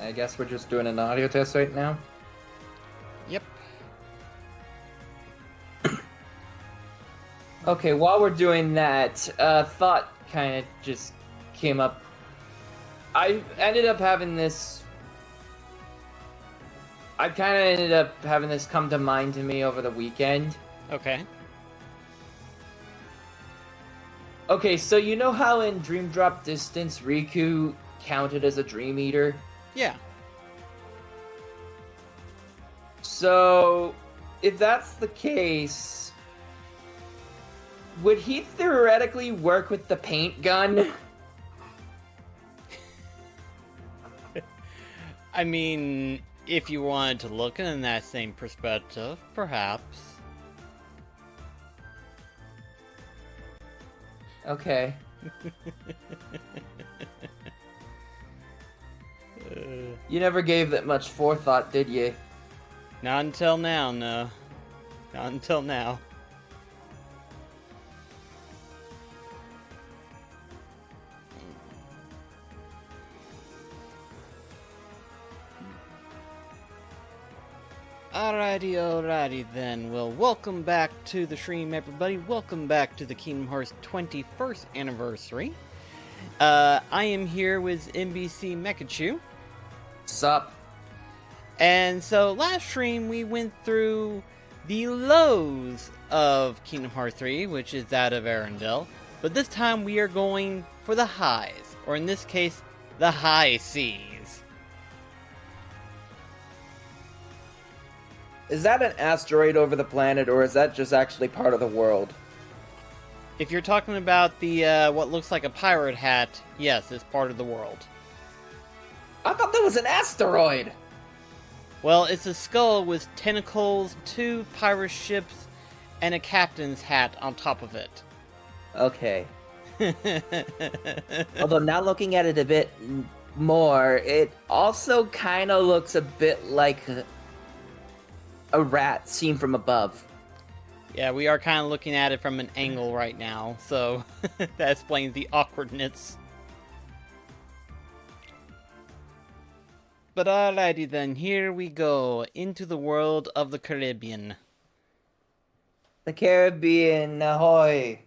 I guess we're just doing an audio test right now. Yep. Okay, while we're doing that, thought kind of just came up. I ended up having this. I kind of ended up having this come to mind to me over the weekend. Okay. Okay, so you know how in Dream Drop Distance, Riku counted as a Dream Eater? Yeah. So, if that's the case, would he theoretically work with the paint gun? I mean, if you wanted to look in that same perspective, perhaps. Okay. You never gave that much forethought, did you? Not until now, no. Not until now. Alrighty then. Well, welcome back to the stream, everybody. Welcome back to the Kingdom Hearts 21st anniversary. I am here with NBC Mekachu. Sup? And so last stream we went through the lows of Kingdom Hearts 3, which is that of Arendelle. But this time we are going for the highs, or in this case, the high seas. Is that an asteroid over the planet, or is that just actually part of the world? If you're talking about the what looks like a pirate hat, yes, it's part of the world. I thought that was an asteroid! Well, it's a skull with tentacles, 2 pirate ships, and a captain's hat on top of it. Okay. Although now looking at it a bit more, it also kind of looks a bit like a rat seen from above. Yeah, we are kind of looking at it from an angle right now, so that explains the awkwardness. But alrighty then, here we go, into the world of the Caribbean. The Caribbean, ahoy!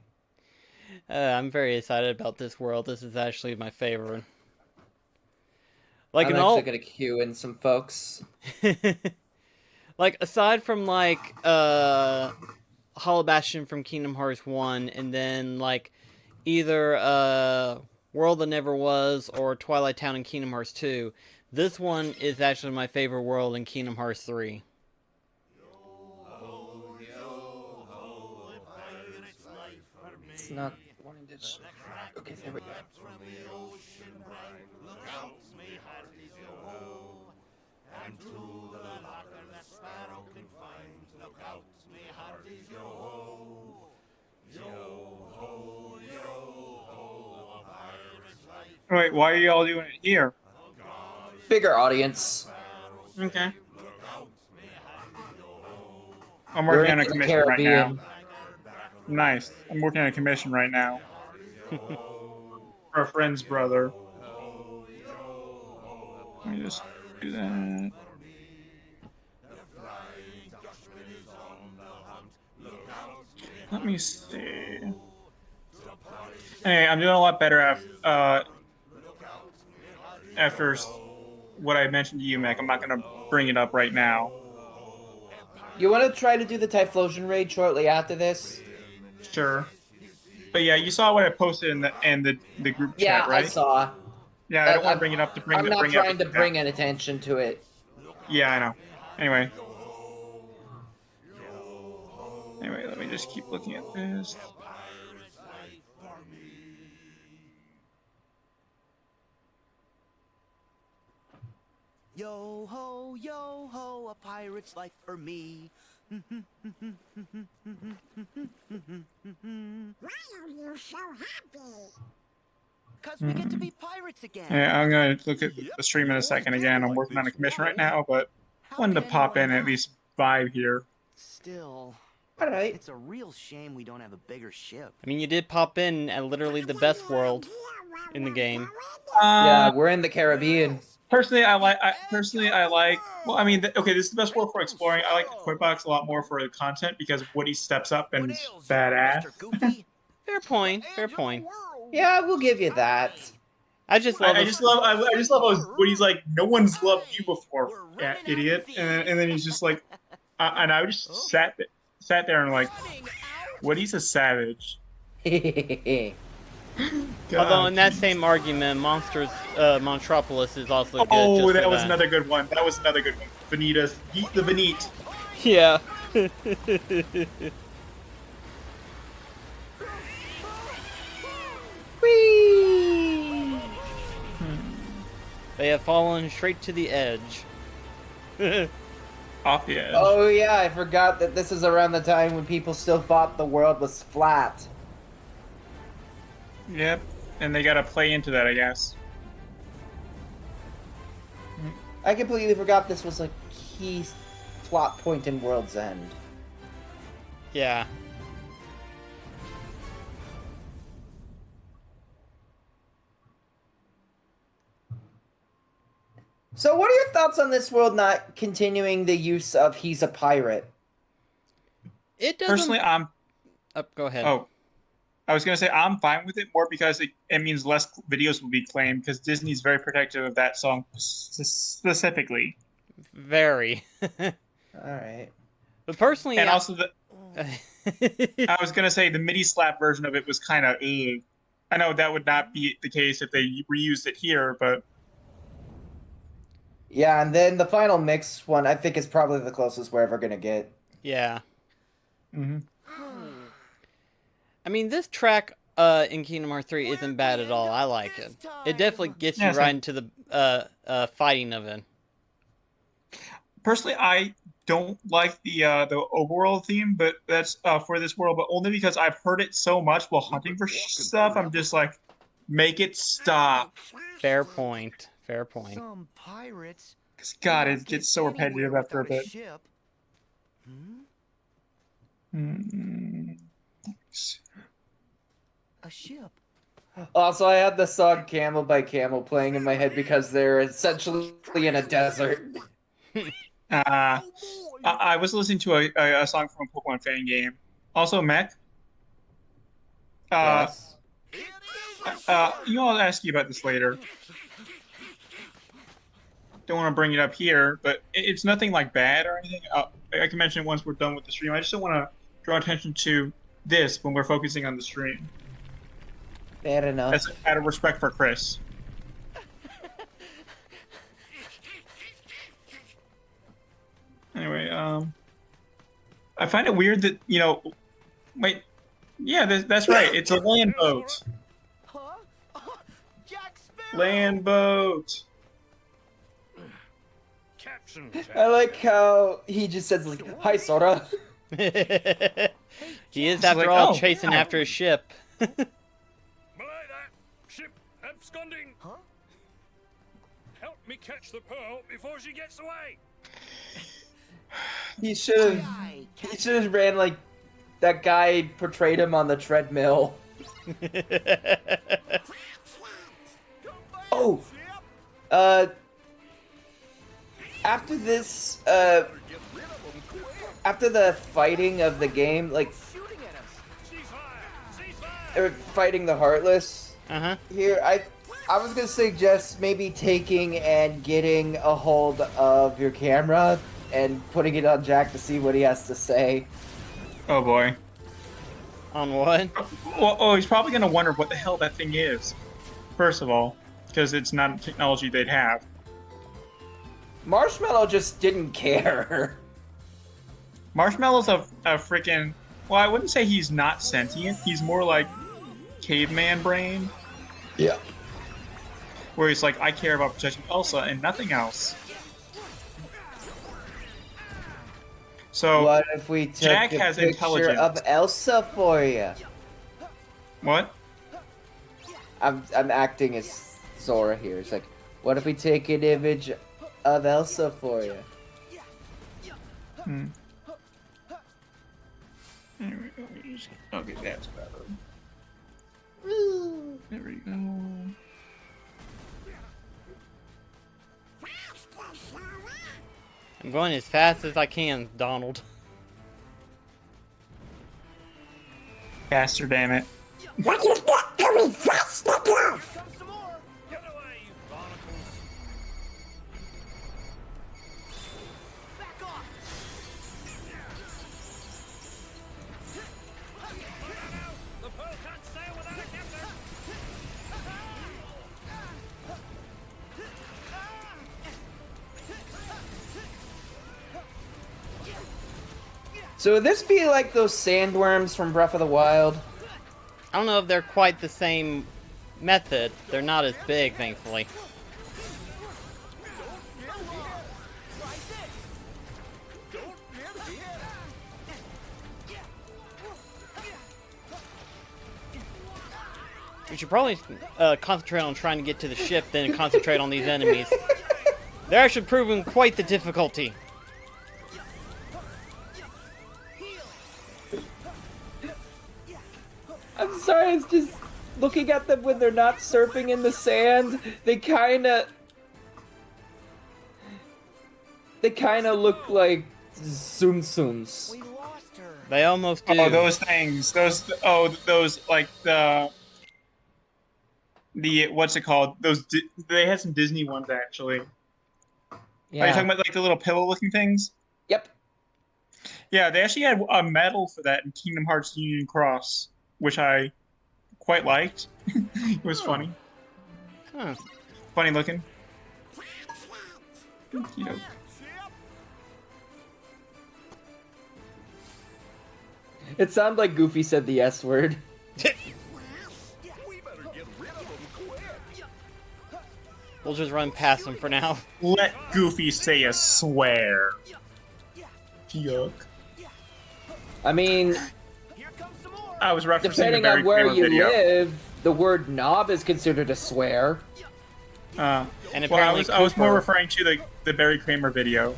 I'm very excited about this world. This is actually my favorite. Like I'm in actually all, gonna queue in some folks. like aside from like Hollow Bastion from Kingdom Hearts 1, and then like either World That Never Was or Twilight Town in Kingdom Hearts 2, this one is actually my favorite world in Kingdom Hearts 3. It's not wanting to. Okay, there we go. Wait, why are y'all doing it here? Bigger audience. Okay. I'm We're working on in a the commission right now. Caribbean. Nice. I'm working on a commission right now. For a friend's brother. Let me just do that. Let me see. Anyway, I'm doing a lot better after what I mentioned to you, Mac. I'm not going to bring it up right now. You want to try to do the Typhlosion raid shortly after this? Sure. But yeah, you saw what I posted in the group Yeah, chat, right? I saw. Yeah, I don't want to bring it up to bring I'm it not up trying to now. bring an attention to it. Yeah, I know. Anyway, let me just keep looking at this. Yo ho, a pirate's life for me. Why are you so happy? 'Cause we get to be pirates again. Yeah, I'm gonna look at the stream in a second again. I'm working on a commission right now, but wanted to pop in at least 5 here. Still, Alright. it's a real shame we don't have a bigger ship. I mean, you did pop in at literally the best world in the game. Yeah, we're in the Caribbean. Personally, I like. Well, I mean, okay, this is the best world for exploring. I like the toy box a lot more for the content because Woody steps up and What is ails you, badass. Mr. Goofy? Fair point. Fair point. Yeah, we'll give you that. I just love I this. just love I just love how Woody's like, no one's loved you before, yeah, idiot, and then he's just like, and I just sat there and like, Woody's a savage. Although God. in that same argument, Monstropolis is also good. Oh, Just that for was that. another good one. That was another good one. Vanitas, eat the Vanite. Yeah. Whee! They have fallen straight to the edge. Off the edge. Oh yeah, I forgot that this is around the time when people still thought the world was flat. Yep. And they gotta play into that, I guess. I completely forgot this was a key plot point in World's End. Yeah. So what are your thoughts on this world not continuing the use of he's a pirate? It doesn't. Personally, I'm. Go ahead. Oh, I was gonna say I'm fine with it more because it means less videos will be claimed because Disney's very protective of that song specifically. Very. Alright. But personally, And also I was gonna say the MIDI slap version of it was kind of. I know that would not be the case if they reused it here, but Yeah, and then the final mix one I think is probably the closest we're ever gonna get. yeah. mhm. I mean, this track in Kingdom Hearts 3 isn't bad at all. I like it. It definitely gets you Yeah, right into the fighting of it. Personally, I don't like the overworld theme, but that's for this world, but only because I've heard it so much while hunting for stuff. I'm just like, make it stop. Fair point. Fair point. Some pirates. 'Cause God, won't it get gets so repetitive anywhere after a without bit. ship. Hmm? Mm. A ship. Also, I had the song Camel by Camel playing in my head because they're essentially in a desert. I was listening to a song from a Pokemon fan game. Also, Mech. Yes. I'll ask you about this later. Don't want to bring it up here, but it's nothing like bad or anything. I can mention it once we're done with the stream. I just don't want to draw attention to this when we're focusing on the stream. Fair enough. That's out of respect for Chris. Anyway, I find it weird that wait, yeah, that's right. It's a land boat. Huh? Jack Sparrow. Land boat. I like how he just says like, "Hi, Sora." He is, It's after like, all, oh, chasing wow. after a ship. Belay that! Ship absconding! Huh? Help me catch the pearl before she gets away! He should have ran like that guy portrayed him on the treadmill. Oh, after this, after the fighting of the game, like Shooting at us. Ceasefire! Ceasefire! fighting the Heartless. Uh-huh. Here, I was gonna suggest maybe taking and getting a hold of your camera and putting it on Jack to see what he has to say. Oh boy. On what? Well, he's probably gonna wonder what the hell that thing is. First of all, because it's not a technology they'd have. Marshmallow just didn't care. Marshmallow's a freaking. Well, I wouldn't say he's not sentient. He's more like caveman brain, Yeah. where he's like, I care about protecting Elsa and nothing else. So What if we took Jack a has picture intelligence. of Elsa for you? What? I'm acting as Sora here. It's like, what if we take an image of Elsa for you? Hmm. Anyway, okay, that's better. There we go. I'm going as fast as I can, Donald. Faster, damn it. But you're not going fast enough. Comes some more. Get away, you barnacles! Back off. The pearl can't sail without a captain! So would this be like those sandworms from Breath of the Wild? I don't know if they're quite the same method. They're not as big, thankfully. We should probably concentrate on trying to get to the ship, then concentrate on these enemies. They're actually proving quite the difficulty. I'm sorry, it's just looking at them when they're not surfing in the sand. They kind of look like Tsum Tsums. We lost her. They almost do. Oh, those things. Those like the what's it called? They had some Disney ones actually. Are you talking about like the little pillow-looking things? Yep. Yeah, they actually had a medal for that in Kingdom Hearts Union Cross, which I quite liked. It was funny. Huh. Funny looking. You know. It sounded like Goofy said the S word. We'll just run past them for now. Let Goofy say a swear. Yuck. I mean, Here comes some more. I was referencing depending the Barry on where Kramer you video. live, the word knob is considered a swear. And Well, apparently I was more Cooper- referring to the Barry Kramer video.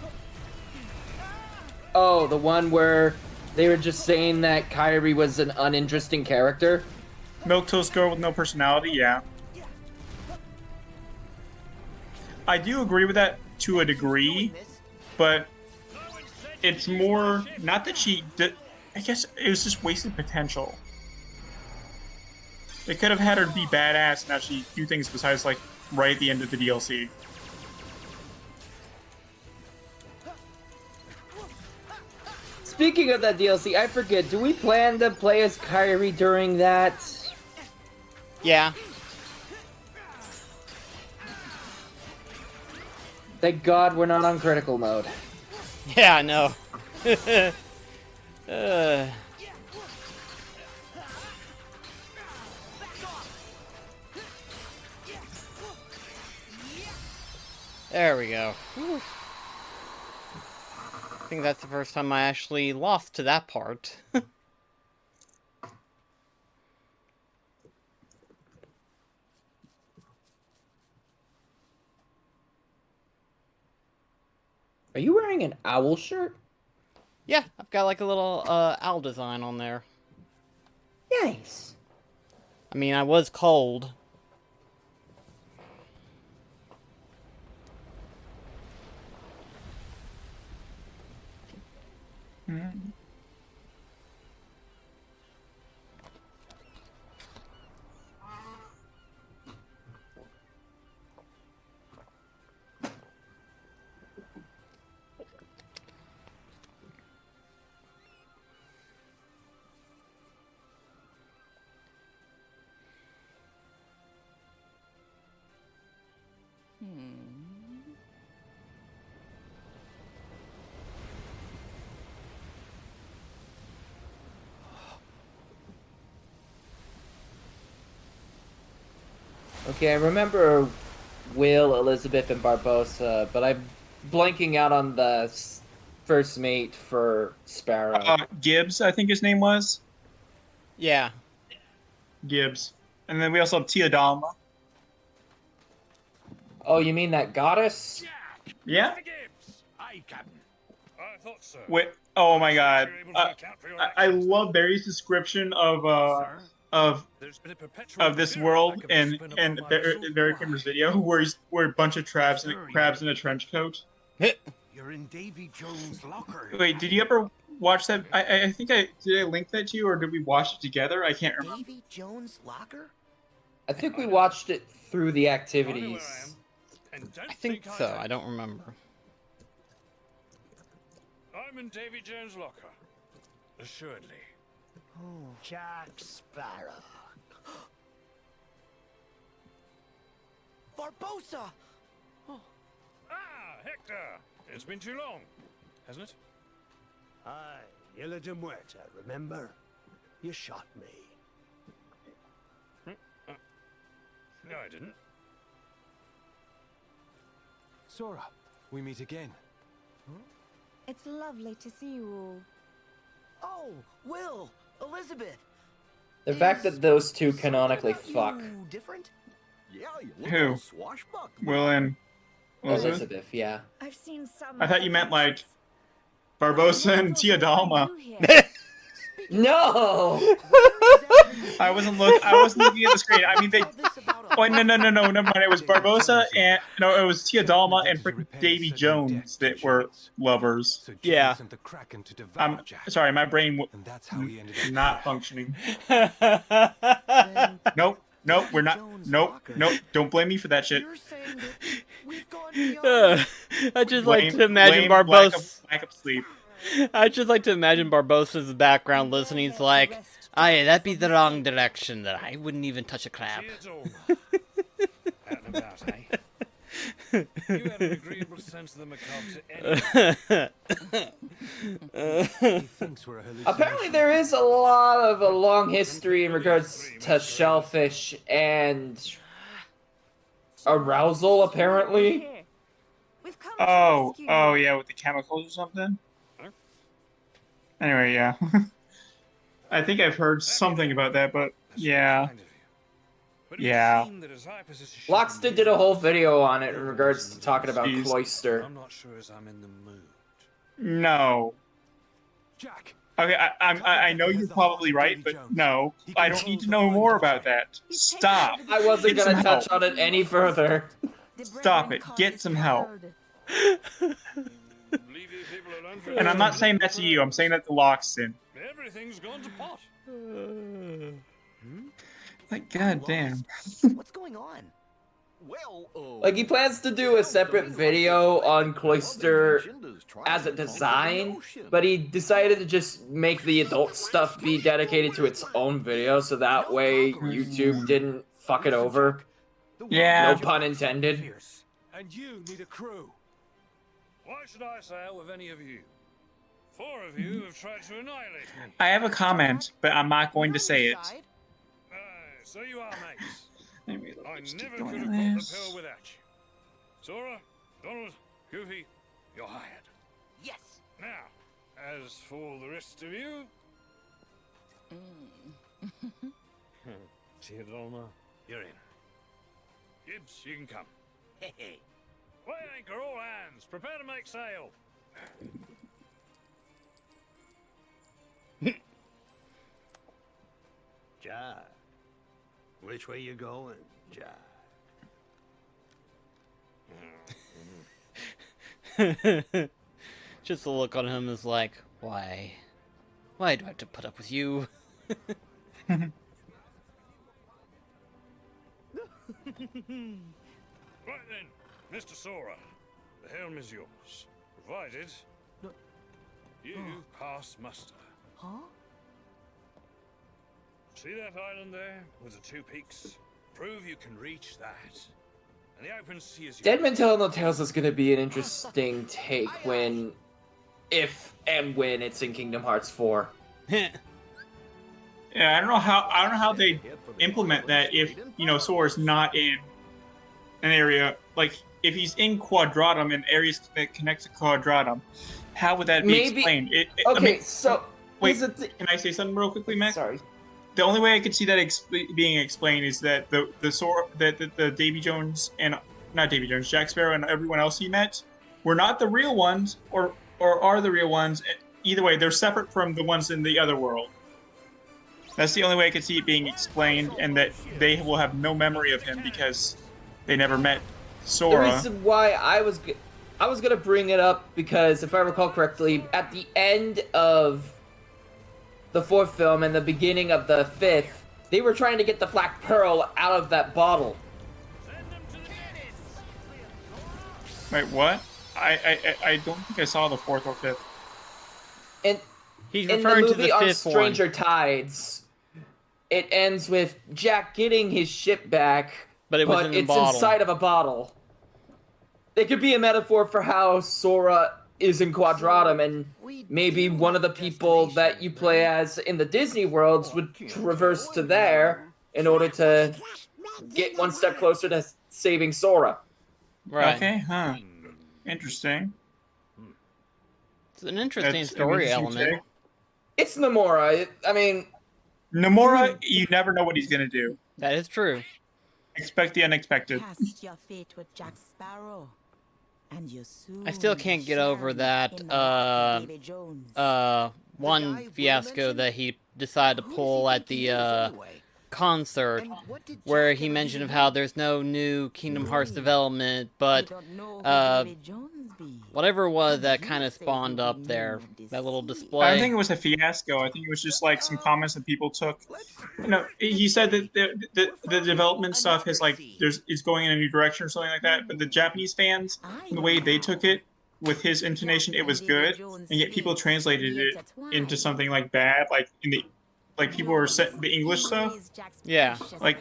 Oh, the one where they were just saying that Kyrie was an uninteresting character? Milk Toast Girl with no personality, yeah. I do agree with that to a degree, but it's more not that she did. I guess it was just wasted potential. They could have had her be badass and actually do things besides like right at the end of the DLC. Speaking of that DLC, I forget, do we plan to play as Kyrie during that? Yeah. Thank God we're not on critical mode. Yeah, I know. There we go. Whew. I think that's the first time I actually lost to that part. Are you wearing an owl shirt? Yeah, I've got like a little owl design on there. Nice. I mean, I was cold. Okay, I remember Will, Elizabeth, and Barbosa, but I'm blanking out on the first mate for Sparrow. Gibbs, I think his name was. Yeah. Gibbs. And then we also have Teodalma. Oh, you mean that goddess? Yeah? Mr. Gibbs! Aye, Captain. I thought so. Wait. Oh my God. You're able to account for your I actions. love Barry's description of There's been a perpetual of this fear world lack of and discipline and upon my Barry resolute Kramer's video where a bunch of crabs in a trench coat. Your You're in Davy Jones' locker. Wait, did you ever watch that? I think did I link that to you, or did we watch it together? I can't remember. Davy Jones' locker? I think we watched it through the I know where I am. activities. And don't I think so. don't. I don't remember. I'm in Davy Jones' locker. Assuredly. Oh, Jack Sparrow. Barbosa! Ah, Hector! It's been too long, hasn't it? Aye, Isla de Muerta, remember? You shot me. No, I didn't. Sora, we meet again. It's lovely to see you all. Oh, Will! Elizabeth! The fact that those two canonically Something fuck. about you different? Yeah, you look Who? all swashbuckling. Will and Elizabeth? Elizabeth, yeah. I've seen some. I thought you meant like Barbosa and Tia Dalma. No! I wasn't looking at the screen. I mean, they. Oh, no, never mind. It was Barbosa and no, it was Tia Dalma and freaking Davy Jones that were lovers. So Yeah. James sent the Kraken to devour Jack. Sorry, my brain And that's how he ended up not functioning. Then Nope, we're not. Jones' Nope, locker. don't blame me for that shit. You're saying that we've gone beyond. I just like to imagine Blame Barbosa. lack of sleep. I just like to imagine Barbosa's background listening. He's like, "Aye, that'd be the wrong direction. That I wouldn't even touch a crab." Theodore. Out and about, eh? You have an agreeable sense of the macabre to any. He thinks we're a hallucination. Apparently there is a lot of a long history in regards to shellfish and arousal, apparently. We've come to Oh, rescue oh you. yeah, with the chemicals or something. Huh? Anyway, yeah. I think I've heard something about that, but That's yeah. kind of you. But it would Yeah. seem that as high position Loxton did a whole video on it in regards to talking about Jeez. Cloister. I'm not sure as I'm in the mood. No. Jack, Okay, I know you're probably right, but no, I don't need to know more about that. Stop. I wasn't Get gonna some touch help. on it any further. The Stop brethren it. call Get us some help. proud. Leave you people alone for And I'm not saying that to you. I'm saying that to Loxton. Everything's gone to pot. Like, goddamn. What's going on? Well, Like, he plans to do a separate video on Cloister as a design, but he decided to just make the adult stuff be dedicated to its own video, so that way YouTube didn't fuck it over. Yeah. No pun intended. and you need a crew. Why should I sail with any of you? 4 of you have tried to annihilate me. I have a comment, but I'm not going to say it. Aye, so you are, mates. Anyway, I let's never keep could going have on caught the this. pill without you. Sora, Donald, Goofy, you're hired. Yes. Now, as for the rest of you... Theodolma, you're in. Gibbs, you can come. Hey, hey. Weigh anchor, all hands. Prepare to make sail. Jack. Which way you going, Jack? Just the look on him is like, why? Why do I have to put up with you? Right then, Mr. Sora, the helm is yours, provided you pass muster. Huh? See that island there with the 2 peaks? Prove you can reach that. And the open sea is yours. Deadman Telling No Tales is gonna be an interesting take when, if and when it's in Kingdom Hearts 4. Yeah, I don't know how they implement that if, you know, Sora's not in an area, like, if he's in Quadratum and areas that connect to Quadratum, how would that be Maybe- explained? Okay, I mean, so wait, here's the thi- can I say something real quickly, Mac? Sorry. The only way I could see that being explained is that the Sora, the Davy Jones and not Davy Jones, Jack Sparrow and everyone else he met were not the real ones, or are the real ones. Either way, they're separate from the ones in the other world. That's the only way I could see it being explained, and that they will have no memory of him because they never met The Sora. reason why I was I was gonna bring it up because, if I recall correctly, at the end of the 4th film and the beginning of the 5th, they were trying to get the Black Pearl out of that bottle. Wait, what? I don't think I saw the 4th or 5th. And He's in the referring to movie the on 5th one. Stranger Tides, it ends with Jack getting his ship back, But it was in a it's bottle. inside of a bottle. It could be a metaphor for how Sora is in Quadratum, and maybe one of the people that you play as in the Disney worlds would traverse to there in order to get one step closer to saving Sora. Right. Okay, huh. Interesting. It's an interesting That's an story interesting element. take. It's Nomura. I mean, Nomura, you never know what he's gonna do. That is true. Expect the unexpected. Cast your fate with Jack Sparrow, and you soon I still can't get shall over be that, in the lap of Davy Jones. one fiasco that he decided to pull at the, concert, where he mentioned of how there's no new Kingdom Hearts development, but, You don't know who Davy Jones be. whatever it was that kind of spawned up there, that little I display. don't think it was a fiasco. I think it was just like some comments that people took. You know, he said that the development stuff is like is going in a new direction or something like that. But the Japanese fans, the way they took it, with his intonation, it was good, and yet people translated it into something like bad, like in the people were set the English stuff. Yeah. Like,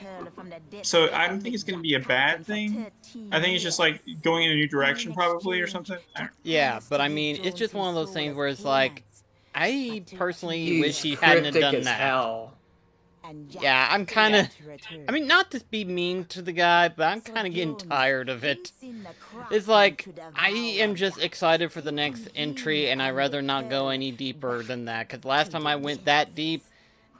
so I don't think it's gonna be a bad thing. I think it's just like going in a new direction probably or something. Yeah, but I mean, it's just one of those things where it's like, I personally he's wish he hadn't have cryptic done as that. hell. Yeah, I'm kind of, I mean, not to be mean to the guy, but I'm kind of getting tired of it. It's like, I am just excited for the next entry, and I'd rather not go any deeper than that, because last time I went that deep,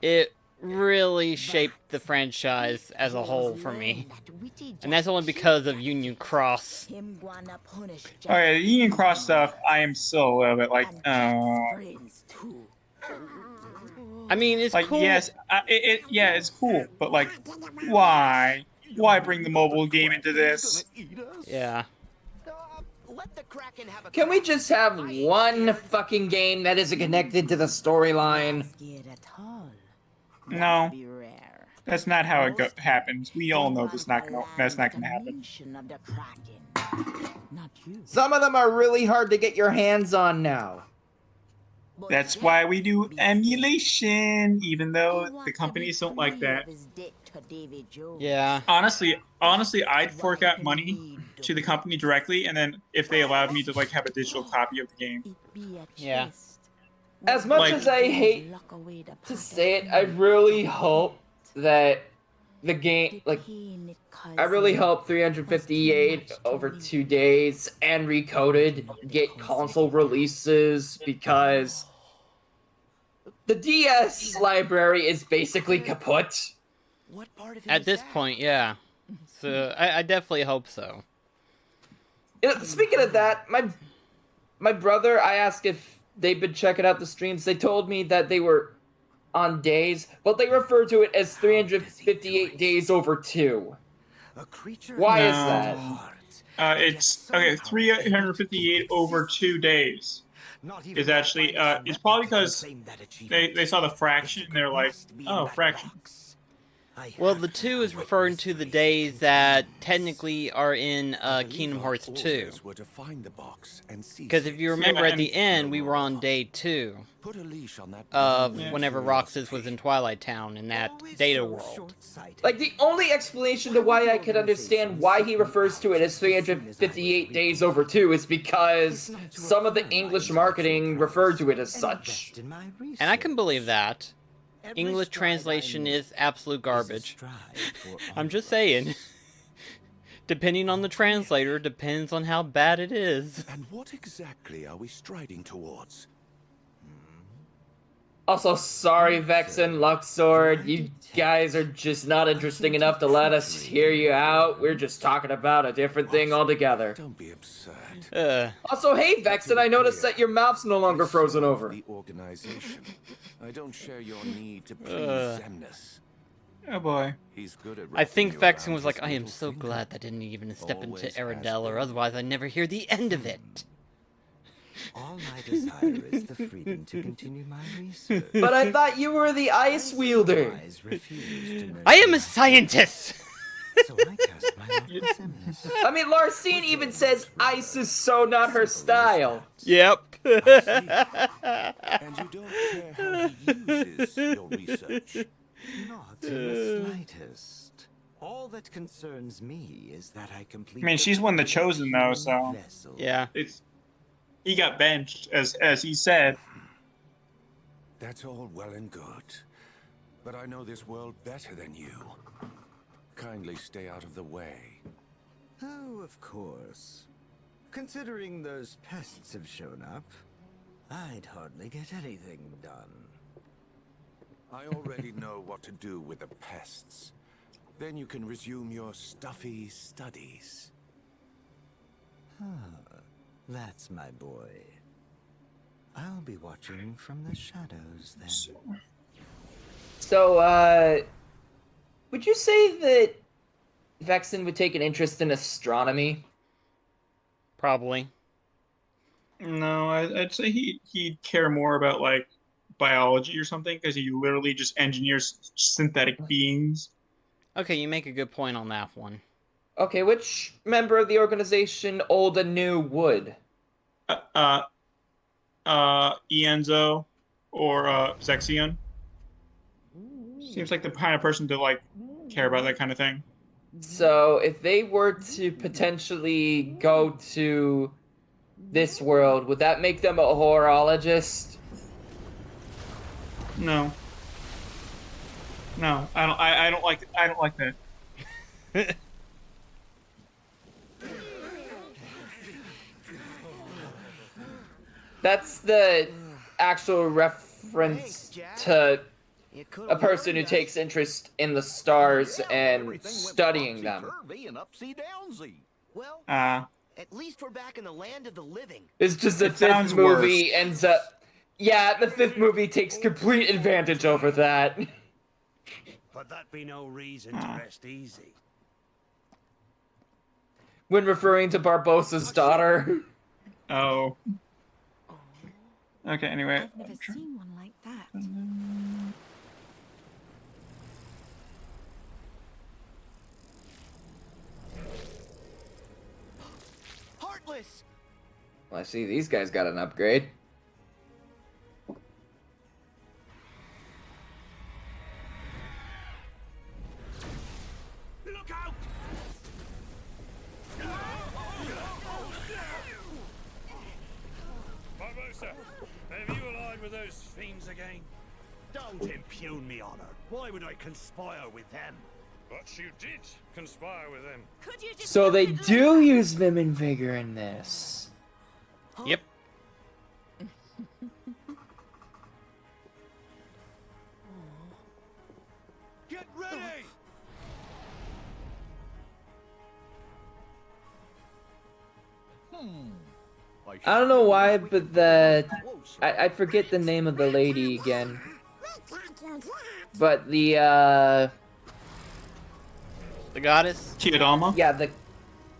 it really shaped the franchise as a whole for me. And that's only because of Union Cross. Okay, the Union Cross stuff, I am still a little bit like, I mean, it's like cool. yes, yeah, it's cool, but like, why? Why bring the mobile game into this? Yeah. Can we just have one fucking game that isn't connected to the storyline? No, that's not how it happens. We all know that's not gonna happen. Some of them are really hard to get your hands on now. That's why we do emulation, even though the companies don't like that. Yeah. Honestly, I'd fork out money to the company directly, and then if they allowed me to like have a digital copy of the game. Yeah. As much Like- as I hate to say it, I really hope that the game, like, I really hope 358 over 2 days and Recoded get console releases, because the DS library is basically kaput. At this point, yeah. So, I definitely hope so. You know, speaking of that, my brother, I asked if they've been checking out the streams. They told me that they were on days, but they refer to it as 358 days over 2. Why is that? It's okay. 358 over 2 days is actually it's probably because they saw the fraction and they're like, oh, fraction. Well, the 2 is referring to the days that technically are in Kingdom Hearts 2. Because if you remember at the end, we were on day 2 of whenever Roxas was in Twilight Town in that data world. Like, the only explanation to why I could understand why he refers to it as 358 days over 2 is because some of the English marketing referred to it as such. And I can believe that. English translation is absolute garbage. I'm just saying. Depending on the translator, depends on how bad it is. And what exactly are we striding towards? Also, sorry, Vexen, Luxord, you guys are just not interesting enough to let us hear you out. We're just talking about a different thing altogether. Don't be absurd. Also, hey, Vexen, I noticed that your mouth's no longer frozen over. The organization. I don't share your need to please Zemnis. Oh boy. He's good at I think wrapping you Vexen around was like, his I am little so finger. glad that didn't even step into Always has Aradel, or been. otherwise I'd never hear the end of it. All I desire is the freedom to continue my research. But I thought you were the ice wielder. Eyes refuse to I am a nurture scientist! my- So I cast my luckless eminence. I mean, Larcene even says ice is so not her style. Yep. And you don't care how he uses your research. Not in the slightest. All that concerns me is that I complete. I mean, she's one of the chosen, though, so Vessel. Yeah. he got benched, as he said. That's all well and good. But I know this world better than you. Kindly stay out of the way. Oh, of course. Considering those pests have shown up, I'd hardly get anything done. I already know what to do with the pests. Then you can resume your stuffy studies. That's my boy. I'll be watching from the shadows then. So, would you say that Vexen would take an interest in astronomy? Probably. No, I'd say he'd care more about like biology or something because he literally just engineers synthetic beings. Okay, you make a good point on that one. Okay, which member of the organization, old and new, would? Ienzo or Zexion. Seems like the kind of person to like care about that kind of thing. So, if they were to potentially go to this world, would that make them a horologist? No. No, I don't like that. That's the actual reference to a person who takes interest in the stars and studying them. Well, Uh, at least we're back in the land of the living. It's just the It fifth sounds movie worse. ends up... Yeah, the fifth movie takes complete advantage over that. But that be no reason to rest easy. When referring to Barbossa's daughter. oh. Okay, anyway. I've never seen one like that. Heartless! Well, I see these guys got an upgrade. Look out! Barbossa, have you allied with those fiends again? Don't impugn me honor. Why would I conspire with them? But you did conspire with them. Could you just So they do use Vim and Vigor in this. Yep. Get ready! I don't know why, but I forget the name of the lady again. But The goddess? Kiadama?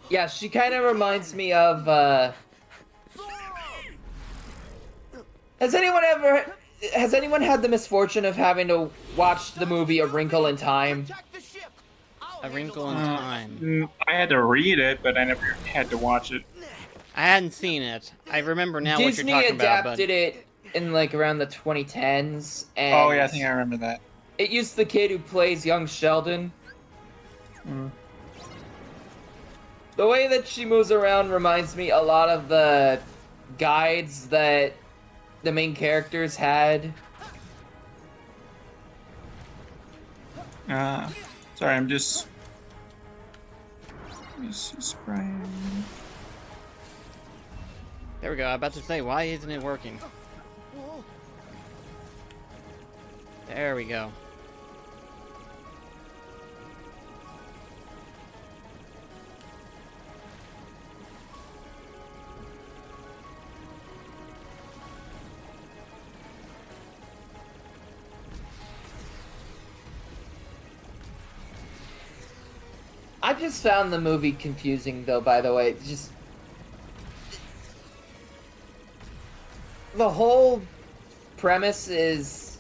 yeah, she kind of reminds me of, has anyone had the misfortune of having to watch the movie A Wrinkle in Time? Attack the ship! I'll A Wrinkle handle in it. Time. I had to read it, but I never had to watch it. I hadn't seen it. I remember now Disney what you're talking about, but... adapted it in like around the 2010s, and Oh yeah, I think I remember that. it used the kid who plays young Sheldon. The way that she moves around reminds me a lot of the guides that the main characters had. Sorry, I'm just spraying. There we go. I'm about to say, why isn't it working? There we go. I just found the movie confusing, though, by the way. Just... The whole premise is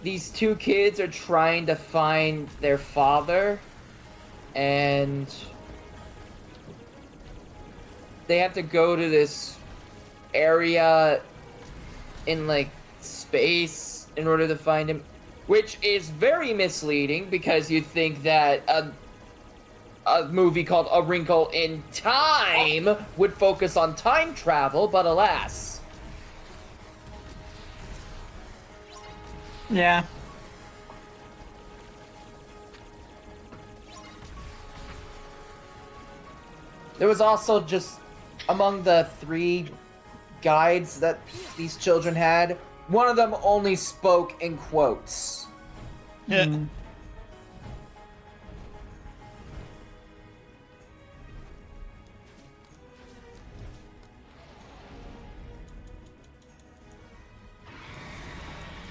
these two kids are trying to find their father, and they have to go to this area in, like, space in order to find him, which is very misleading because you'd think that a movie called A Wrinkle in Time would focus on time travel, but alas. Yeah. There was also just, among the 3 guides that these children had, one of them only spoke in quotes. Mm.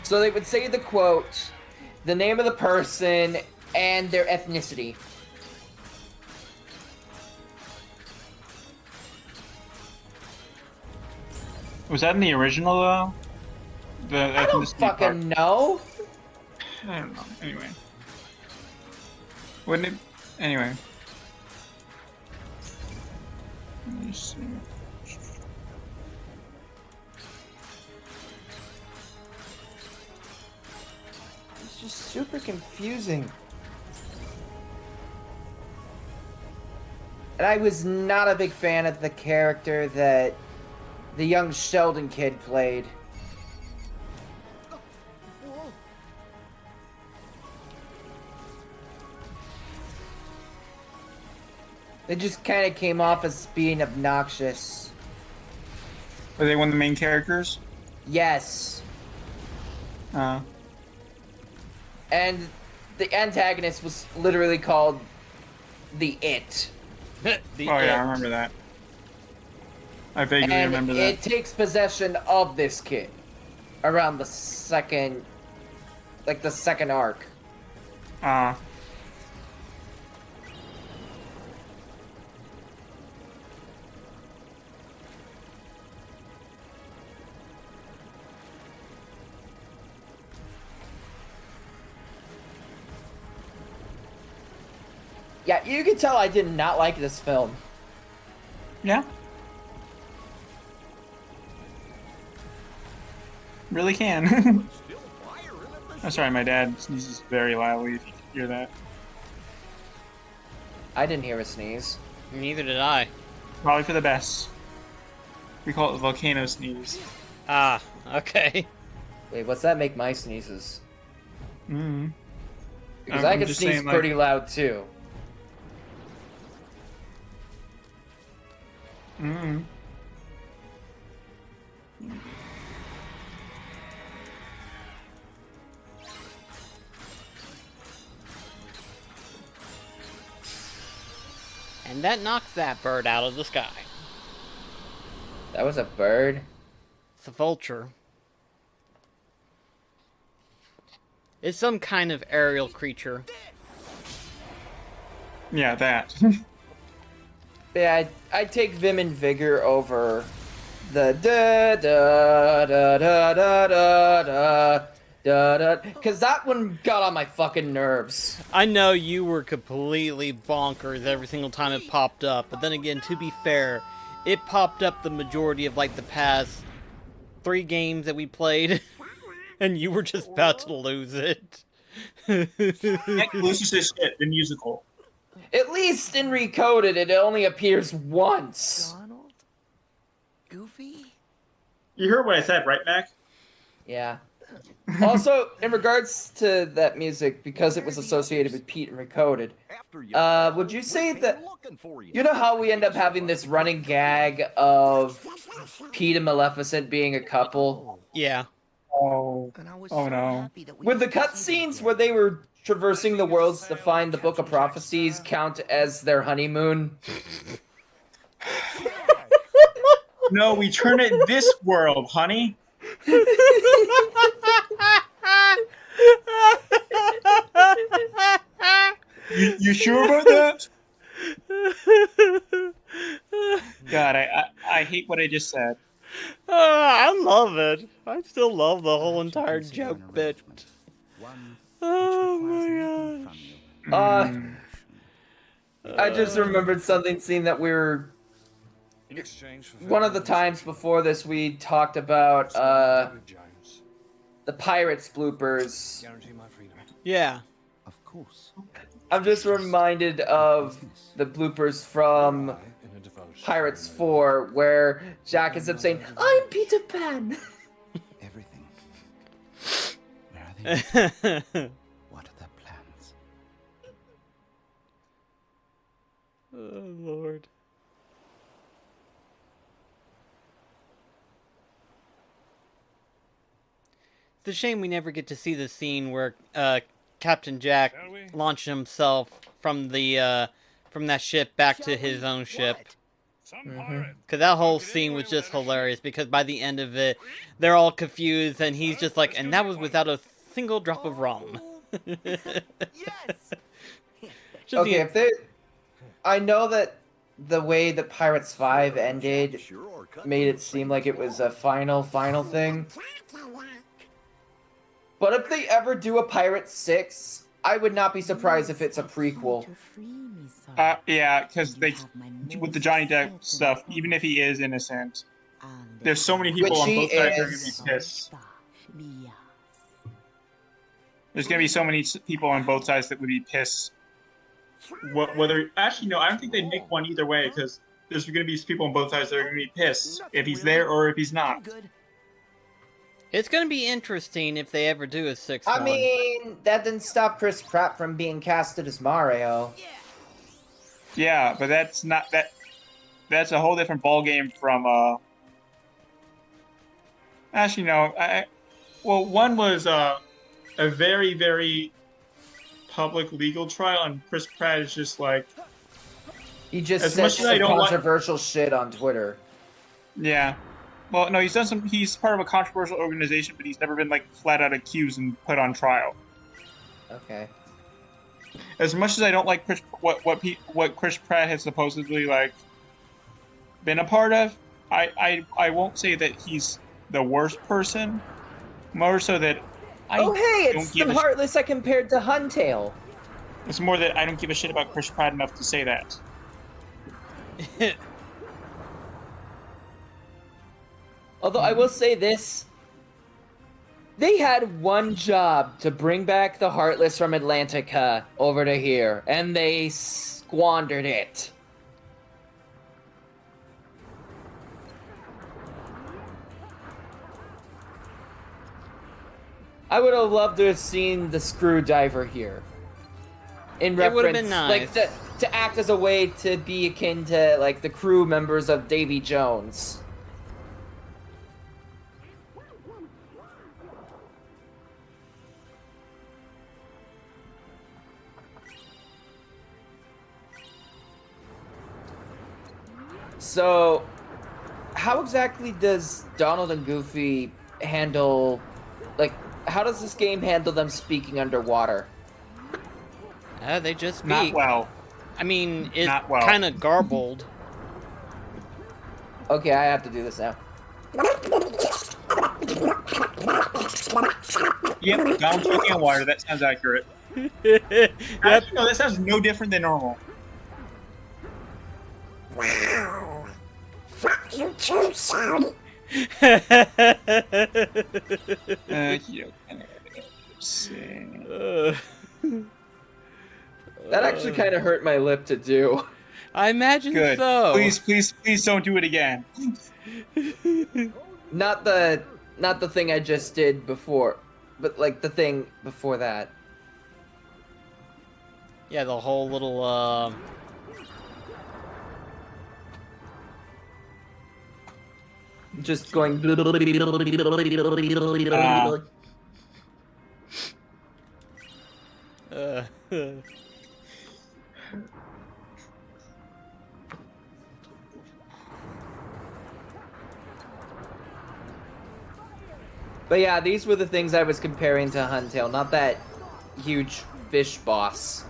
So they would say the quote, the name of the person, and their ethnicity. Was that in the original though? I don't fucking know. I don't know. Anyway. Wouldn't it? Anyway. Let me see. It's just super confusing. And I was not a big fan of the character that the young Sheldon kid played. They just kind of came off as being obnoxious. Were they one of the main characters? Yes. Uh. And the antagonist was literally called the It. Oh yeah, I remember that. I vaguely And remember that. it takes possession of this kid around the second, like the second arc. Yeah, you can tell I did not like this film. Yeah. Really can. I'm sorry, my dad sneezes very loudly if you can hear that. I didn't hear a sneeze. Neither did I. Probably for the best. We call it the volcano sneeze. Ah, okay. Wait, what's that make my sneezes? Mm. Because I can sneeze saying, pretty loud too. Mm. And that knocks that bird out of the sky. That was a bird? It's a vulture. It's some kind of aerial creature. Yeah, that. Yeah, I'd take Vim and Vigor over the da da da da da da da da da, because that one got on my fucking nerves. I know you were completely bonkers every single time it popped up, but then again, to be fair, it popped up the majority of like the past 3 games that we played, and you were just about to lose it. Nick loses his shit, the musical. At least in Recoded, it only appears once. Donald? Goofy? You heard what I said, right, Mac? Yeah. Also, in regards to that music, because it was associated with Pete and Recoded, would you say that, you know how we end up having this running gag of Pete and Maleficent being a couple? Yeah. Oh, oh no. Would the cutscenes where they were traversing the worlds to find the Book of Prophecies count as their honeymoon? No, we turn it this world, honey. You sure about that? God, I hate what I just said. I love it. I still love the whole entire joke bit. Oh my gosh. I just remembered something, seeing that we were... In exchange for One of the times before this, we talked about, the Pirates bloopers. guarantee my freedom. Yeah. Of course. I'm just reminded of the bloopers from In a devotion. Pirates 4, where Jack is up saying, "I'm Peter Pan!" Everything. Where are they? What are their plans? Oh, Lord. It's a shame we never get to see the scene where Captain Jack Shall we? launched himself from the from that ship back to his own ship. Some pirate. Because that whole scene was just hilarious, because by the end of it, they're all confused, and he's just like, and that was without a single drop of rum. Yes. Just Okay, if they... I know that the way that Pirates 5 ended made it seem like it was a final thing. But if they ever do a Pirates 6, I would not be surprised if it's a prequel. Yeah, because they, with the Johnny Depp stuff, even if he is innocent, there's so many people Which on he both sides that are is. gonna be pissed. There's gonna be so many people on both sides that would be pissed. Whether actually no, I don't think they'd make one either way, because there's gonna be people on both sides that are gonna be pissed if he's there or if he's not. It's gonna be interesting if they ever do a sixth I one. mean, that didn't stop Chris Pratt from being casted as Mario. Yeah, but that's not that. That's a whole different ballgame from. Actually, no. Well, one was a very, very public legal trial, and Chris Pratt is just like. He just As said much as I some don't like- controversial shit on Twitter. Yeah. Well, no, he's done some. He's part of a controversial organization, but he's never been like flat out accused and put on trial. Okay. As much as I don't like what Chris Pratt has supposedly like been a part of, I won't say that he's the worst person. More so that I Oh hey, don't it's give the a sh- Heartless I compared to Huntail. It's more that I don't give a shit about Chris Pratt enough to say that. Although I will say this. They had one job to bring back the Heartless from Atlantica over to here, and they squandered it. I would have loved to have seen the Screwdriver here. In reference, It would have been nice. like to act as a way to be akin to like the crew members of Davy Jones. So, how exactly does Donald and Goofy handle, like, how does this game handle them speaking underwater? They just speak. Not well. I mean, it's Not well. kind of garbled. Okay, I have to do this now. Yep, Donald choking on water. That sounds accurate. Yep. Actually, no, that sounds no different than normal. Wow. Fuck you too, son. That actually kind of hurt my lip to do. I imagine Good. so. Please don't do it again. Not the thing I just did before, but like the thing before that. Yeah, the whole little, Just going. But yeah, these were the things I was comparing to Huntail, not that huge fish boss.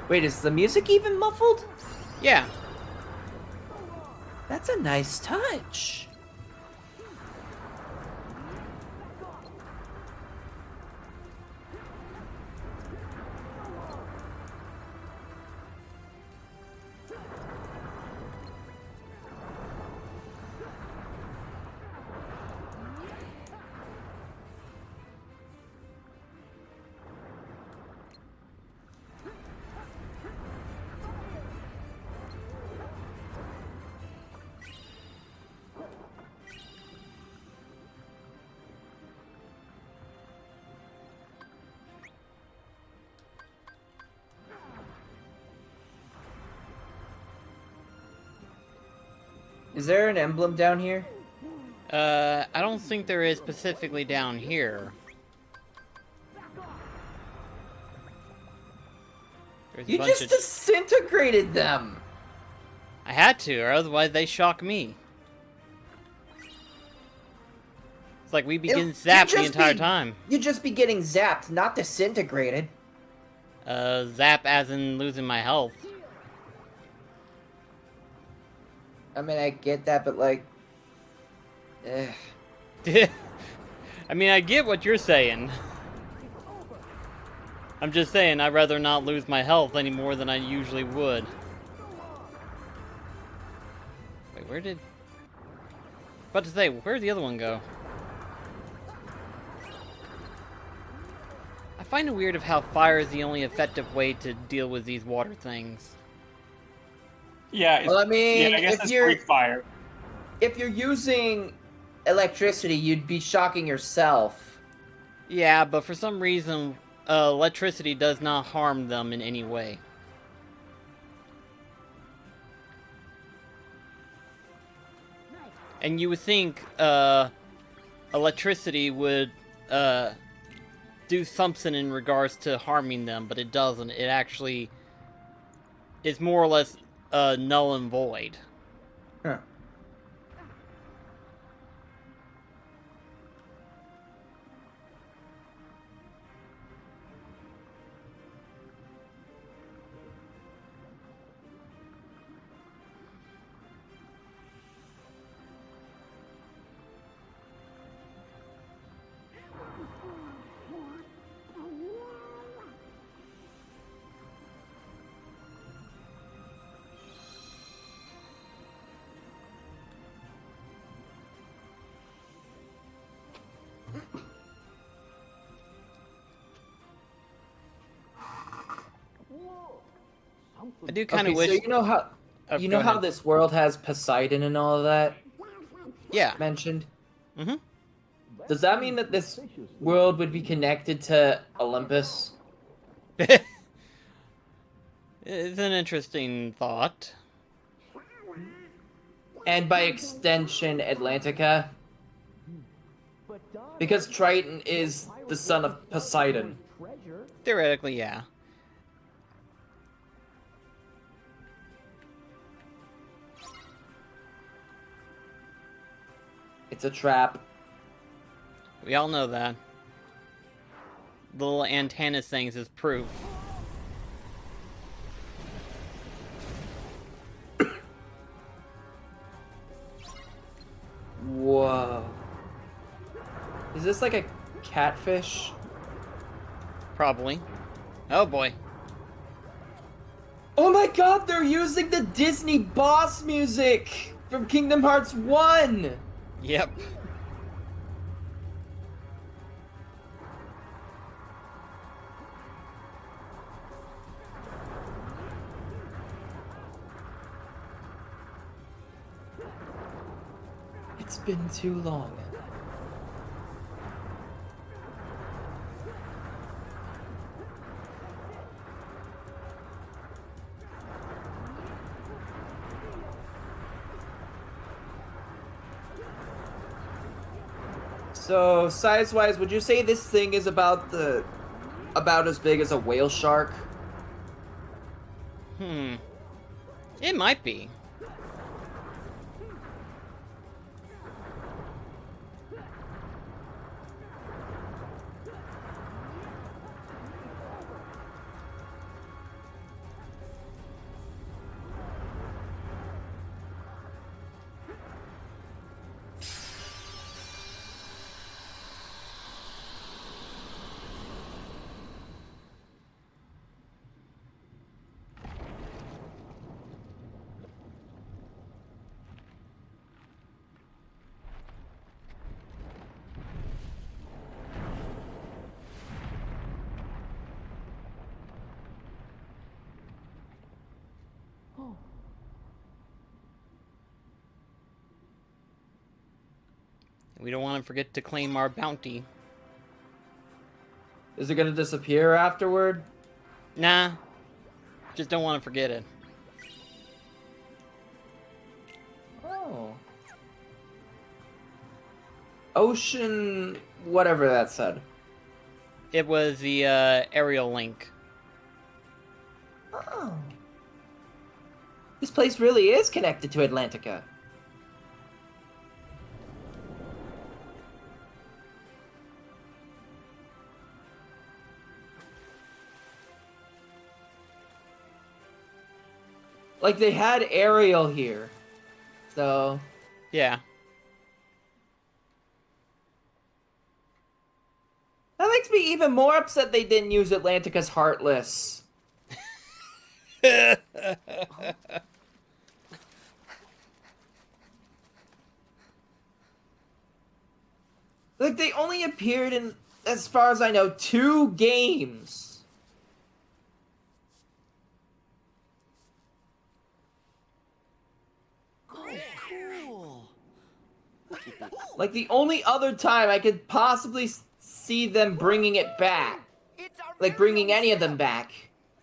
Wait, is the music even muffled? Yeah. That's a nice touch. Is there an emblem down here? I don't think there is specifically down here. There's a You bunch just of... disintegrated them! I had to, or otherwise they shock me. It's like we begin zapped the entire time. You'd just be getting zapped, not disintegrated. Zap as in losing my health. I mean, I get that, but like... I mean, I get what you're saying. I'm just saying, I'd rather not lose my health any more than I usually would. Wait, where did... About to say, where'd the other one go? I find it weird of how fire is the only effective way to deal with these water things. Yeah, Well, I mean, yeah, I guess if it's you're break fire. if you're using electricity, you'd be shocking yourself. Yeah, but for some reason, electricity does not harm them in any way. And you would think electricity would do something in regards to harming them, but it doesn't. It actually is more or less null and void. Huh. I do kind of Okay, wish... so you know how Oh, you go know how ahead. this world has Poseidon and all of that Yeah. mentioned? Mm-hmm. Does that mean that this world would be connected to Olympus? It's an interesting thought. And by extension, Atlantica? Because Triton is the son of Poseidon. Theoretically, yeah. It's a trap. We all know that. The little antennas things is proof. Whoa. Is this like a catfish? Probably. Oh boy. Oh my god, they're using the Disney boss music from Kingdom Hearts 1! Yep. It's been too long. So, size-wise, would you say this thing is about as big as a whale shark? It might be. We don't want to forget to claim our bounty. Is it gonna disappear afterward? Nah. Just don't want to forget it. Oh. Ocean... whatever that said. It was the aerial link. Oh. This place really is connected to Atlantica. Like, they had Ariel here. So... Yeah. That makes me even more upset they didn't use Atlantica's Heartless. Like, they only appeared in, as far as I know, 2 games. Cool. Like, the only other time I could possibly see them bringing it back, like, bringing any of them back,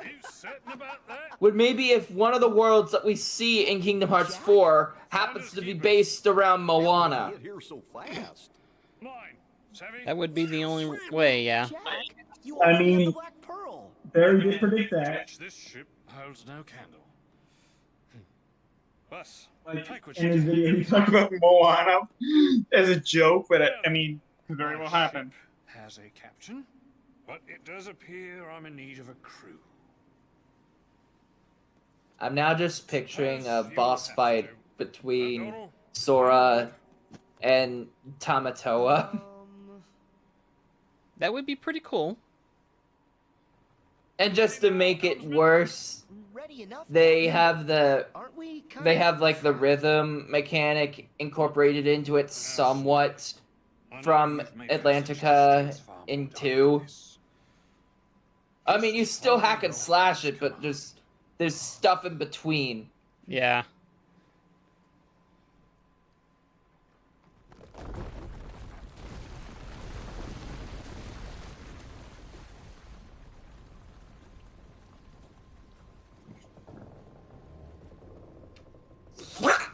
You certain about that? would maybe if one of the worlds that we see in Kingdom Hearts 4 happens to be based around Moana. Get here so fast. 9, 7. That would be the only way, yeah. Jack, you I already have mean- the Black Pearl. Barry did predict that. Which this ship holds no candle. Thus, Like, take what in you his can. video, he talked about Moana as a joke, but I mean, could very My well happen. ship has a captain, but it does appear I'm in need of a crew. I'm now just picturing a boss fight between Adoro, Sora and Tamatoa. That would be pretty cool. And just to make it worse, Ready enough. they Captain. have the Aren't we? they have like the rhythm mechanic incorporated into it somewhat I know from you've made Atlantica Constitution's far more in dark 2. than this. I mean, you still hack and slash it, but there's stuff in between. Yeah.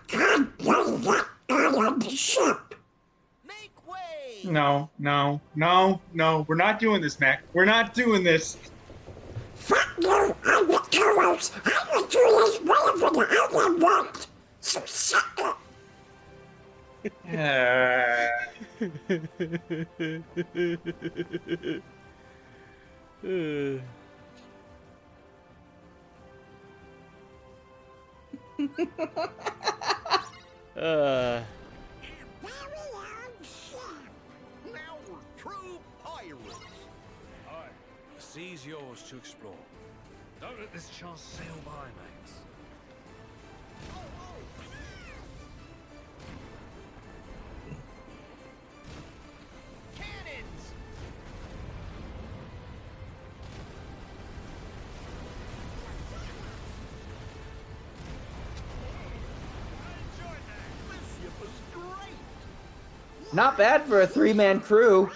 Can't bring that out on the ship. Make way. No, no, no, no. We're not doing this, Mac. We're not doing this. Fuck you, I'm the co-host. I will do this whatever the hell I want. So shut up. Uh, Now we're true pirates. Aye, the sea's yours to explore. Don't let this chance sail by, mates. Cannons. This ship is great. Not bad for a 3-man crew.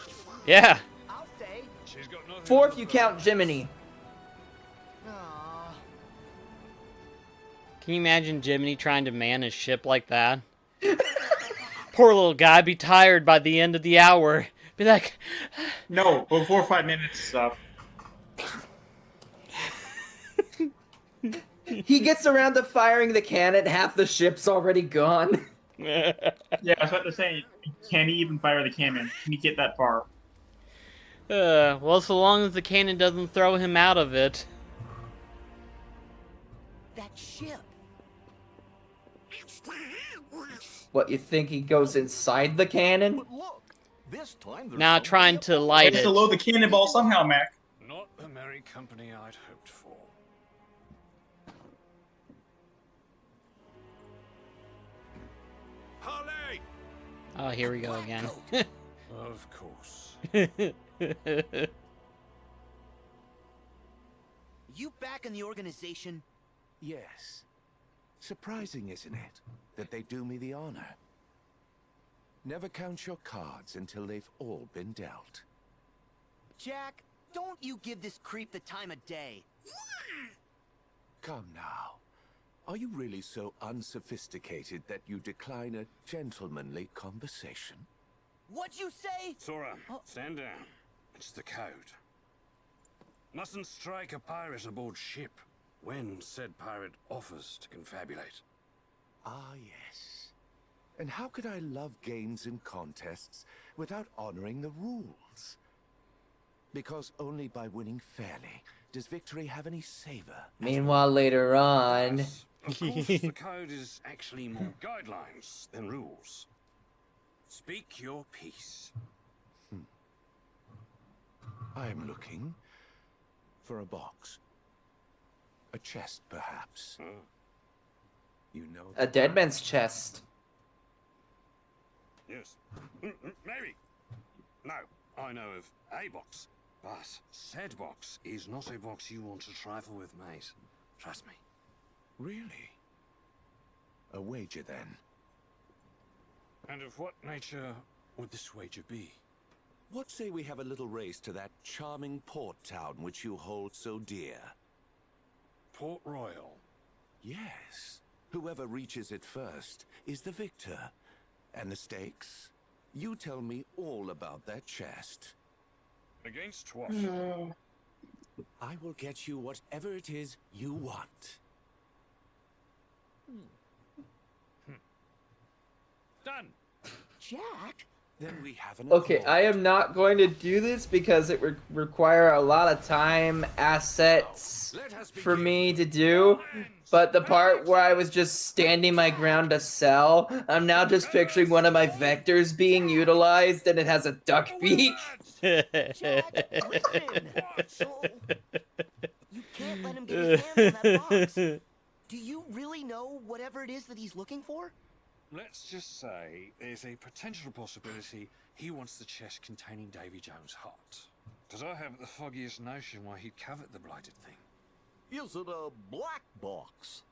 yeah. I'll say. She's got nothing 4 to if you do. count Jiminy. Aw. Can you imagine Jiminy trying to man his ship like that? Poor little guy, be tired by the end of the hour. Be like, No, before 5 minutes stuff. He gets around to firing the cannon, half the ship's already gone. Yeah, I was about to say, can he even fire the cannon? Can he get that far? well, so long as the cannon doesn't throw him out of it. That ship. What, you think he goes inside the cannon? But look, this time there's Now somebody trying up to above. light He has it. to load the cannonball somehow, Mac. Not the merry company I'd hoped for. Harley! Oh, here we go again. Of course. You back in the organization? Yes. Surprising, isn't it, that they do me the honor? Never count your cards until they've all been dealt. Jack, don't you give this creep the time of day. Come now. Are you really so unsophisticated that you decline a gentlemanly conversation? What'd you say? Sora, stand down. It's the code. Mustn't strike a pirate aboard ship when said pirate offers to confabulate. Ah, yes. And how could I love games and contests without honoring the rules? Because only by winning fairly does victory have any savor. Meanwhile, later on, Yes, of course, the code is actually more guidelines than rules. Speak your piece. I am looking for a box. A chest, perhaps. You know a dead man's chest. Yes. Maybe. No, I know of a box. But said box is not a box you want to trifle with, mate. Trust me. Really? A wager, then? And of what nature would this wager be? What say we have a little race to that charming port town which you hold so dear? Port Royal. Yes. Whoever reaches it first is the victor. And the stakes? You tell me all about that chest. Against what? I will get you whatever it is you want. Done. Jack? Then we have an Okay, accord. I am not going to do this because it would require a lot of time, assets for me to do. But the part where I was just standing my ground to sell, I'm now just picturing one of my vectors being utilized and it has a duck beak. Jack, listen! Oh, you can't let him get his hands on that box. Do you really know whatever it is that he's looking for? Let's just say there's a potential possibility he wants the chest containing Davy Jones' heart. Does I have the foggiest notion why he'd covet the blighted thing? Is it a black box?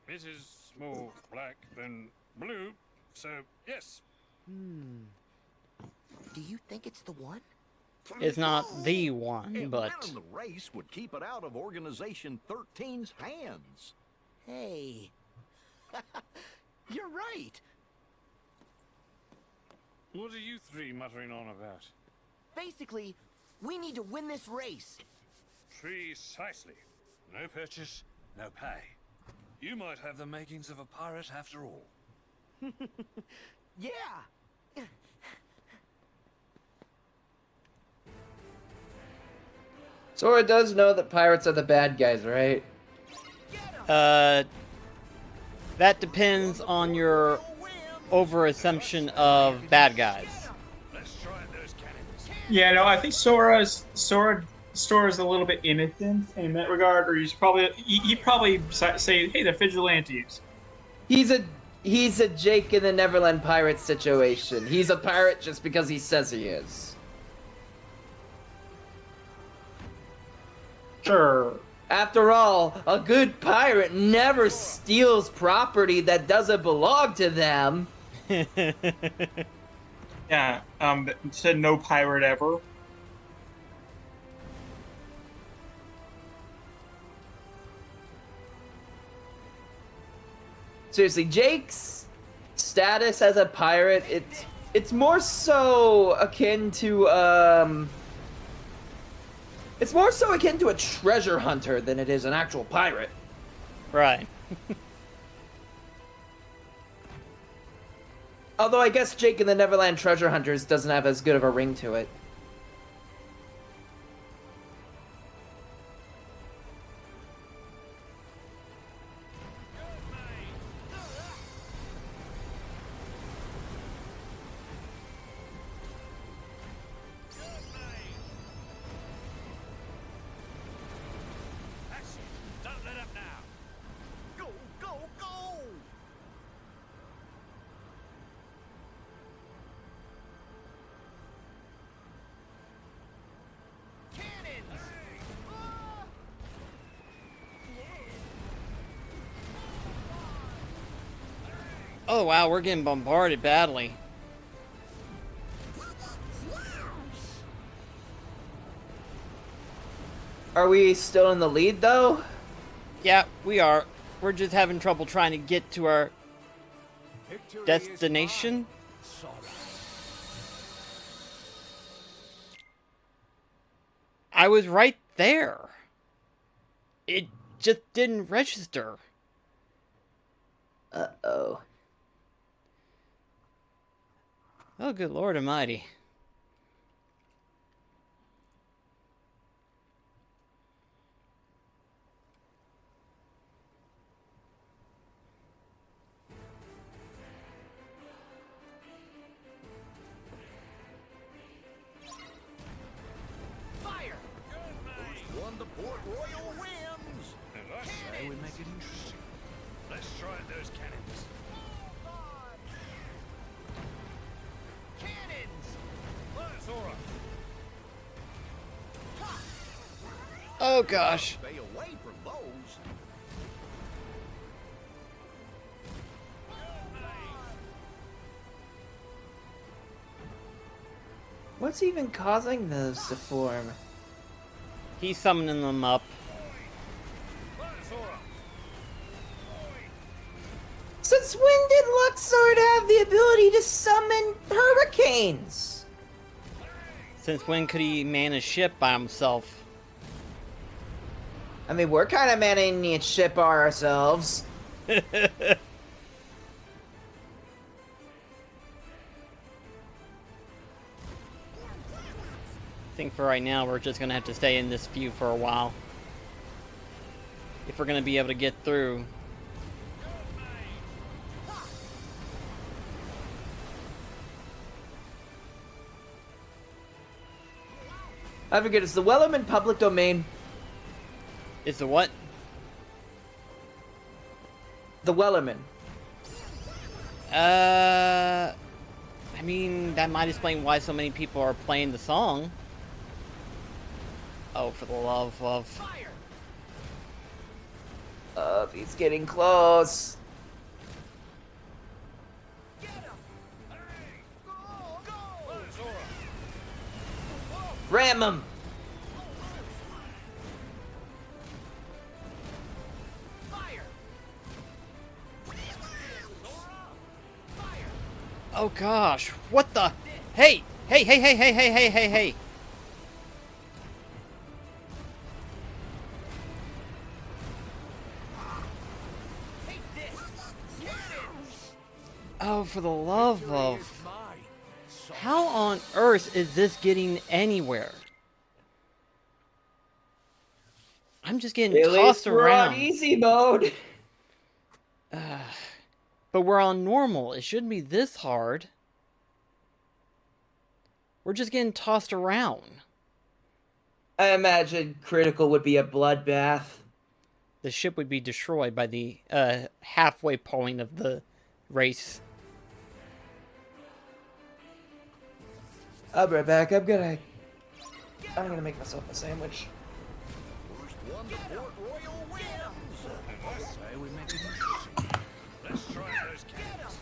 It is more black than blue, so yes. Do you think it's the one? It's not the one, And but winning the race would keep it out of Organization 13's hands. Hey. You're right. What are you three muttering on about? Basically, we need to win this race. Precisely. No purchase, no pay. You might have the makings of a pirate after all. Yeah. Sora does know that pirates are the bad guys, right? that depends on your over-assumption of bad guys. Let's try those cannons. Yeah, no, I think Sora's a little bit innocent in that regard, or he'd probably say, hey, they're vigilantes. He's a Jake in the Neverland Pirates situation. He's a pirate just because he says he is. Sure. After all, a good pirate never steals property that doesn't belong to them. Yeah, said no pirate ever. Seriously, Jake's status as a pirate, it's more so akin to it's more so akin to a treasure hunter than it is an actual pirate. Right. Although I guess Jake and the Neverland Treasure Hunters doesn't have as good of a ring to it. Don't let up now. Go, go, go! Cannons! Oh wow, we're getting bombarded badly. Are we still in the lead, though? Yeah, we are. We're just having trouble trying to get to our destination. I was right there. It just didn't register. Uh-oh. Oh, good Lord Almighty. Fire! First one to Port Royal wins! And I say we make it interesting. Let's try those cannons. Cannons! That's all right. Oh, gosh. Stay away from those. What's even causing those to form? He's summoning them up. That's all right. Since when did Luxord have the ability to summon hurricanes? Since when could he man a ship by himself? I mean, we're kind of manning a ship ourselves. I think for right now, we're just gonna have to stay in this view for a while. If we're gonna be able to get through. I forget, it's the Wellerman public domain. Is the what? The Wellerman. I mean, that might explain why so many people are playing the song. Oh, for the love of... He's getting close. Ram him! Oh gosh, what the? Hey! Hey, hey, hey, hey, hey, hey, hey, hey! Oh, for the love of... How on earth is this getting anywhere? I'm just getting tossed we're around. on easy mode. But we're on normal. It shouldn't be this hard. We're just getting tossed around. I imagine critical would be a bloodbath. The ship would be destroyed by the halfway point of the race. I'll be right back. I'm gonna make myself a sandwich. First one to Port Royal wins! And I say we make it interesting. Let's try those cannons.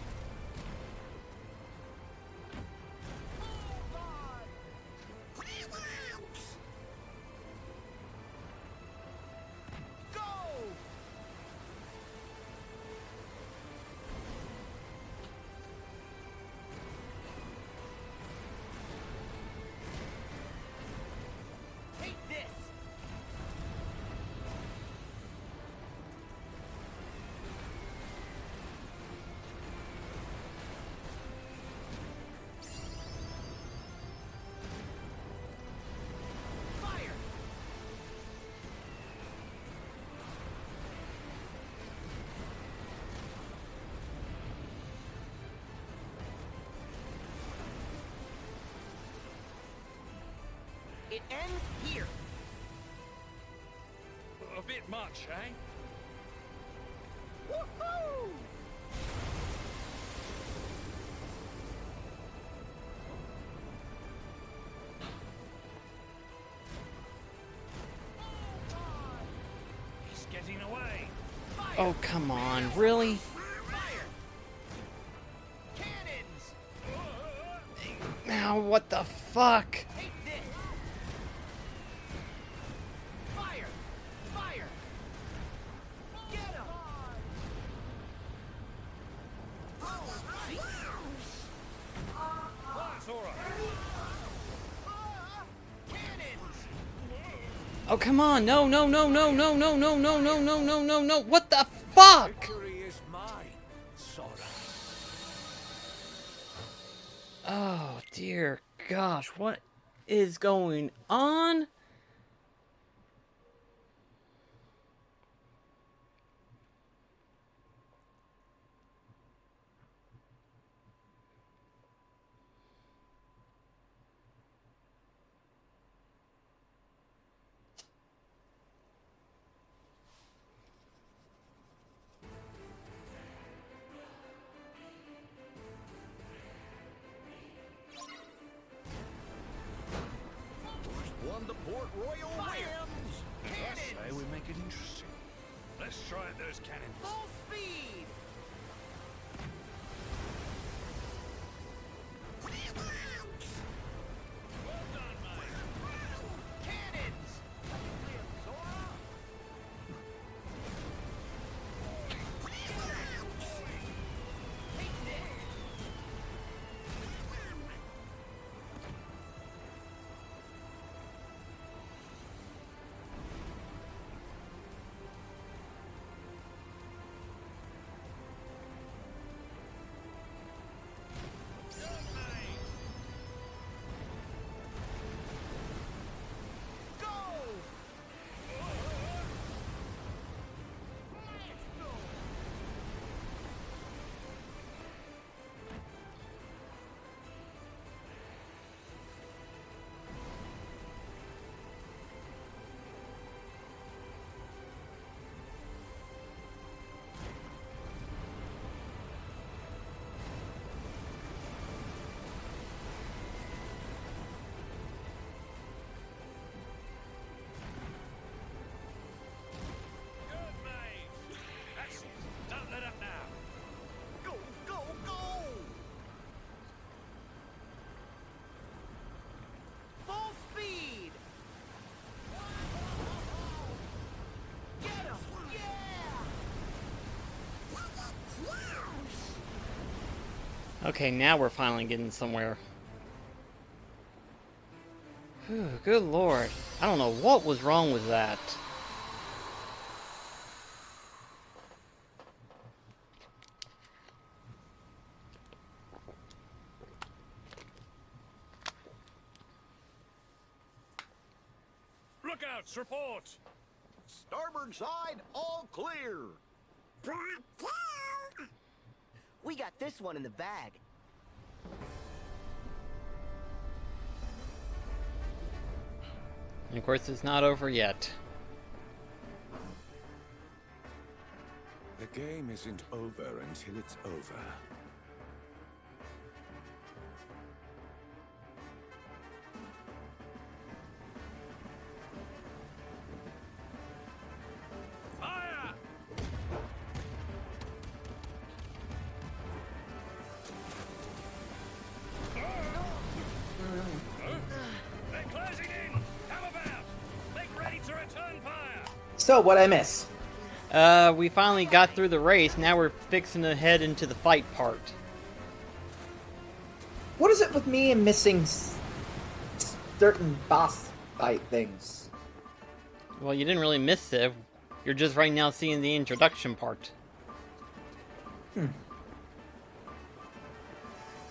It ends here. A bit much, eh? Woohoo! He's getting away. Oh, come on. Really? Cannons! Now, what the fuck? Take this! Fire! Oh, come on. No, no, no, no, no, no, no, no, no, no, no, no, no. What the fuck? Victory is mine, Sora. Oh, dear gosh. What is going on? One to Port Royal wins. I say we make it interesting. Let's try out those cannons. Full speed! Well done, mate. Cannons! Take this! Good, mate. That's it. Don't let up now. Go, go, go! Full speed! Get him! Yeah! Okay, now we're finally getting somewhere. Whew, good lord. I don't know what was wrong with that. Lookouts, report. Starboard side, all clear. We got this one in the bag. And of course, it's not over yet. The game isn't over until it's over. Fire! They're closing in. How about? Make ready to return fire. So, what'd I miss? We finally got through the race. Now we're fixing to head into the fight part. What is it with me and missing certain boss fight things? Well, you didn't really miss Civ. You're just right now seeing the introduction part. I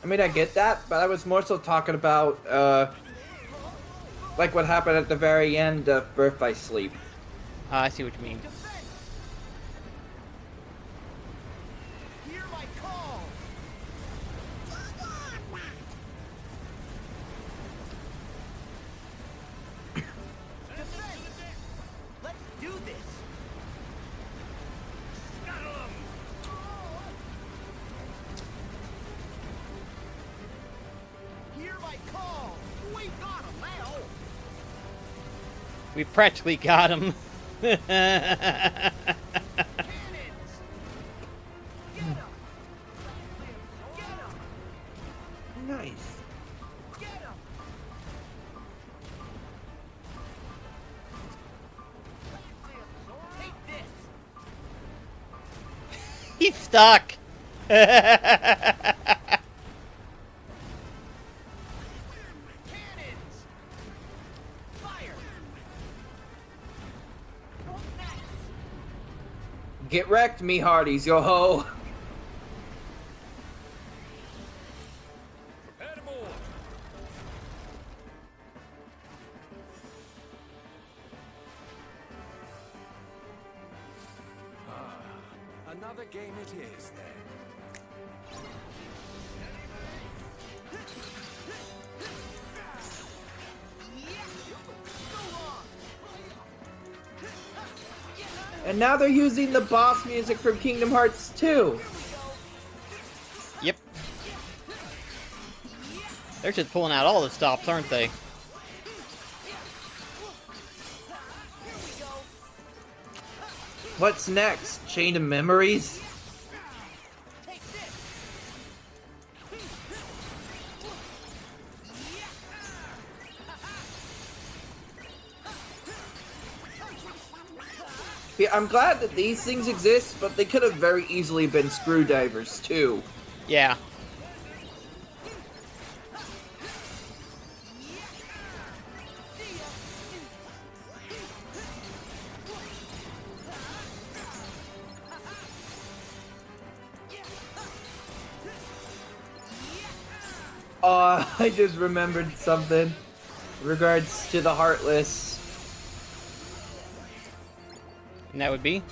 mean, I get that, but I was more so talking about, like what happened at the very end of Birth by Sleep. I see what you mean. Hear my call! Defense! Let's do this! Scuttle 'em. Hear my call! We've got him now! We practically got him. Cannons! Get him! Get him! Nice. Get him! Take this! He's stuck. Cannons! Fire! Get wrecked, me hearties, yo ho! Prepare to board. Another game it is, then. And now they're using the boss music from Kingdom Hearts 2. Yep. They're just pulling out all the stops, aren't they? What's next? Chain of Memories? Yeah, I'm glad that these things exist, but they could have very easily been screwdrivers too. Yeah. I just remembered something in regards to the Heartless. And that would be?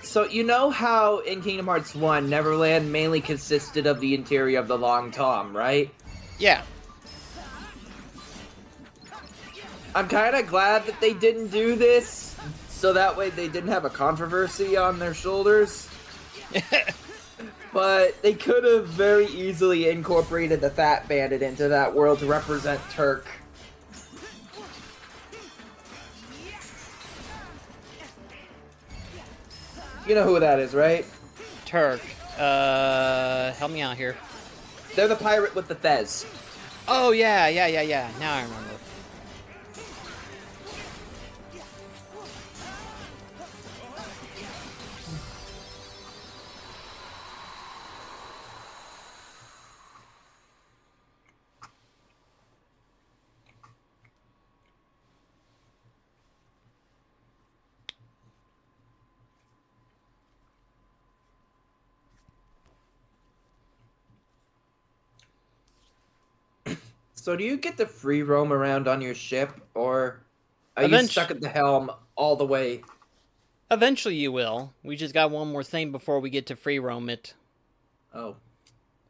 So, you know how in Kingdom Hearts 1, Neverland mainly consisted of the interior of the Long Tom, right? Yeah. I'm kind of glad that they didn't do this, so that way they didn't have a controversy on their shoulders. But they could have very easily incorporated the Fat Bandit into that world to represent Turk. You know who that is, right? Turk. Help me out here. They're the pirate with the fez. Oh, yeah. Now I remember. So do you get to free roam around on your ship, or are you stuck at the helm all the way? Eventually you will. We just got one more thing before we get to free roam it. Oh.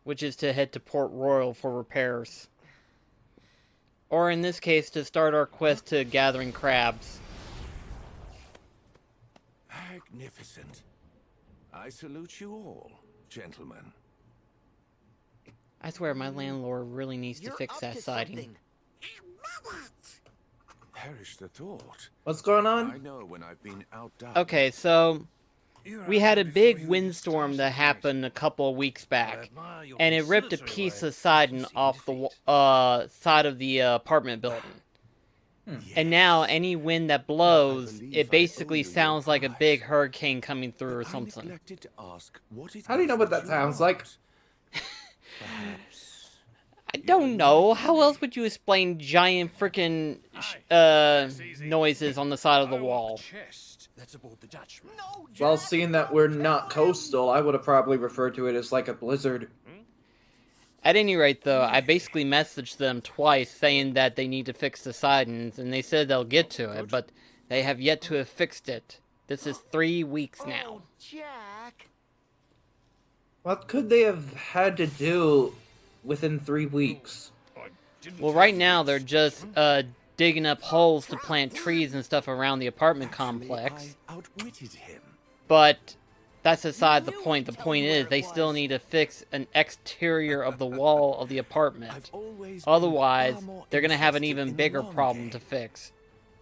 Which is to head to Port Royal for repairs. Or in this case, to start our quest to gathering crabs. Magnificent. I salute you all, gentlemen. I swear, my landlord really needs to fix that siding. Perish the thought. What's going on? I know when I've been outdone. Okay, so we had a big windstorm that happened a couple of weeks back, and it ripped a piece of siding off the side of the apartment building. And now any wind that blows, it basically sounds like a big hurricane coming through or something. How do you know what that sounds like? I don't know. How else would you explain giant freaking noises on the side of the wall? Well, seeing that we're not coastal, I would have probably referred to it as like a blizzard. At any rate, though, I basically messaged them twice saying that they need to fix the sidings, and they said they'll get to it, but they have yet to have fixed it. This is 3 weeks now. Jack. What could they have had to do within 3 weeks? Well, right now they're just digging up holes to plant trees and stuff around the apartment complex. But that's aside the point. The point is they still need to fix an exterior of the wall of the apartment. Otherwise, they're going to have an even bigger problem to fix.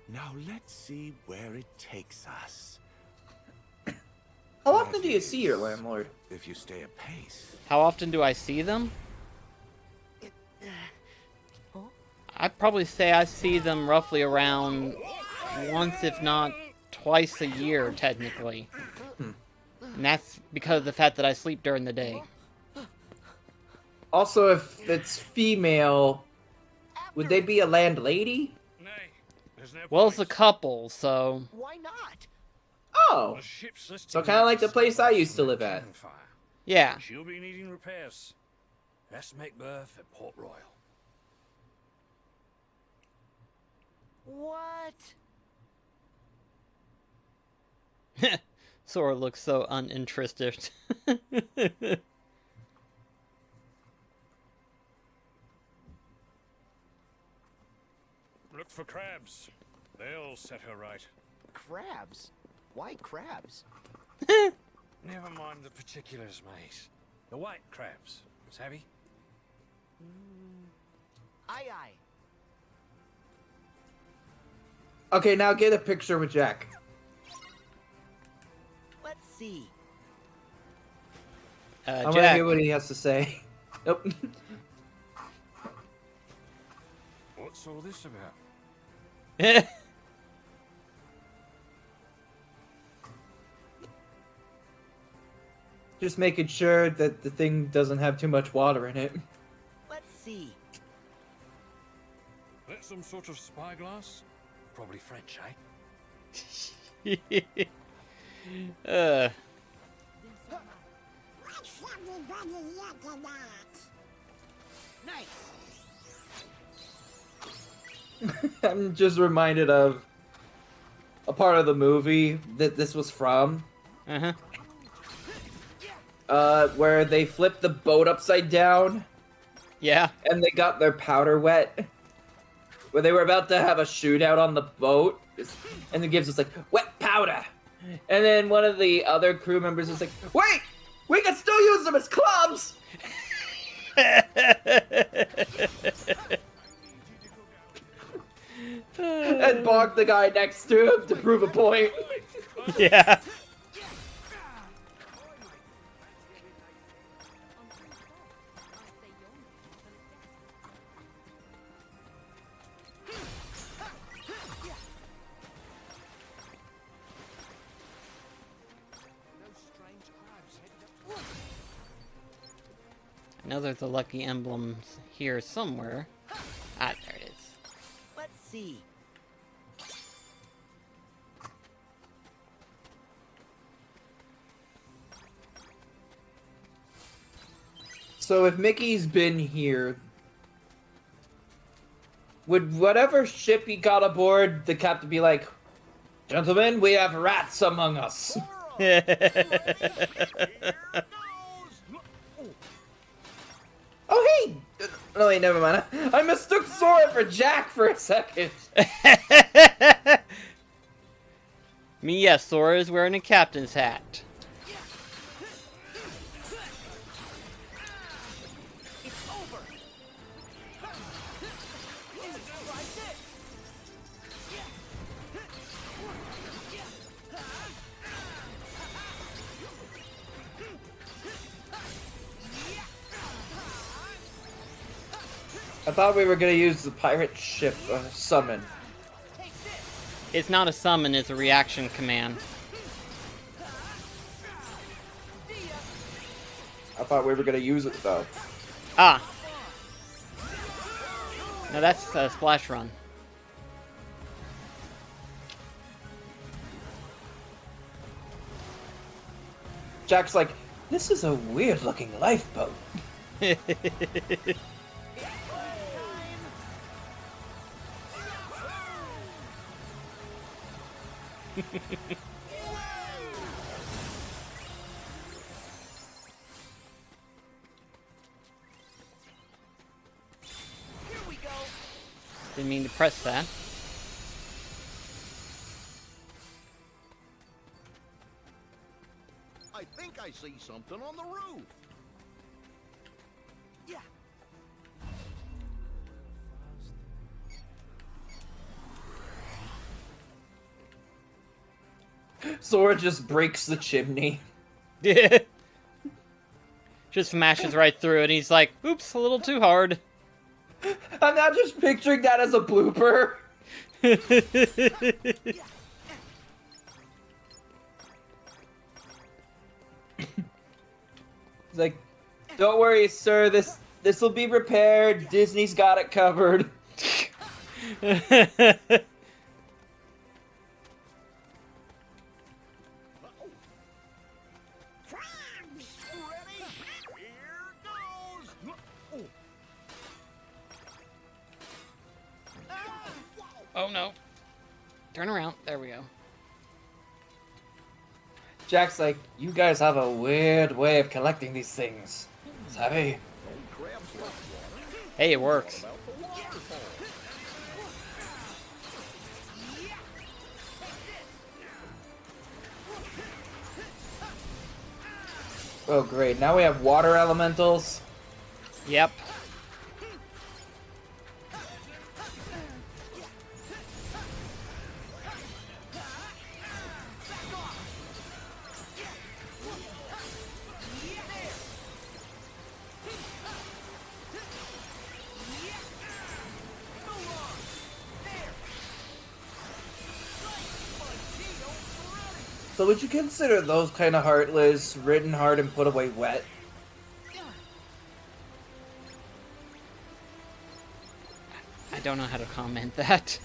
Now let's see where it takes us. How often do you see your landlord? If you stay apace. How often do I see them? I'd probably say I see them roughly around once, if not twice a year, technically. And that's because of the fact that I sleep during the day. Also, if it's female, would they be a landlady? Well, it's a couple, so... Why not? Oh, The ship's listed so kind of like the place I used to live at. cannon fire. Yeah. She'll be needing repairs. Let's make berth at Port Royal. What? Sora looks so uninterested. Look for crabs. They'll set her right. Crabs? Why crabs? Never mind the particulars, mate. The white crabs. Savvy? Aye, aye. Okay, now get a picture with Jack. Let's see. I'm gonna Jack. hear what he has to say. Nope. What's all this about? Just making sure that the thing doesn't have too much water in it. Let's see. That some sort of spyglass? Probably French, eh? What's everybody looking at? Nice. I'm just reminded of a part of the movie that this was from. Uh-huh. Where they flipped the boat upside down. Yeah. And they got their powder wet. Where they were about to have a shootout on the boat. And the Gibbs was like, wet powder. And then one of the other crew members was like, wait! We can still use them as clubs! And bonked the guy next to him to prove a point. Yeah. I know there's a lucky emblem here somewhere. Ah, there it is. Let's see. So if Mickey's been here, would whatever ship he got aboard, the captain be like, gentlemen, we have rats among us. Oh, hey! Oh, wait, never mind. I mistook Sora for Jack for a second. I mean, yes, Sora is wearing a captain's hat. It's over. I thought we were gonna use the pirate ship summon. It's not a summon, it's a reaction command. I thought we were gonna use it though. Ah. No, that's a splash run. Jack's like, this is a weird looking lifeboat. Here we go. Didn't mean to press that. I think I see something on the roof. Yeah. Sora just breaks the chimney. Yeah. Just smashes right through it. He's like, oops, a little too hard. I'm now just picturing that as a blooper. He's like, don't worry, sir, this will be repaired. Disney's got it covered. Oh no. Turn around. There we go. Jack's like, you guys have a weird way of collecting these things. Savvy? Hey, it works. Oh great, now we have water elementals. Yep. So would you consider those kind of Heartless written hard and put away wet? I don't know how to comment that.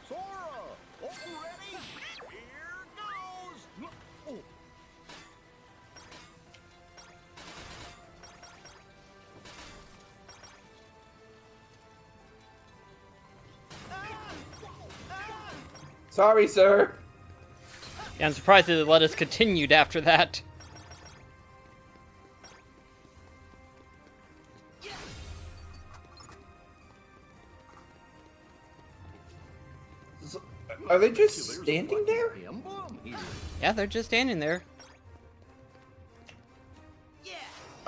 Sora! All ready? Here goes! Oh. Sorry, sir. Yeah, I'm surprised they let us continue after that. So, are they just standing there? Yeah, they're just standing there.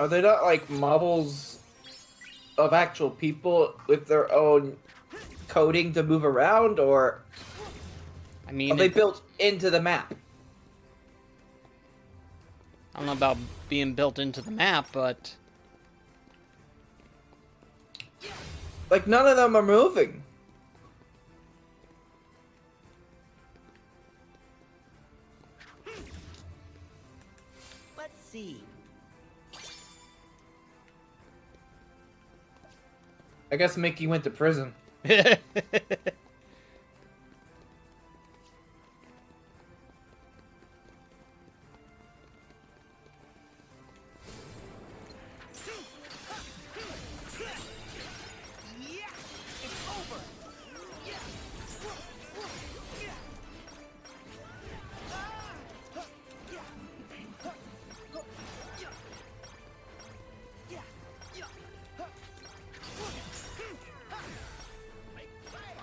Are they not like models of actual people with their own coding to move around, or I mean, are they built into the map? I don't know about being built into the map, but Like, none of them are moving. Let's see. I guess Mickey went to prison.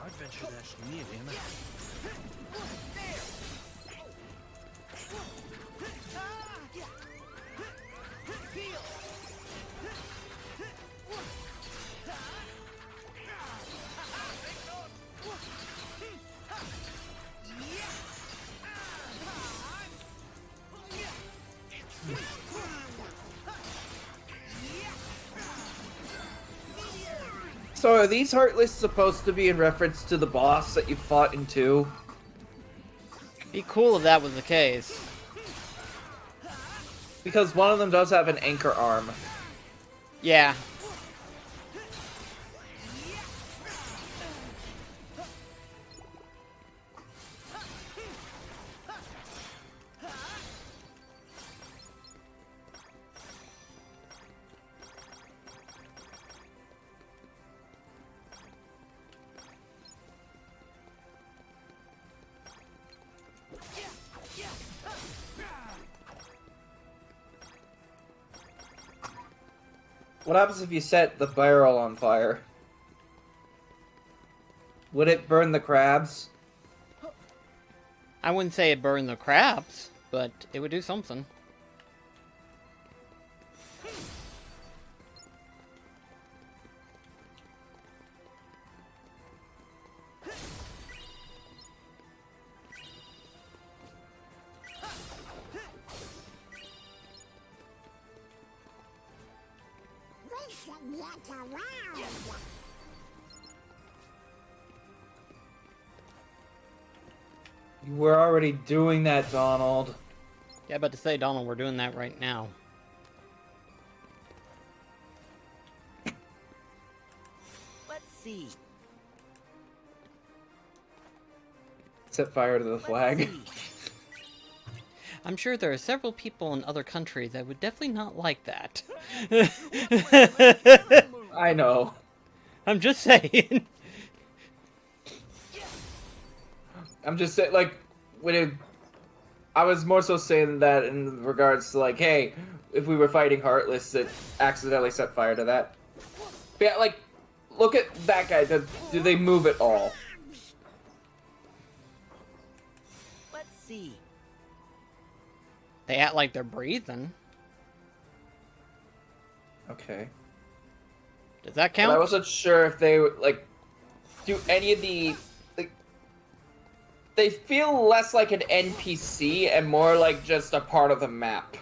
I'd venture that's near him. So are these Heartless supposed to be in reference to the boss that you fought in 2? be cool if that was the case. Because one of them does have an anchor arm. Yeah. What happens if you set the barrel on fire? Would it burn the crabs? I wouldn't say it burned the crabs, but it would do something. We should get around. You were already doing that, Donald. Yeah, but to say, Donald, we're doing that right now. Let's see. Set fire to the flag. I'm sure there are several people in other countries that would definitely not like that. I know. I'm just saying. I'm just saying, like, I was more so saying that in regards to, like, hey, if we were fighting Heartless, it accidentally set fire to that. But yeah, like, look at that guy. Do they move at all? Let's see. They act like they're breathing. Okay. Does that But count? I wasn't sure if they, like, do any of the... Like, they feel less like an NPC and more like just a part of the map.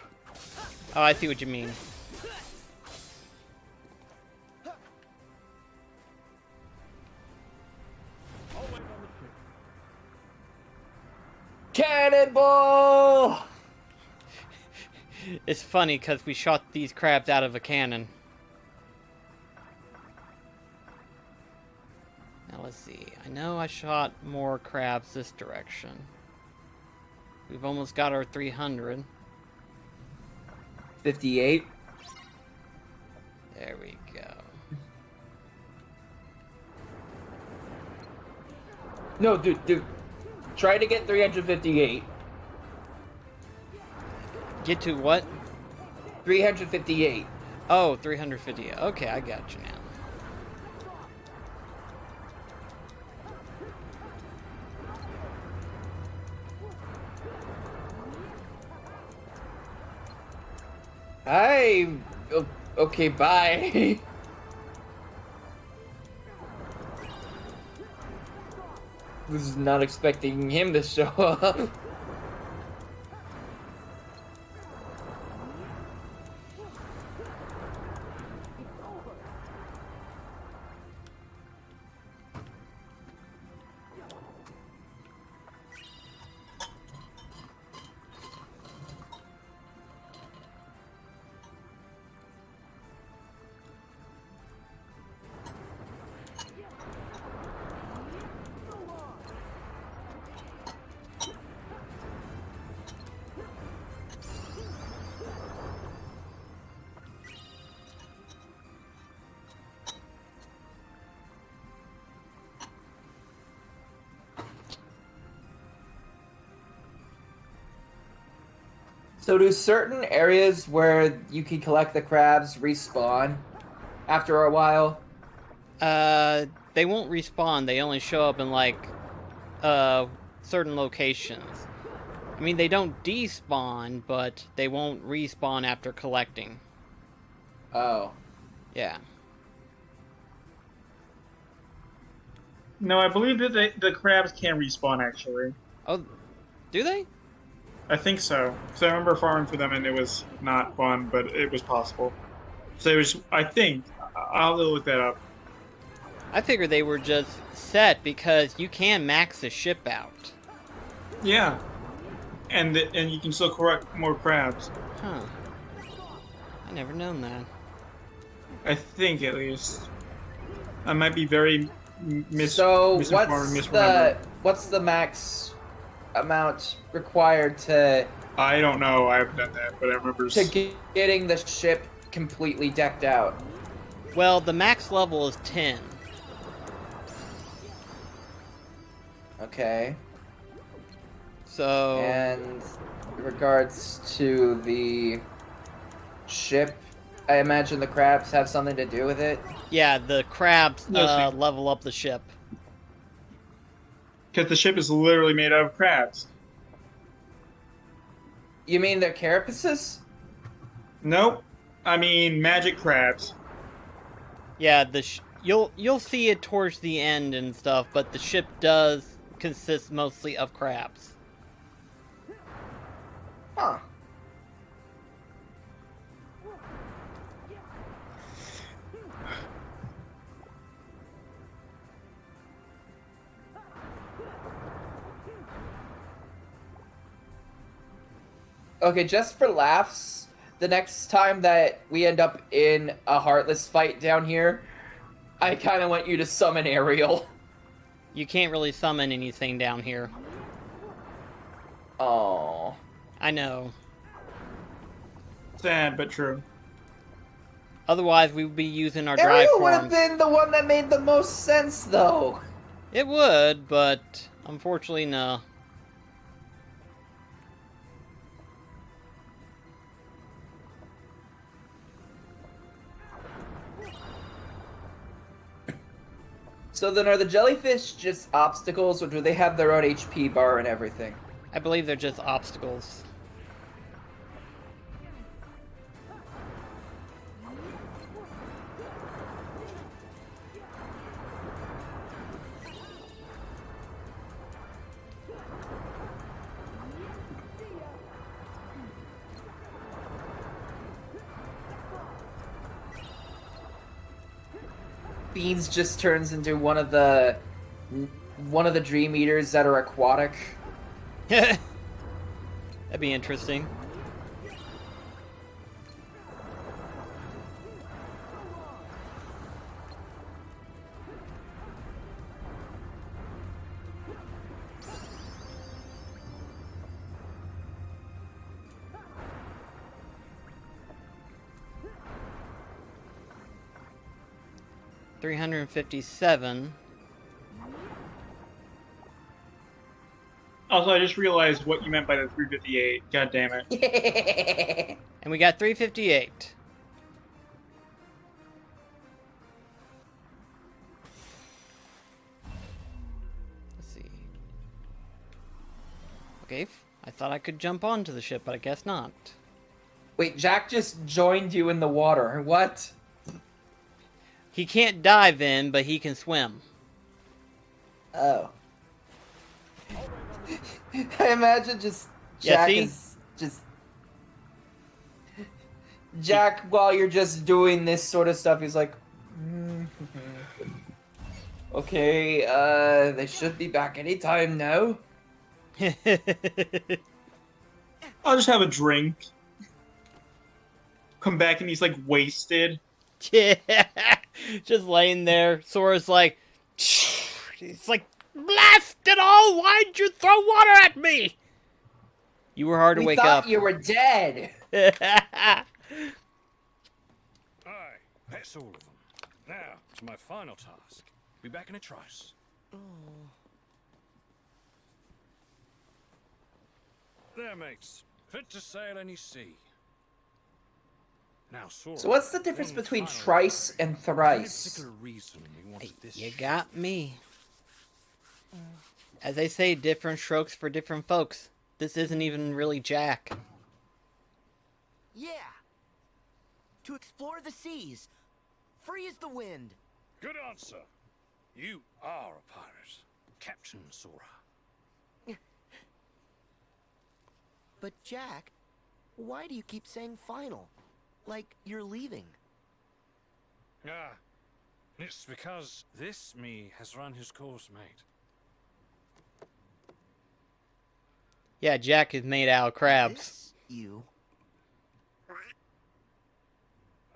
Oh, I see what you mean. Cannonball! It's funny because we shot these crabs out of a cannon. Now let's see. I know I shot more crabs this direction. We've almost got our 300. 58. There we go. No, dude. Try to get 358. Get to what? 358. Oh, 350. Okay, I got you now. Hi. Okay, bye. Was not expecting him to show up. So do certain areas where you can collect the crabs respawn after a while? They won't respawn. They only show up in, like, certain locations. I mean, they don't despawn, but they won't respawn after collecting. Oh. Yeah. No, I believe that the crabs can respawn, actually. Oh, do they? I think so. Because I remember farming for them and it was not fun, but it was possible. So it was, I think, I'll look that up. I figured they were just set because you can max the ship out. Yeah. And you can still collect more crabs. Huh. I never known that. I think, at least. I might be very So misremembering. what's the max amount required to I don't know. I haven't done that, but I remember getting the ship completely decked out? Well, the max level is 10. Okay. So... And in regards to the ship, I imagine the crabs have something to do with it? Yeah, the crabs Yes, level up the ship. Because the ship is literally made out of crabs. You mean they're carapaces? Nope. I mean magic crabs. Yeah, you'll see it towards the end and stuff, but the ship does consist mostly of crabs. Huh. Okay, just for laughs, the next time that we end up in a Heartless fight down here, I kind of want you to summon Ariel. You can't really summon anything down here. Oh. I know. Sad but true. Otherwise, we would be using our drive Ariel would have forms. been the one that made the most sense, though. It would, but unfortunately, no. So then are the jellyfish just obstacles, or do they have their own HP bar and everything? I believe they're just obstacles. Beans just turns into one of the dream eaters that are aquatic. That'd be interesting. $357. Also, I just realized what you meant by the 358. God damn it. And we got 358. Let's see. Okay, I thought I could jump onto the ship, but I guess not. Wait, Jack just joined you in the water. What? He can't dive in, but he can swim. Oh. I imagine just Jack is just Jack while you're just doing this sort of stuff. He's like, okay, they should be back anytime now. I'll just have a drink. Come back and he's like wasted. Yeah, just laying there. Sora's like, he's like, blast it all! Why'd you throw water at me? You were hard to wake up. We thought you were dead. Aye, that's all of them. Now, to my final task. Be back in a trice. There, mates. Fit to sail any sea. Now, Sora, So what's the difference one between final trice and Any thrice? particular reason we wanted this You ship? got me. As they say, different strokes for different folks. This isn't even really Jack. Yeah. To explore the seas. Free as the wind. Good answer. You are a pirate, Captain Sora. But Jack, why do you keep saying final? Like you're leaving. Ah, it's because this me has run his course, mate. Yeah, Jack is made out of crabs. This you.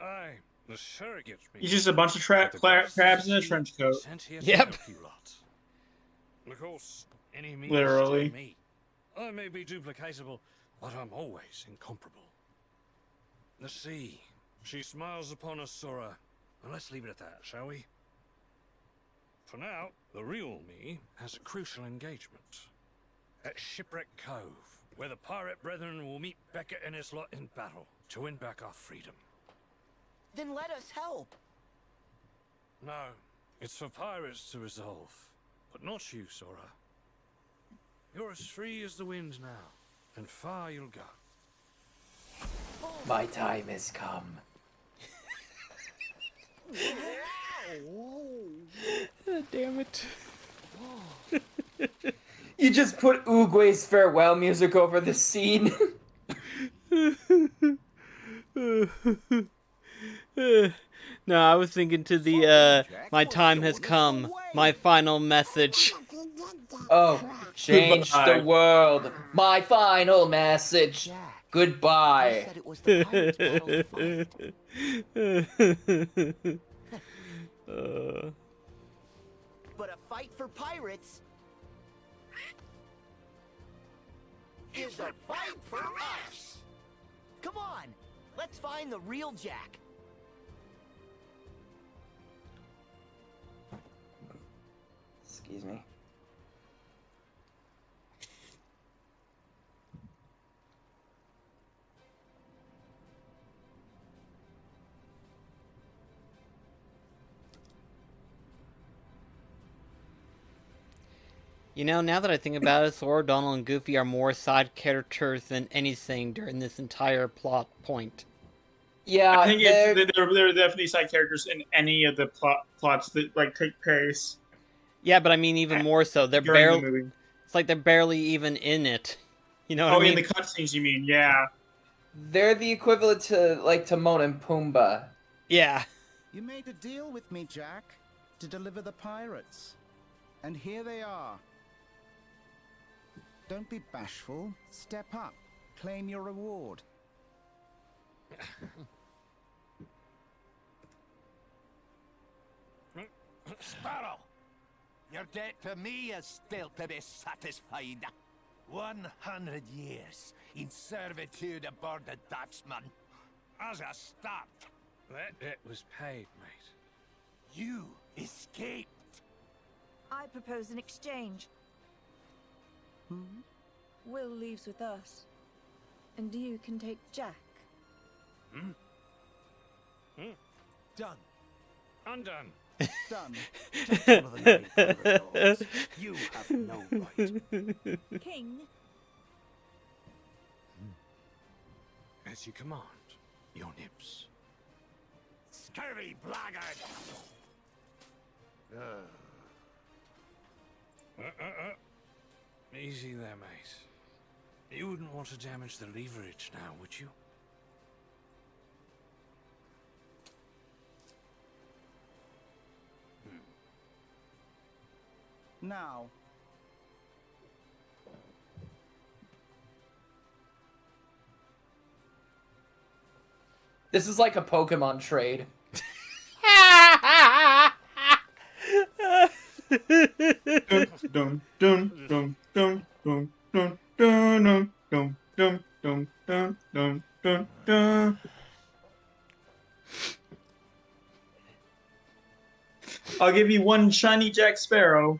Aye, the surrogates me. He's just a bunch of crabs in a trench coat. Sent here to Yep. help you lot. Of course, any me Literally. is still me. I may be duplicatable, but I'm always incomparable. The sea, she smiles upon us, Sora. And let's leave it at that, shall we? For now, the real me has a crucial engagement. At Shipwreck Cove, where the pirate brethren will meet Beckett and his lot in battle to win back our freedom. Then let us help. No, it's for pirates to resolve, but not you, Sora. You're as free as the wind now, and far you'll go. My time has come. Damn it. You just put Oogway's farewell music over the scene. No, I was thinking to the, my time has come. My final message. Oh, change Goodbye. the world. My final message. Jack, you Goodbye. said it was the pirates' battle to fight. But a fight for pirates is a fight for us. Come on, let's find the real Jack. Excuse me. You know, now that I think about it, Sora, Donald, and Goofy are more side characters than anything during this entire plot point. Yeah, I think they're definitely side characters in any of the plots that like take place. Yeah, but I mean even more so. They're during barely. the movie. It's like they're barely even in it. You know what I Oh, mean? in the cutscenes, you mean? Yeah. they're the equivalent to like Timon and Pumbaa. Yeah. You made a deal with me, Jack, to deliver the pirates. And here they are. Don't be bashful. Step up. Claim your reward. Sparrow, your debt to me is still to be satisfied. 100 years in servitude aboard the Dutchman. As a start. That debt was paid, mate. You escaped. I propose an exchange. Will leaves with us. And you can take Jack. Done. Undone. Done. Just one of the nine corridors. You have no right. King, As you command, your nibs. Scurvy blackguard! Easy there, mate. You wouldn't want to damage the leverage now, would you? Now. This is like a Pokemon trade. Dun dun dun dun dun dun dun dun dun dun dun dun dun dun. I'll give you one shiny Jack Sparrow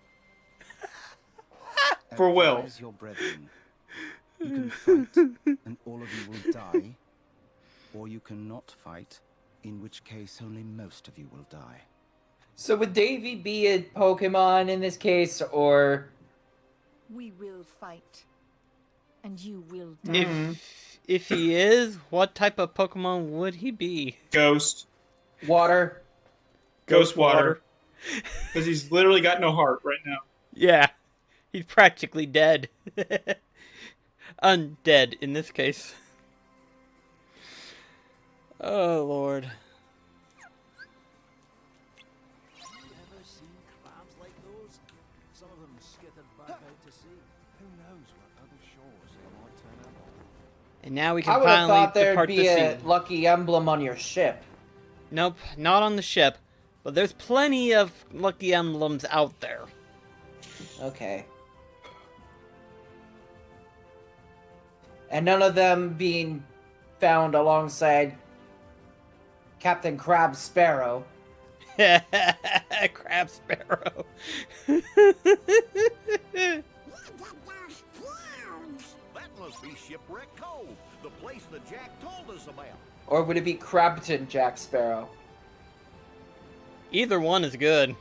for Will. Advise your brethren. You can fight, and all of you will die, or you cannot fight, in which case only most of you will die. So would Davy be a Pokemon in this case, or... we will fight. And you will die. If he is, what type of Pokemon would he be? Ghost. Water? Ghost water. Because he's literally got no heart right now. Yeah. He's practically dead. Undead, in this case. Oh, Lord. Ever seen crabs like those? Some of them skittered back out to sea. Who knows what other shores they might turn up on? And now we I can would have finally thought there'd depart be the a scene. lucky emblem on your ship. Nope, not on the ship. But there's plenty of lucky emblems out there. Okay. And none of them being found alongside Captain Crab Sparrow. Crab Sparrow. That must be Shipwreck Cove, the place that Jack told us about. Or would it be Crabton Jack Sparrow? Either one is good.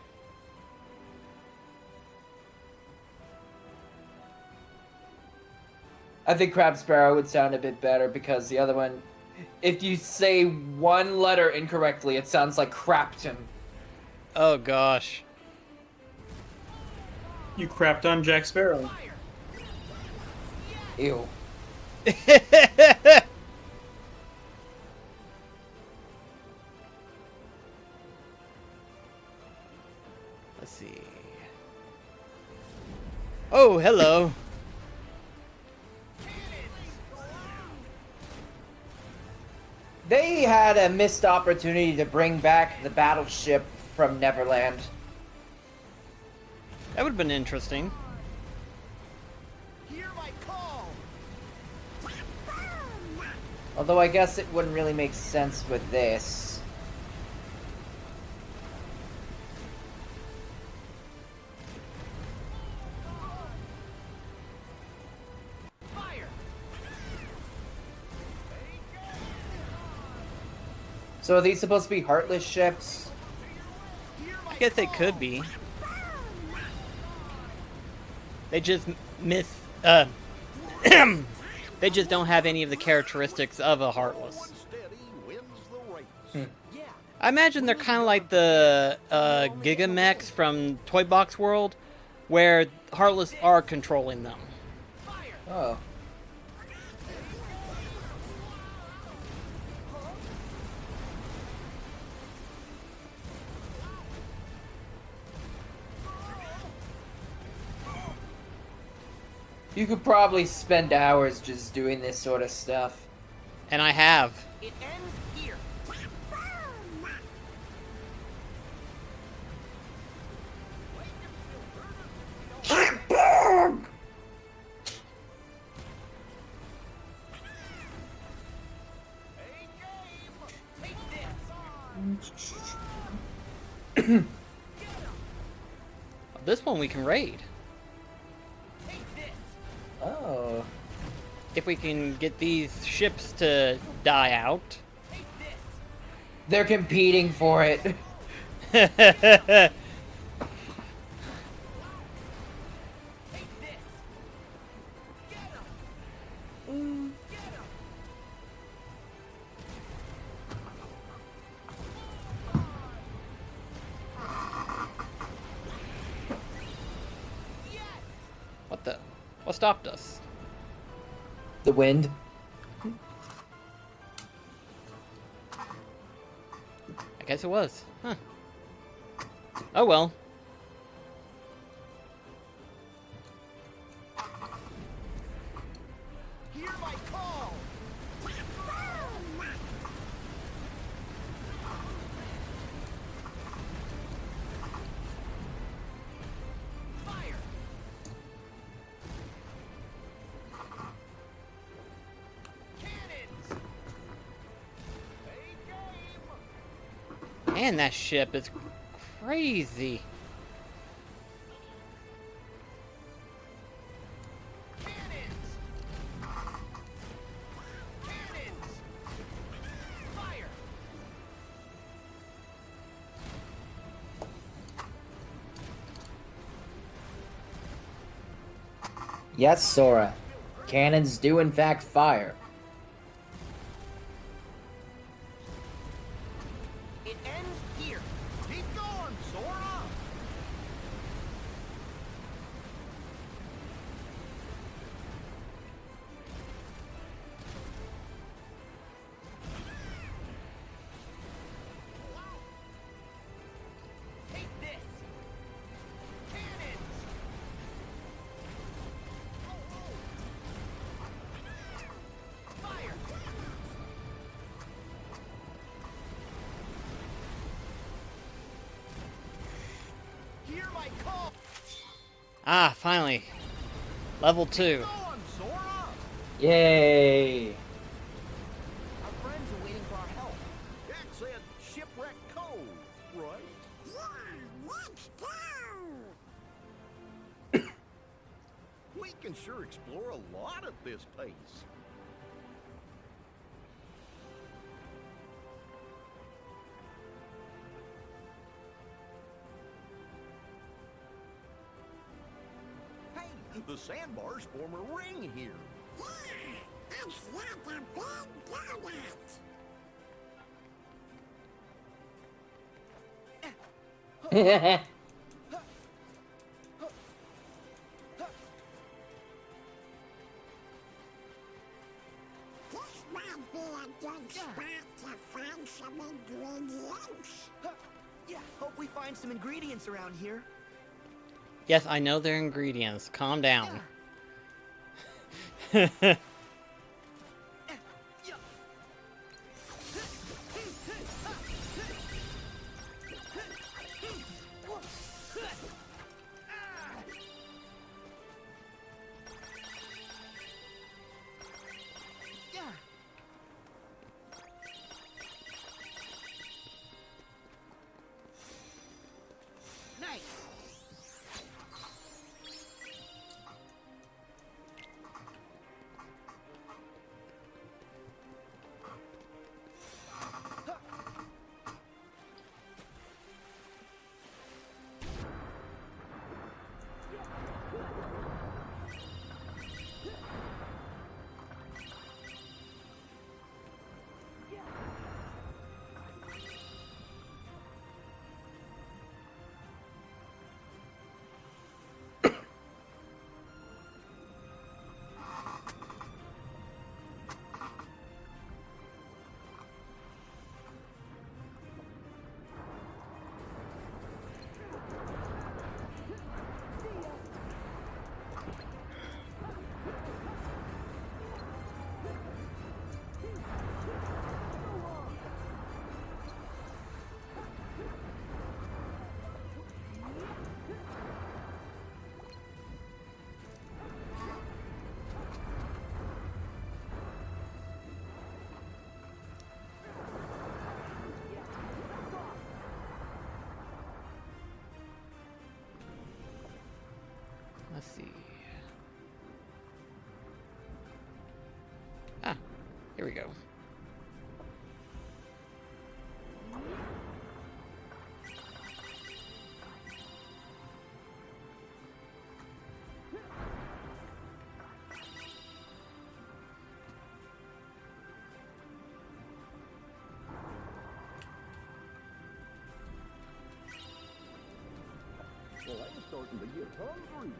I think Crab Sparrow would sound a bit better because the other one, if you say one letter incorrectly, it sounds like Crapton. Oh gosh. You crapped on Jack Sparrow. Ew. Let's see. Oh, hello. They had a missed opportunity to bring back the battleship from Neverland. That would have been interesting. Hear my call. Although I guess it wouldn't really make sense with this. So are these supposed to be heartless ships? I guess they could be. They just they just don't have any of the characteristics of a Heartless. I imagine they're kind of like the Gigamechs from Toy Box World, where Heartless are controlling them. Oh. You could probably spend hours just doing this sort of stuff. And I have. It ends here. This one we can raid. Oh. If we can get these ships to die out. They're competing for it. What the? What stopped us? The wind. I guess it was. Huh. Oh well. Hear my call. Fire. Cannons. Man, that ship is crazy. Yes, Sora. Cannons do in fact fire. It ends here. Keep going, Sora. Take this. Cannons. Fire. Hear my call. Ah, finally. Level 2. Yay! Our friends are waiting for our help. Jack said Shipwreck Cove, right? Yeah, let's go. We can sure explore a lot at this pace. Hey, the sandbars form a ring here. Yeah, it's like a big donut. This might be a good spot to find some ingredients. Yeah, hope we find some ingredients around here. Yes, I know their ingredients. Calm down. Let's see. Ah, here we go. Well, I'm starting to get hungry.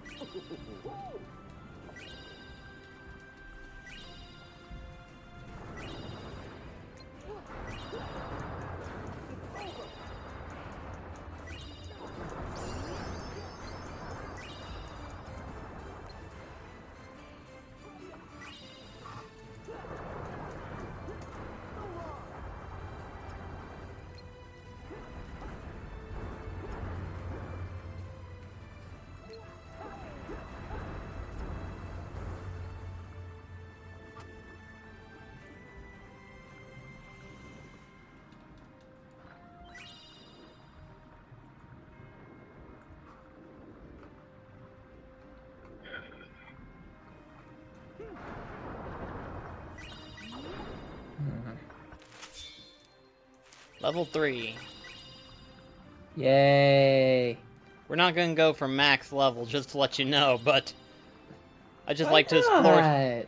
Level 3. Yay. We're not gonna go for max level, just to let you know, but I just Why like to explore.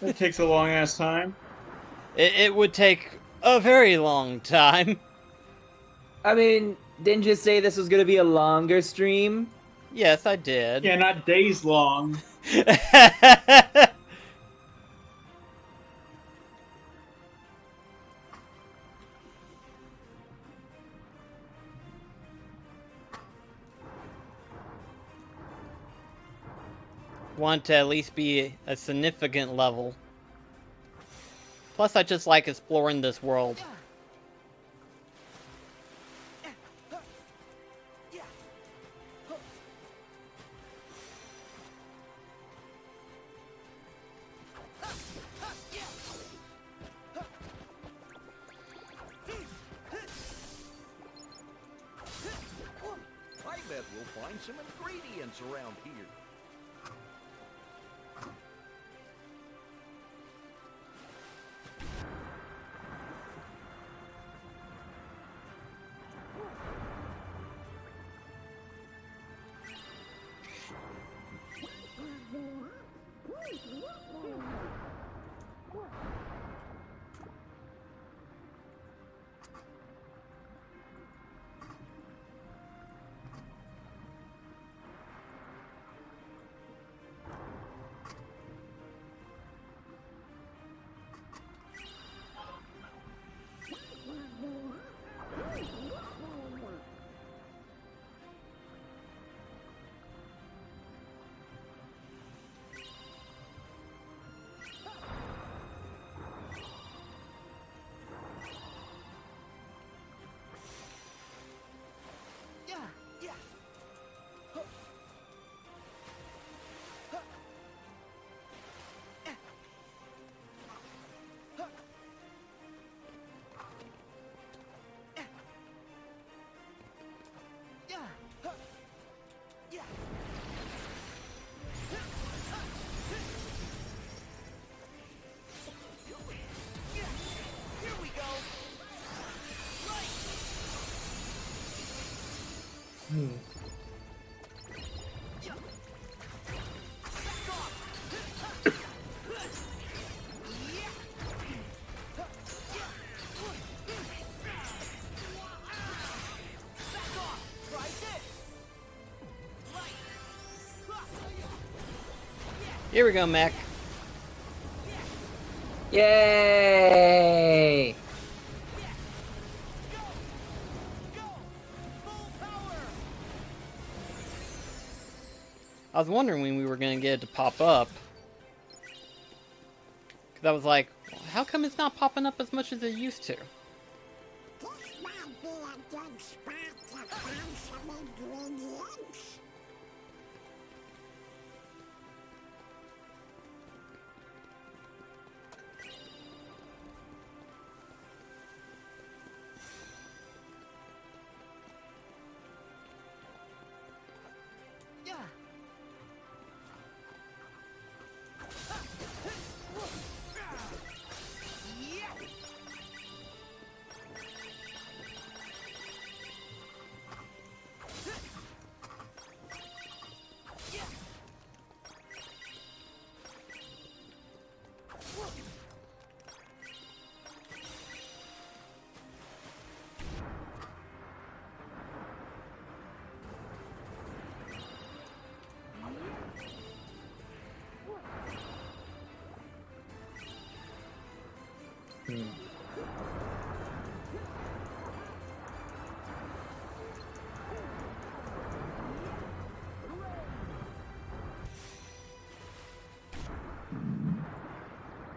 That takes a long ass time. It would take a very long time. I mean, didn't you say this was gonna be a longer stream? Yes, I did. Yeah, not days long. Want to at least be a significant level. Plus, I just like exploring this world. I bet we'll find some ingredients around here. Here we go, Mac. Yay! I was wondering when we were gonna get it to pop up. Because I was like, how come it's not popping up as much as it used to? This might be a good spot to find some ingredients.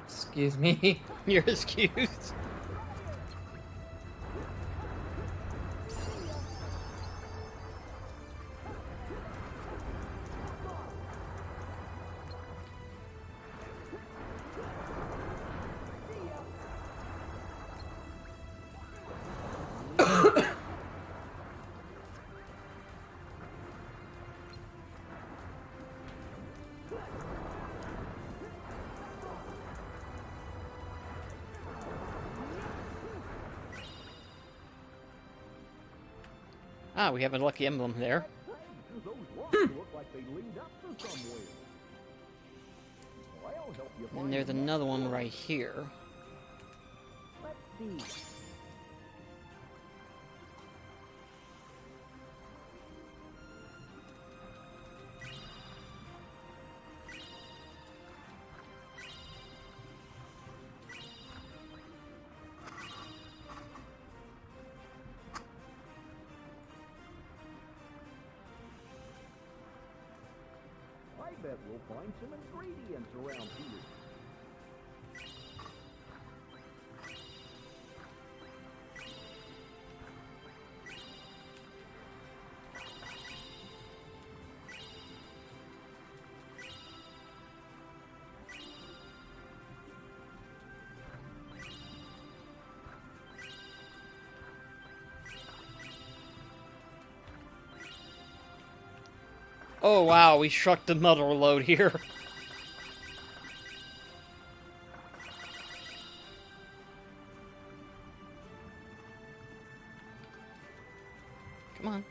Excuse me. You're excused. Ah, we have a lucky emblem there. And there's another one right here. I bet we'll find some ingredients around here. Oh wow, we struck the muddle load here. Come on.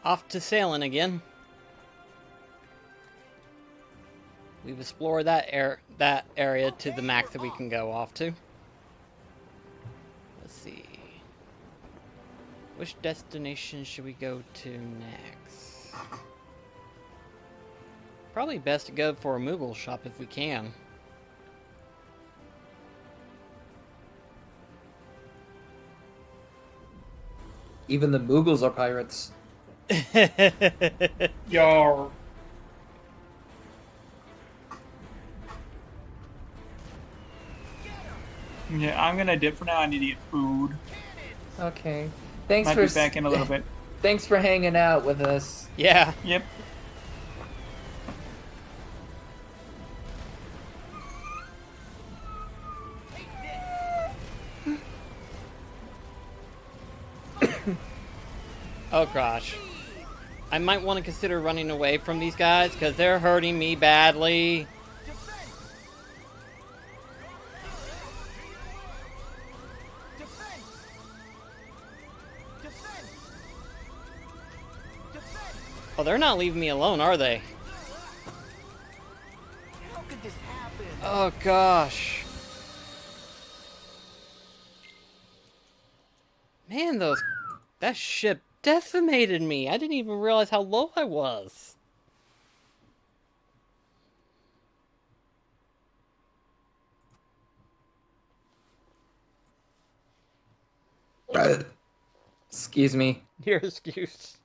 Off to sailing again. We've explored that area to the max that we can go off to. Let's see. Which destination should we go to next? Probably best to go for a Moogle shop if we can. Even the Moogles are pirates. Yar. Yeah, I'm gonna dip for now. I need to eat food. Okay. Thanks Might for be back in a little bit. Thanks for hanging out with us. Yeah. Yep. Oh gosh. I might want to consider running away from these guys because they're hurting me badly. Oh, they're not leaving me alone, are they? How could this happen? Oh gosh. Man, that ship decimated me. I didn't even realize how low I was. Excuse me. Your excuse.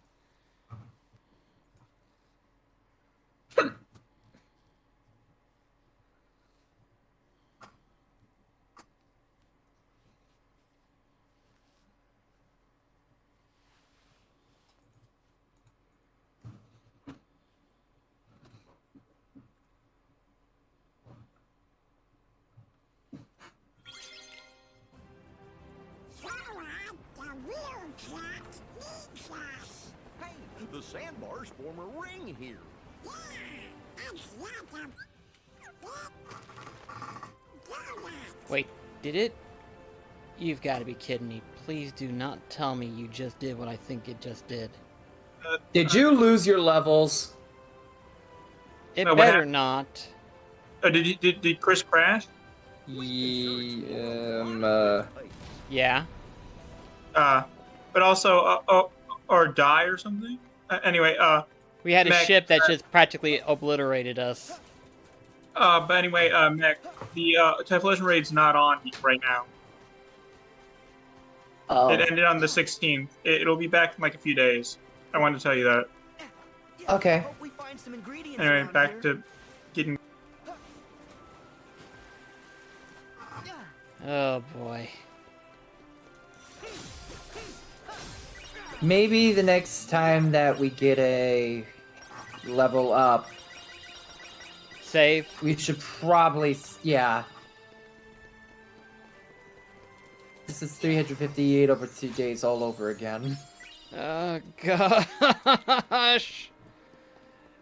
Hey, the sandbars form a ring here. Wait, did it? You've got to be kidding me. Please do not tell me you just did what I think it just did. Did you lose your levels? It No, what better happened? not. Did Chris crash? Yeah. But also, or die or something. Anyway, We had a Meg, ship that just practically obliterated us. but anyway, Meg, the Typhlosion raid's not on right now. Oh. It ended on the 16th. It'll be back in like a few days. I wanted to tell you that. Okay. Hope we find some ingredients Anyway, around back here. to getting. Oh boy. Maybe the next time that we get a level up, save. We should probably, yeah. This is 358 over 2 days all over again. Oh gosh.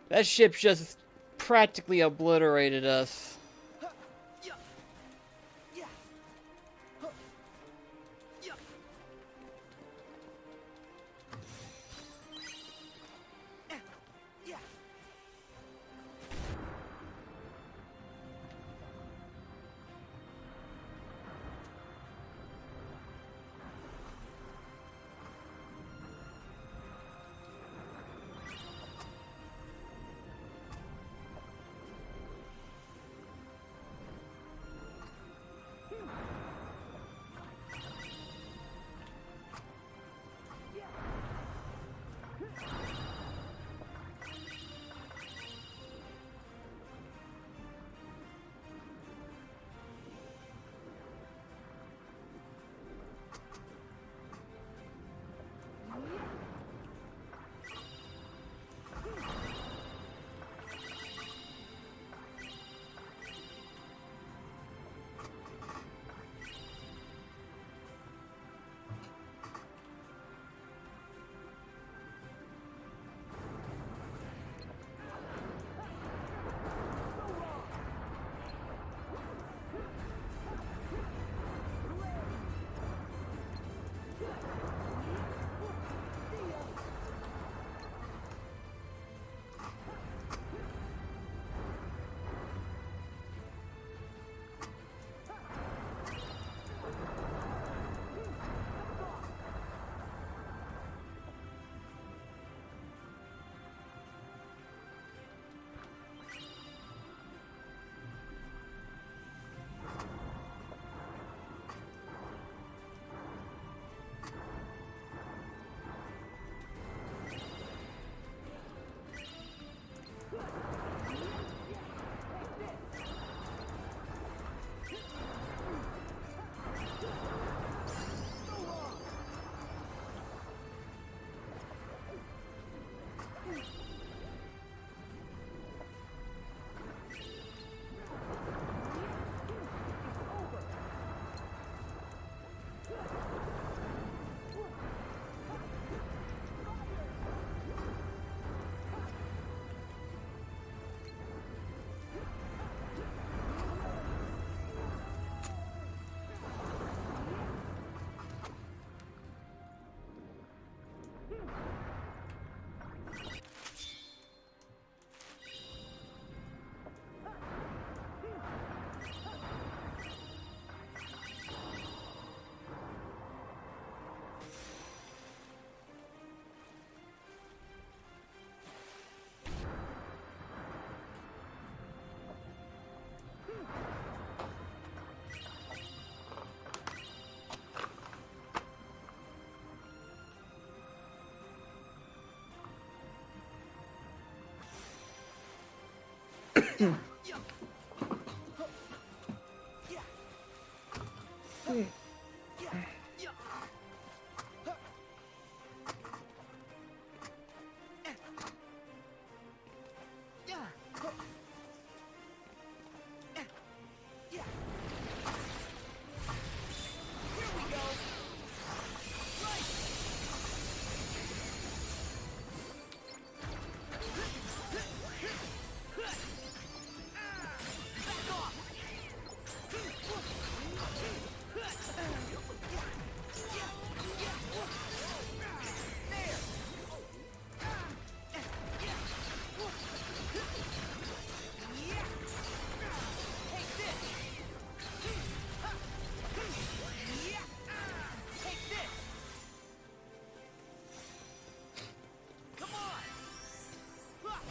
That ship just practically obliterated us.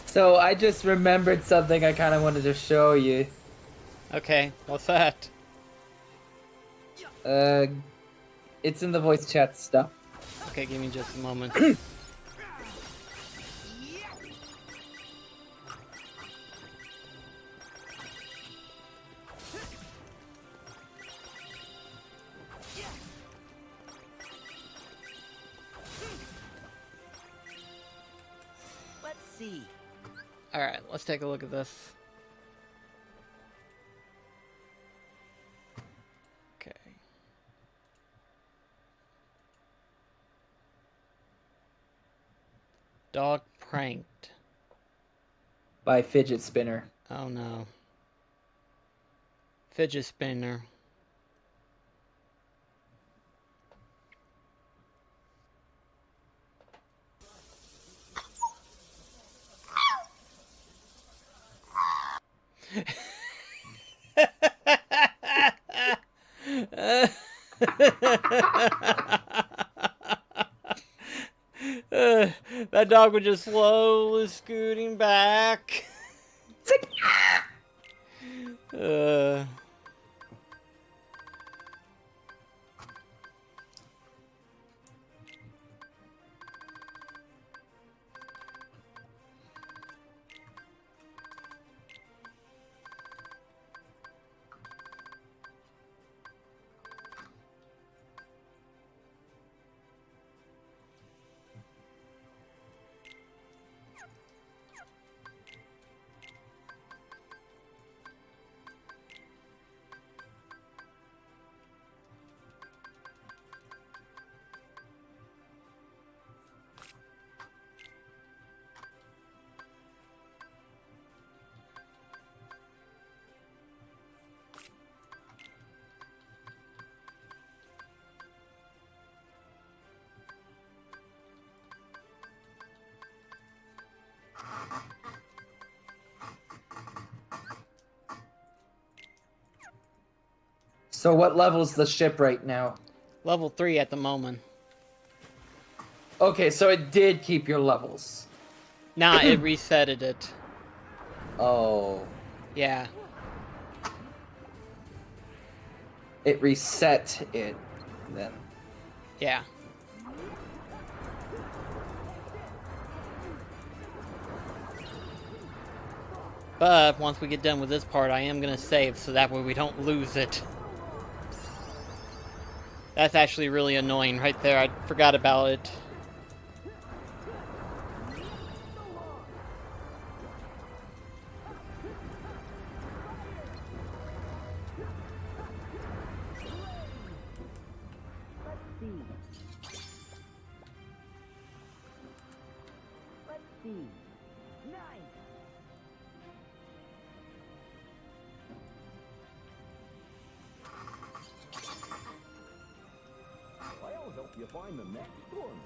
So I just remembered something I kind of wanted to show you. Okay, what's that? It's in the voice chat stuff. Okay, give me just a moment. Let's see. Alright, let's take a look at this. Okay. Dog pranked. By Fidget Spinner. Oh no. Fidget spinner. That dog was just slowly scooting back. So what level's the ship right now? Level 3 at the moment. Okay, so it did keep your levels. Nah, it resetted it. Oh. Yeah. It reset it, then. Yeah. But once we get done with this part, I am going to save so that way we don't lose it. That's actually really annoying right there. I forgot about it. I'll help you find the next one.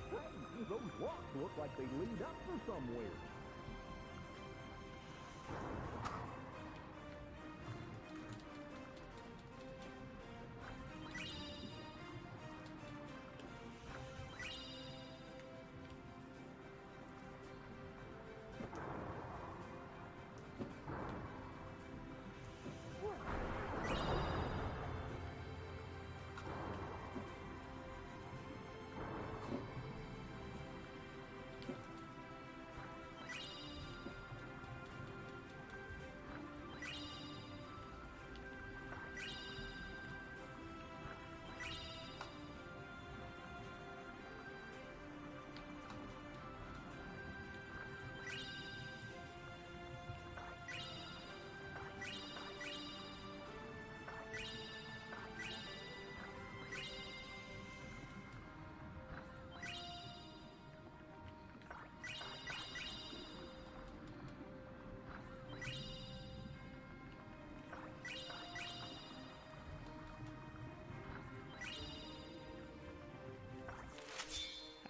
Hey, those rocks look like they lead up to somewhere.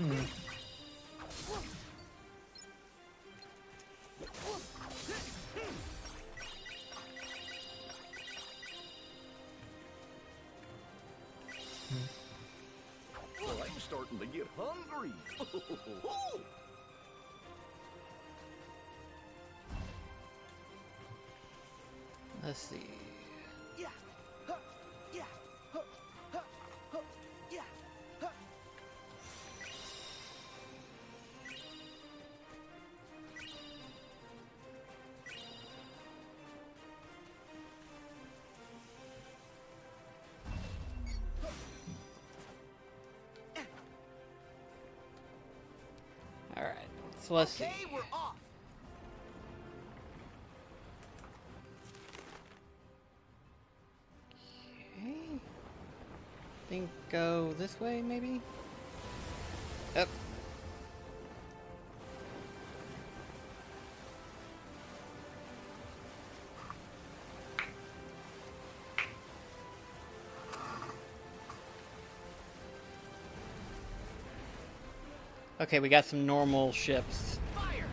Well, I'm starting to get hungry. Let's see. Yeah. Huh. Yeah. Huh. Huh. Huh. Yeah. Huh. All right. So let's see. Okay, we're off. Okay. Think go this way, maybe? Yep. Okay, we got some normal ships. Fire.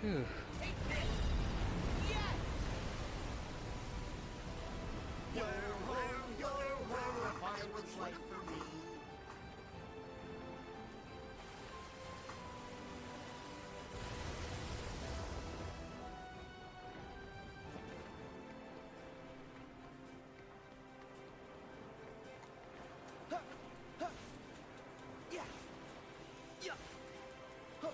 Whew. Take this. Yes. Firewood's life for me. Huh. Huh. Yeah. Yeah. Huh.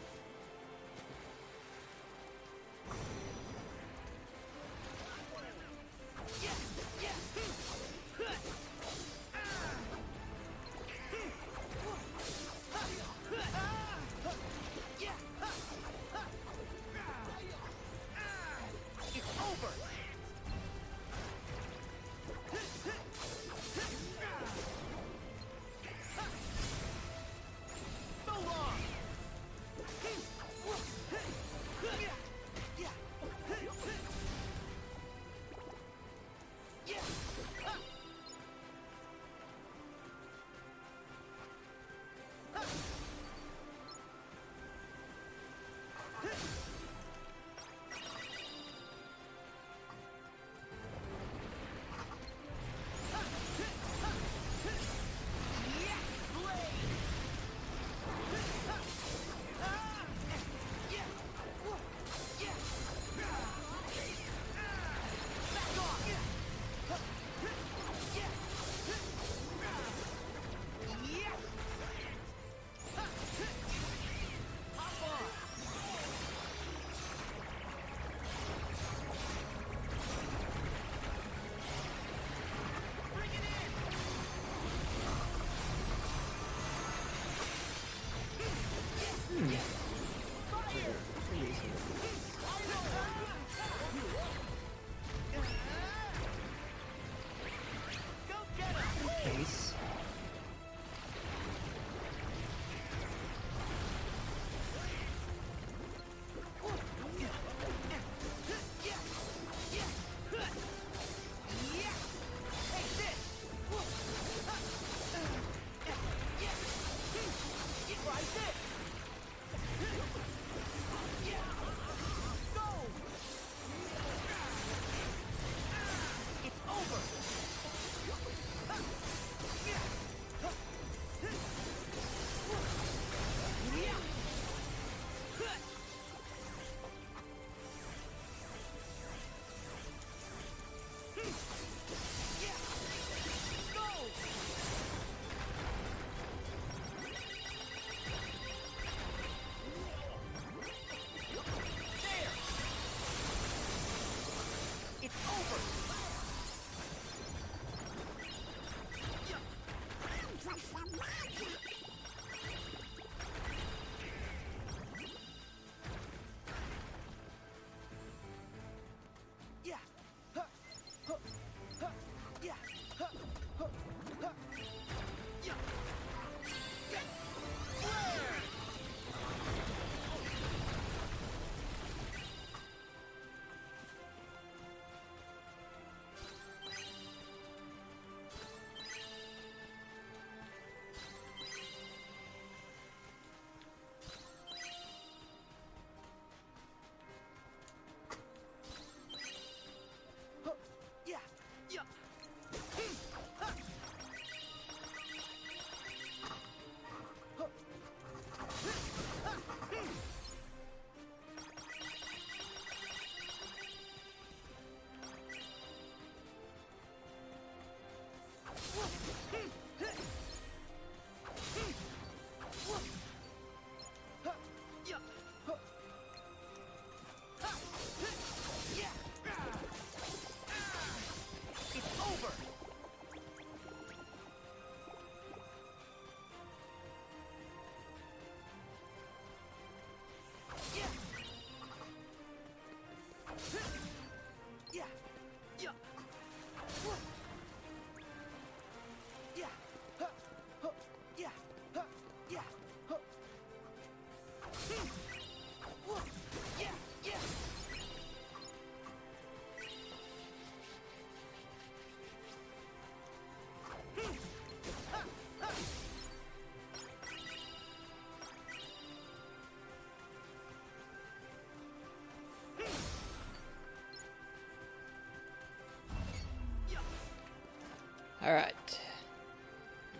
Alright.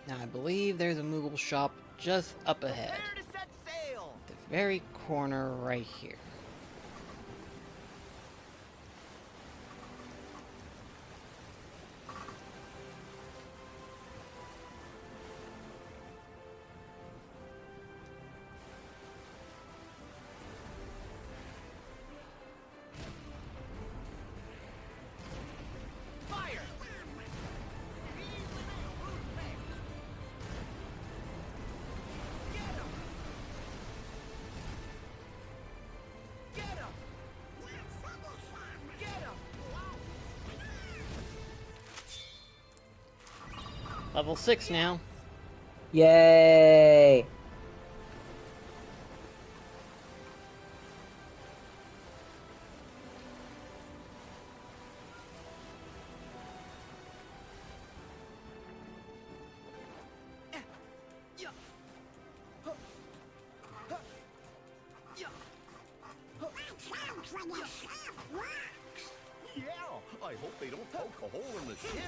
Now I believe there's a Moogle shop just up ahead. Prepare to set sail. The very corner right here. Fire. Get him. Get him. Get him. Level 6 now. Yay! Yeah, I hope they don't poke a hole in the ship.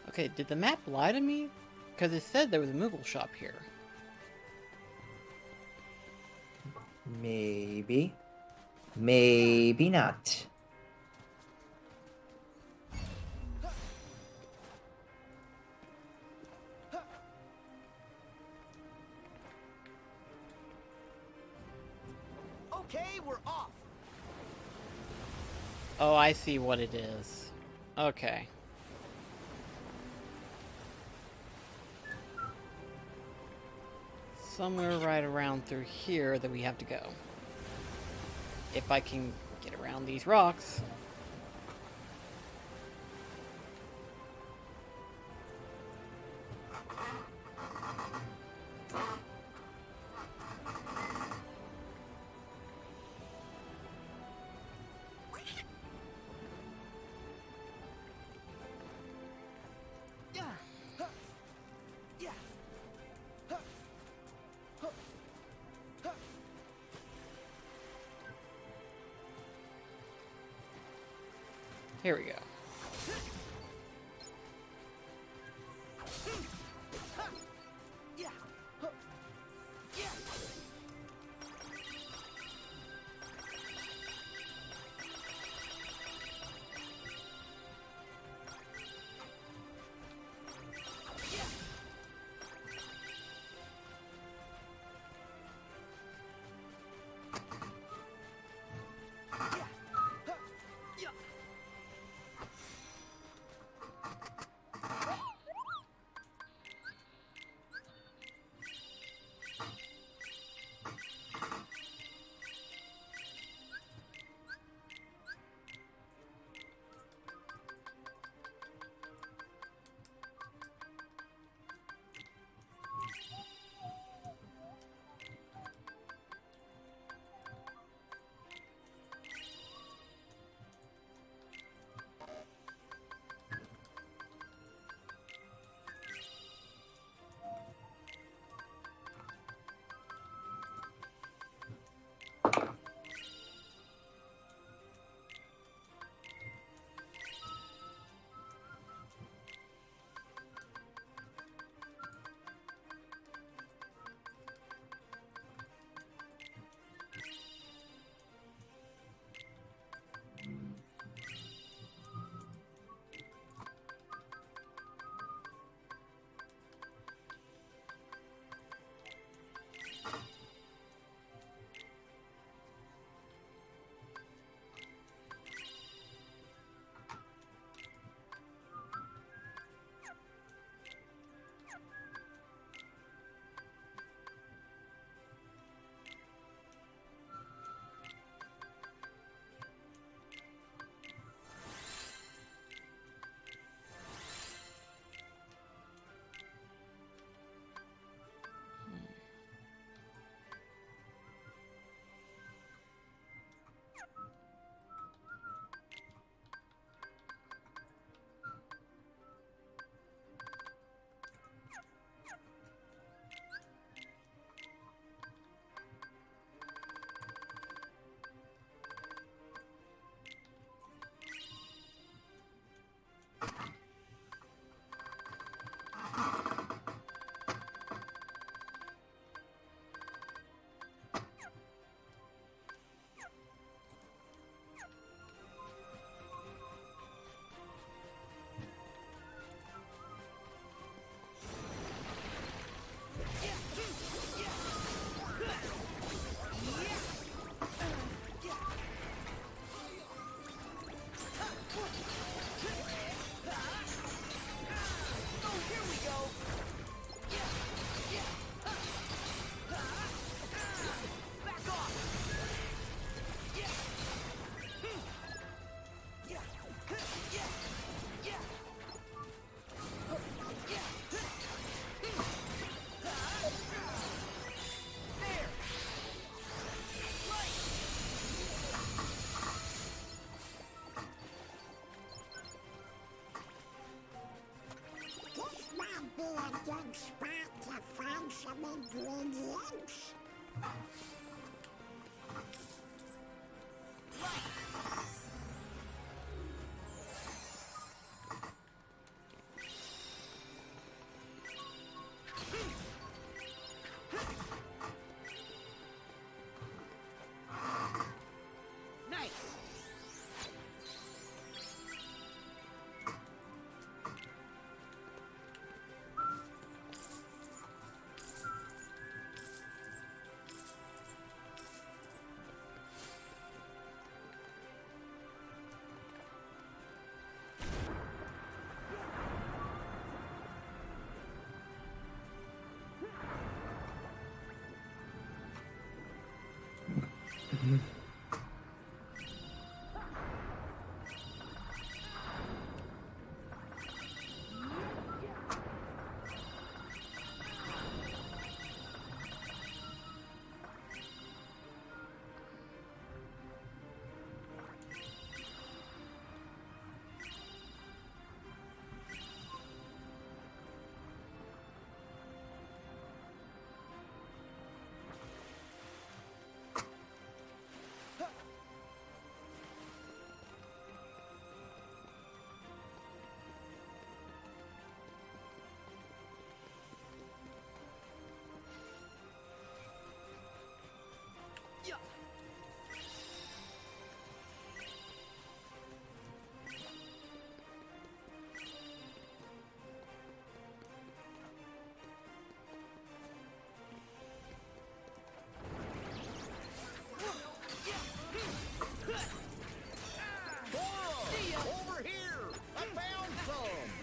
Okay, did the map lie to me? Because it said there was a Moogle shop here. Maybe. Maybe not. Okay, we're off. Oh, I see what it is. Okay. Somewhere right around through here that we have to go. If I can get around these rocks. Here we go. good spot to find some ingredients. Over here! I found some!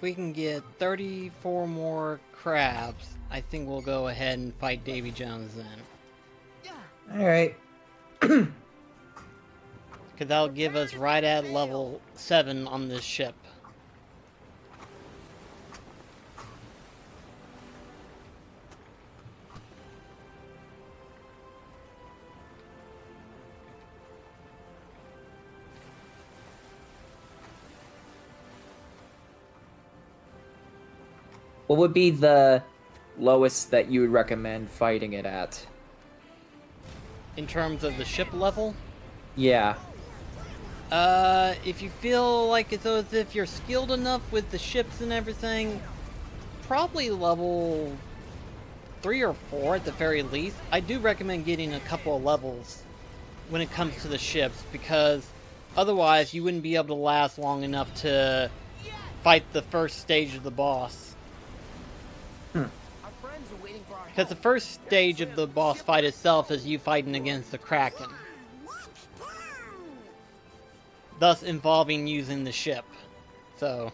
If we can get 34 more crabs, I think we'll go ahead and fight Davy Jones then. Alright. Because that'll give us right at level 7 on this ship. What would be the lowest that you would recommend fighting it at? In terms of the ship level? Yeah. If you feel like it's as if you're skilled enough with the ships and everything, probably level 3 or 4 at the very least. I do recommend getting a couple of levels when it comes to the ships, because otherwise you wouldn't be able to last long enough to fight the first stage of the boss. Because the first stage of the boss fight itself is you fighting against the Kraken, thus involving using the ship. So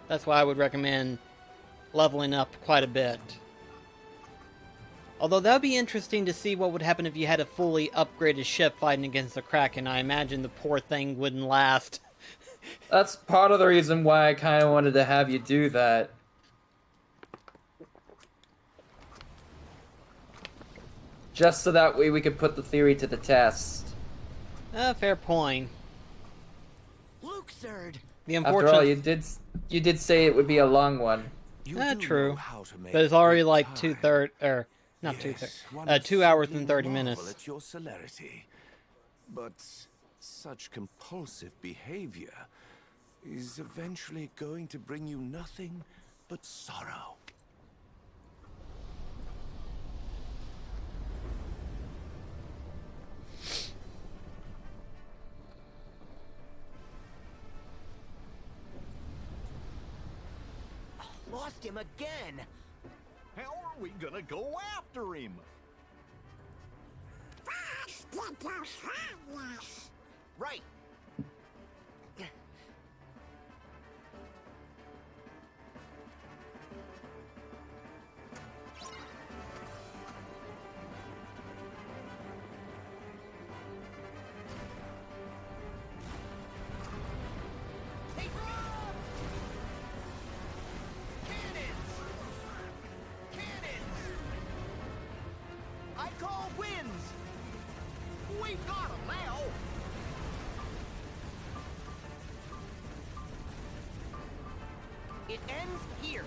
that's why I would recommend leveling up quite a bit. Although that would be interesting to see what would happen if you had a fully upgraded ship fighting against the Kraken. I imagine the poor thing wouldn't last. That's part of the reason why I kind of wanted to have you do that. Just so that way we could put the theory to the test. Fair point. Luke, Zerd. The unfortunate... After all, you did say it would be a long one. True. But it's already like 2/3, or not 2/3, 2 hours and 30 minutes. At your celerity. But such compulsive behavior is eventually going to bring you nothing but sorrow. Lost him again. How are we gonna go after him? Right. We've got him now! It ends here.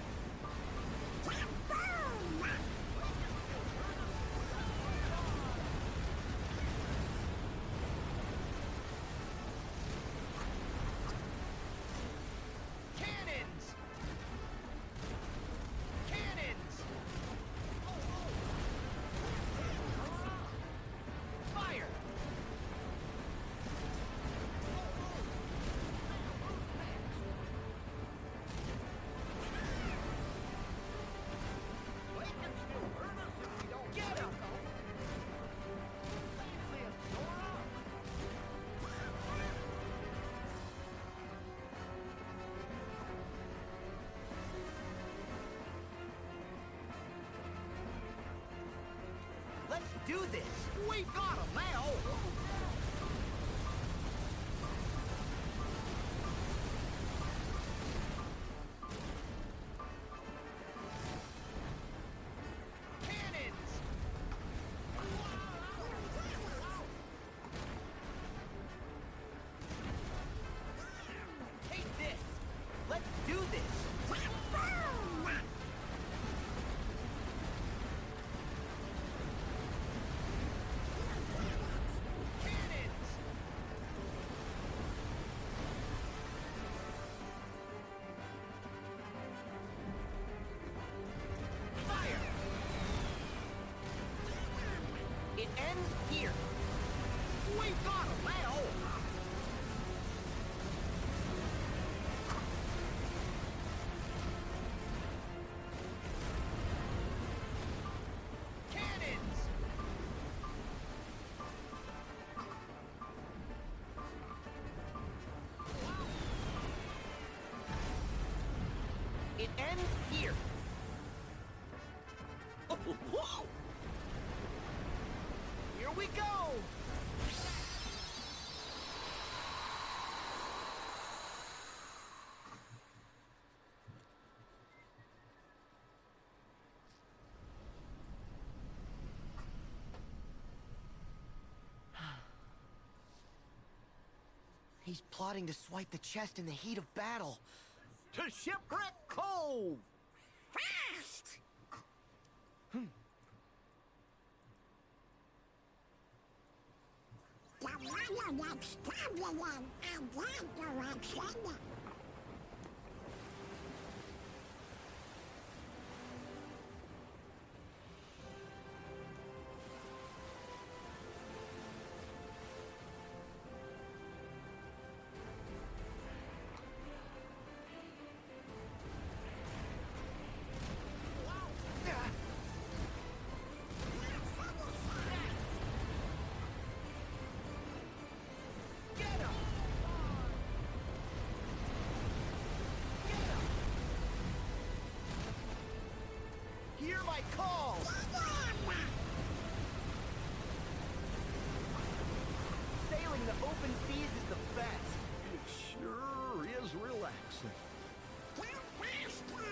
Cannons! Cannons! Fire! Let's do this. We've got him now! Cannons! Take this. Let's do this. Fire! It ends here. We've got him now! Cannons! It ends here. Whoa! Here we go! He's plotting to swipe the chest in the heat of battle. To Shipwreck Cove! Fast! The water that's traveling in that direction. Hear my call! Sailing the open seas is the best. It sure is relaxing. Go faster!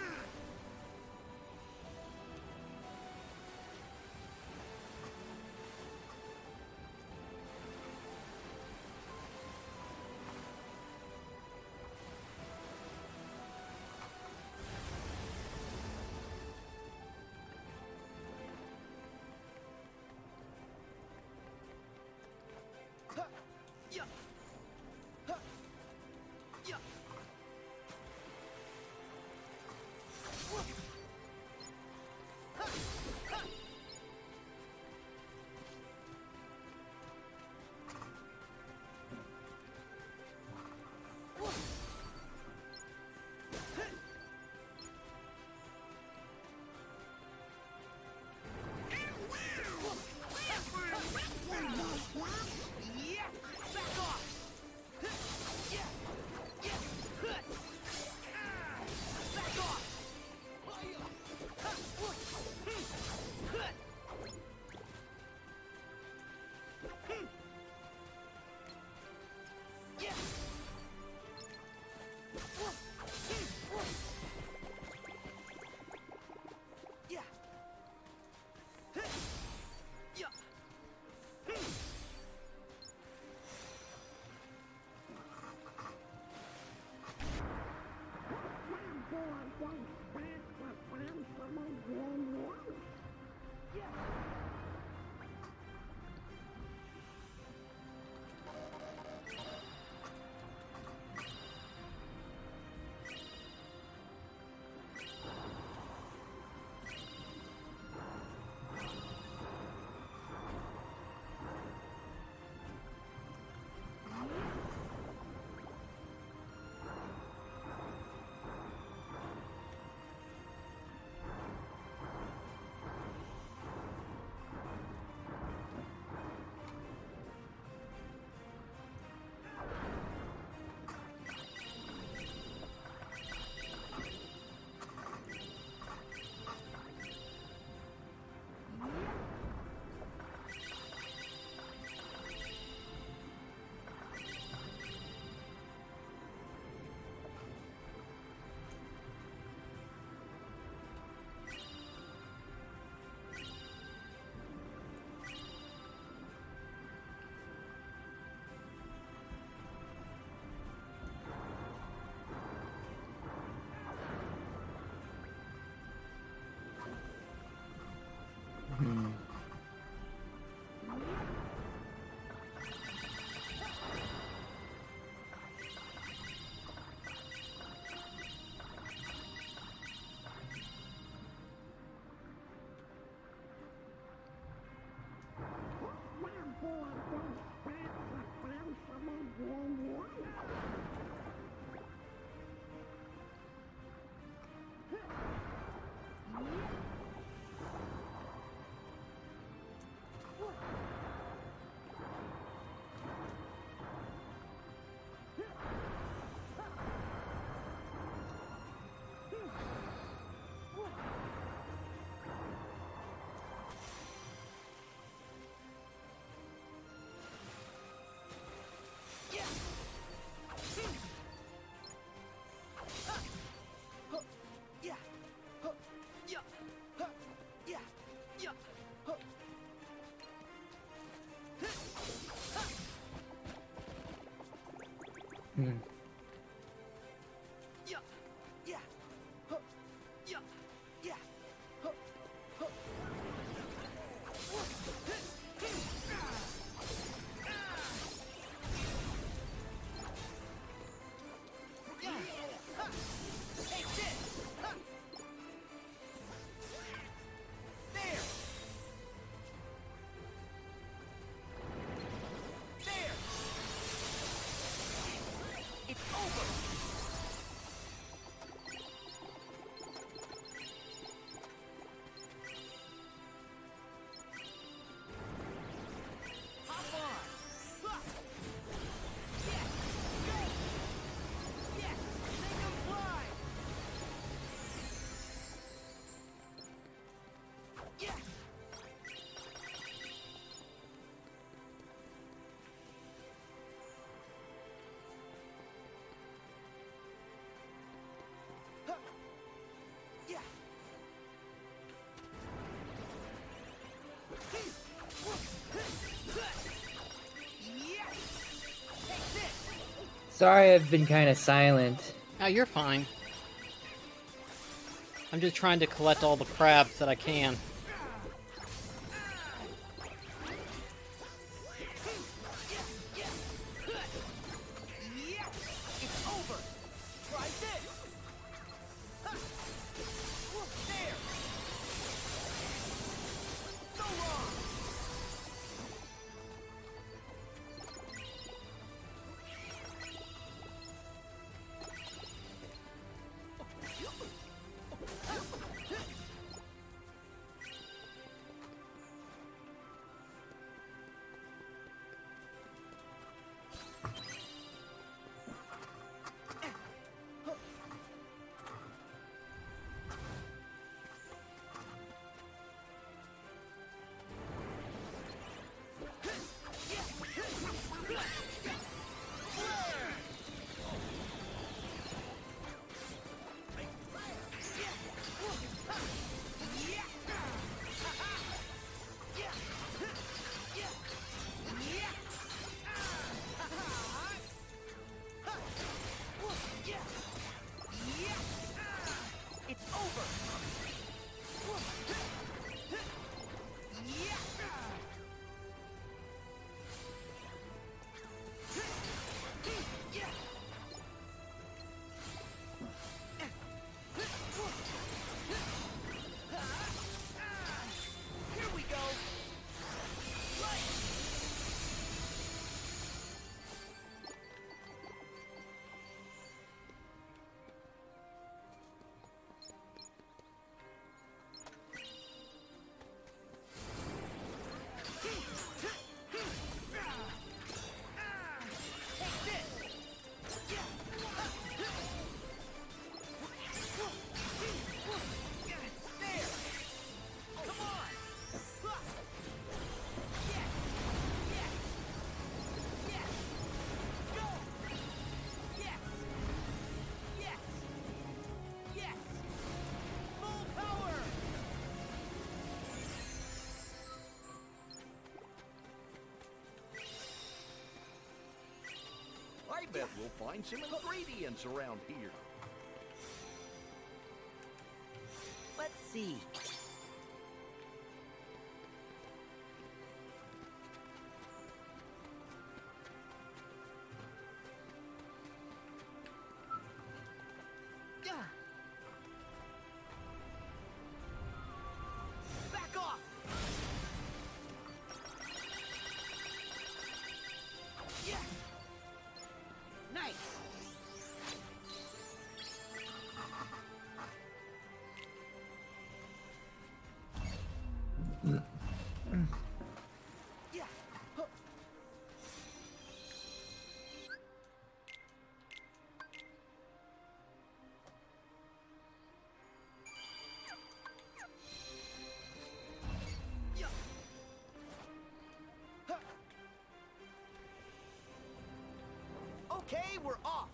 Sorry, I've been kind of silent. Oh, you're fine. I'm just trying to collect all the crabs that I can. I bet we'll find some ingredients around here. Let's see. Back off. Yeah. Nice. Yeah. Huh. Yeah. Huh. Okay, we're off.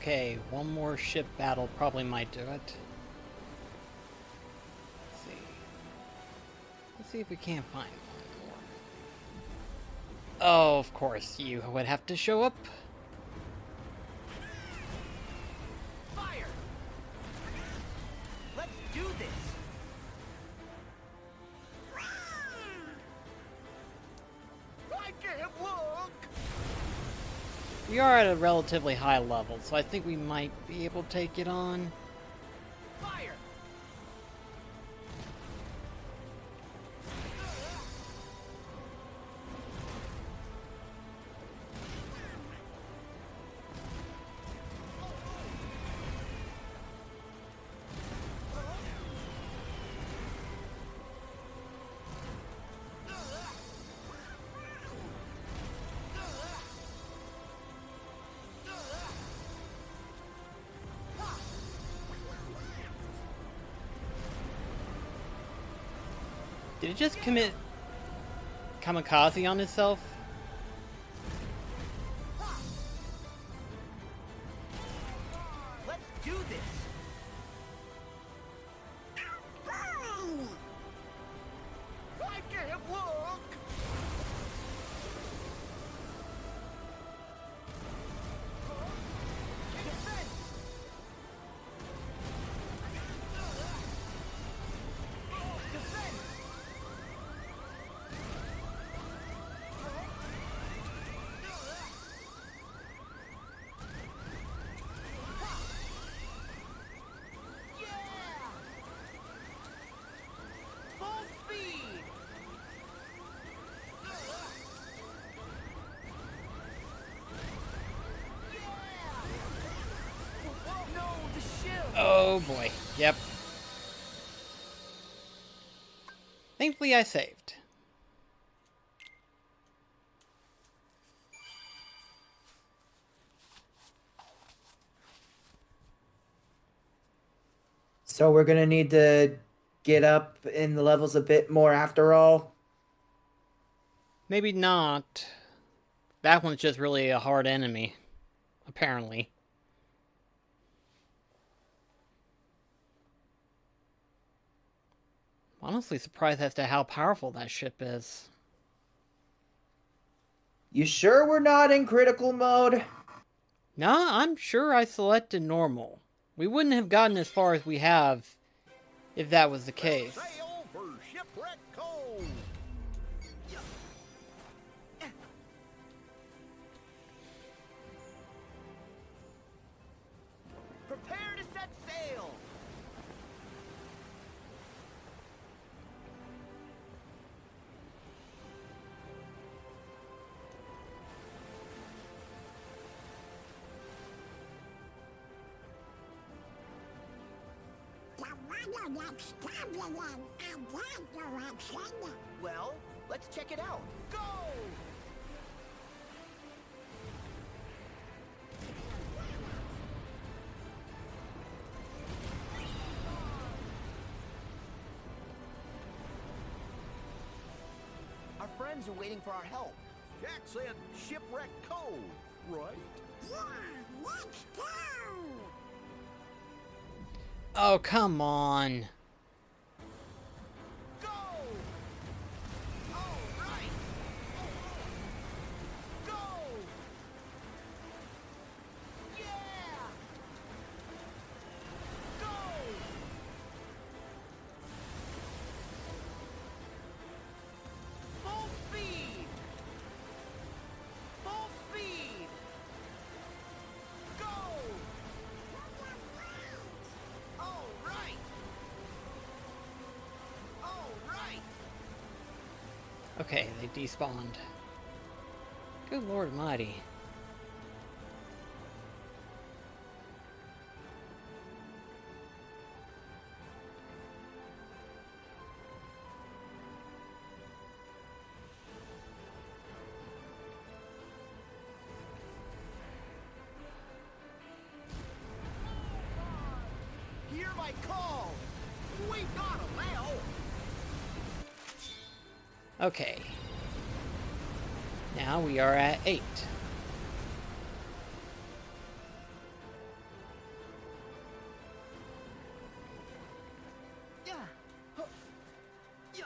Okay, one more ship battle probably might do it. Let's see. Let's see if we can't find one more. Oh, of course, you would have to show up. Fire! Let's do this. I can't look! We are at a relatively high level, so I think we might be able to take it on. Fire! Did it just commit kamikaze on itself? Let's do this. I can't look. Full speed. No, the ship. Oh boy. Yep. Thankfully I saved. So we're gonna need to get up in the levels a bit more after all. Maybe not. That one's just really a hard enemy. Apparently. Honestly surprised as to how powerful that ship is. You sure we're not in critical mode? Nah, I'm sure I selected normal. We wouldn't have gotten as far as we have if that was the case. Sail for Shipwreck Cove! Prepare to set sail. The weather looks turbulent in that direction. Well, let's check it out. Go! Our friends are waiting for our help. Jack said Shipwreck Cove, right? Yeah, let's go. Oh, come on. Go! All right. Go! Yeah! Go! Full speed! Full speed! Go! All right! All right! Okay, they despawned. Good Lord Almighty. Hear my call! We gotta allow! Okay. Now we are at 8. Yeah! Huh. Yeah!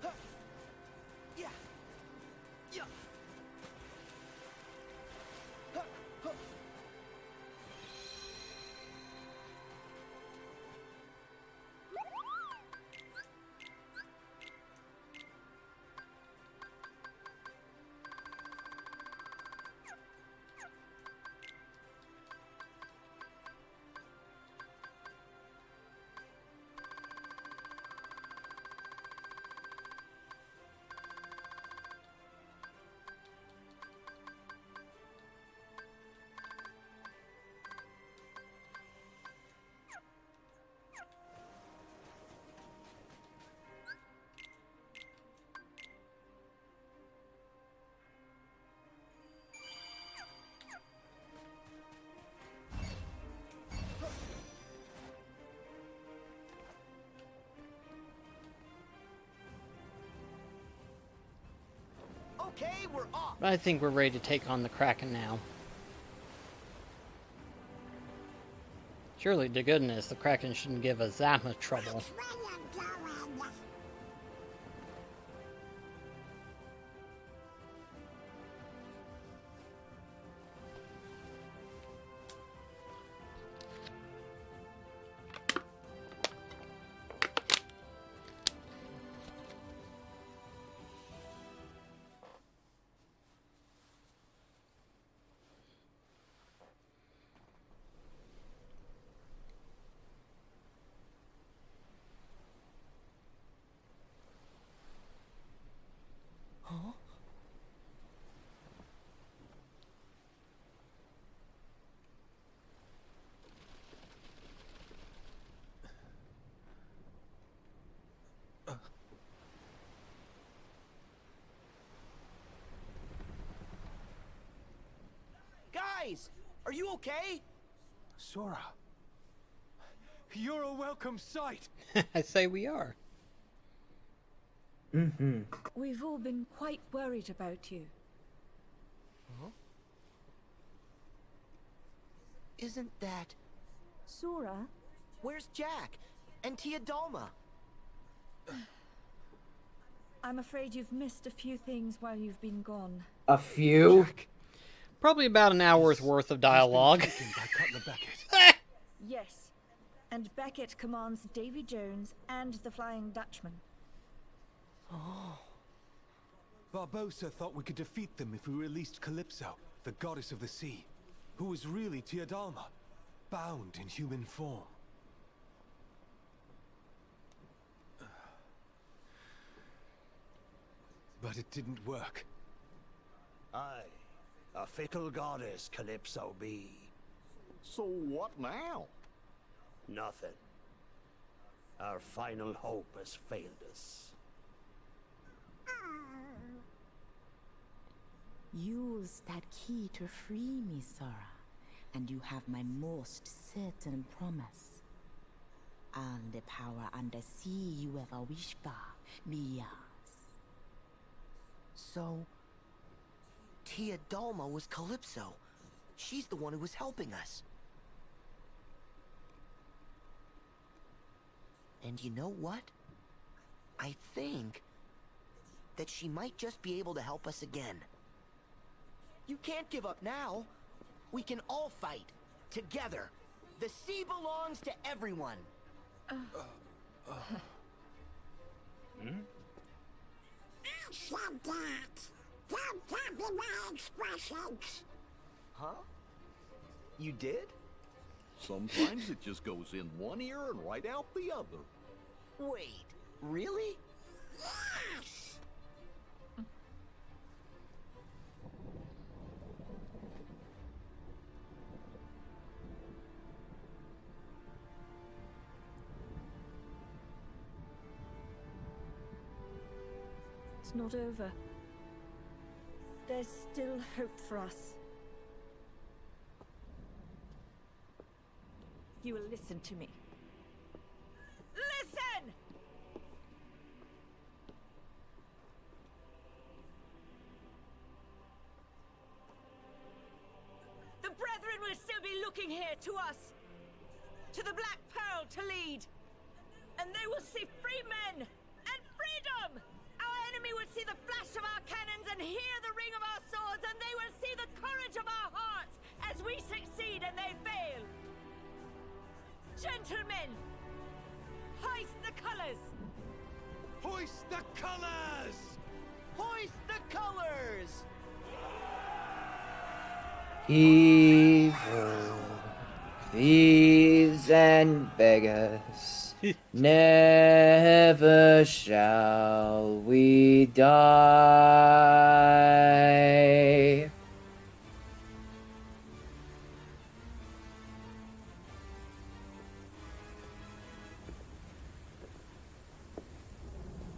Huh. Yeah! Yeah! Huh. Huh. okay? We're off. I think we're ready to take on the Kraken now. Surely to goodness, the Kraken shouldn't give us that much trouble. Huh? Guys, are you okay? Sora, you're a welcome sight. I say we are. Mm-hmm. We've all been quite worried about you. Huh? Isn't that... Sora? Where's Jack? And Tia Dalma? I'm afraid you've missed a few things while you've been gone. A few? Jack. Probably about an hour's worth of dialogue. Yes. And Beckett commands Davy Jones and the Flying Dutchman. Oh. Barbossa thought we could defeat them if we released Calypso, the goddess of the sea, who was really Tia Dalma, bound in human form. But it didn't work. Aye, a fickle goddess Calypso be. So what now? Nothing. Our final hope has failed us. Use that key to free me, Sora, and you have my most certain promise. All the power under sea you ever wish for, be yours. So... Tia Dalma was Calypso. She's the one who was helping us. And you know what? I think that she might just be able to help us again. You can't give up now. We can all fight. Together. The sea belongs to everyone. I said that. Don't copy my expressions. Huh? You did? Sometimes it just goes in one ear and right out the other. Wait, really? Yes! It's not over. There's still hope for us. You will listen to me. Listen! The Brethren will still be looking here to us. To the Black Pearl to lead. And they will see free men and freedom! Our enemy will see the flash of our cannons and hear the ring of our swords, and they will see the courage of our hearts as we succeed and they fail. Gentlemen, hoist the colors! Hoist the colors! Hoist the colors! Evil thieves and beggars, never shall we die.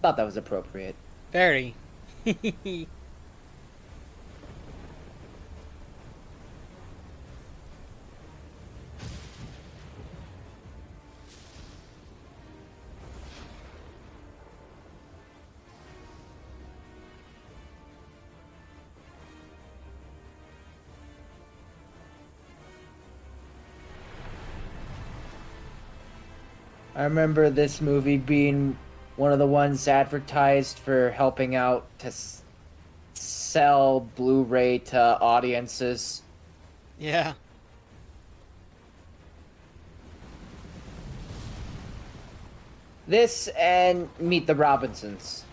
Thought that was appropriate. Very. I remember this movie being one of the ones advertised for helping out to sell Blu-ray to audiences. Yeah. This and Meet the Robinsons.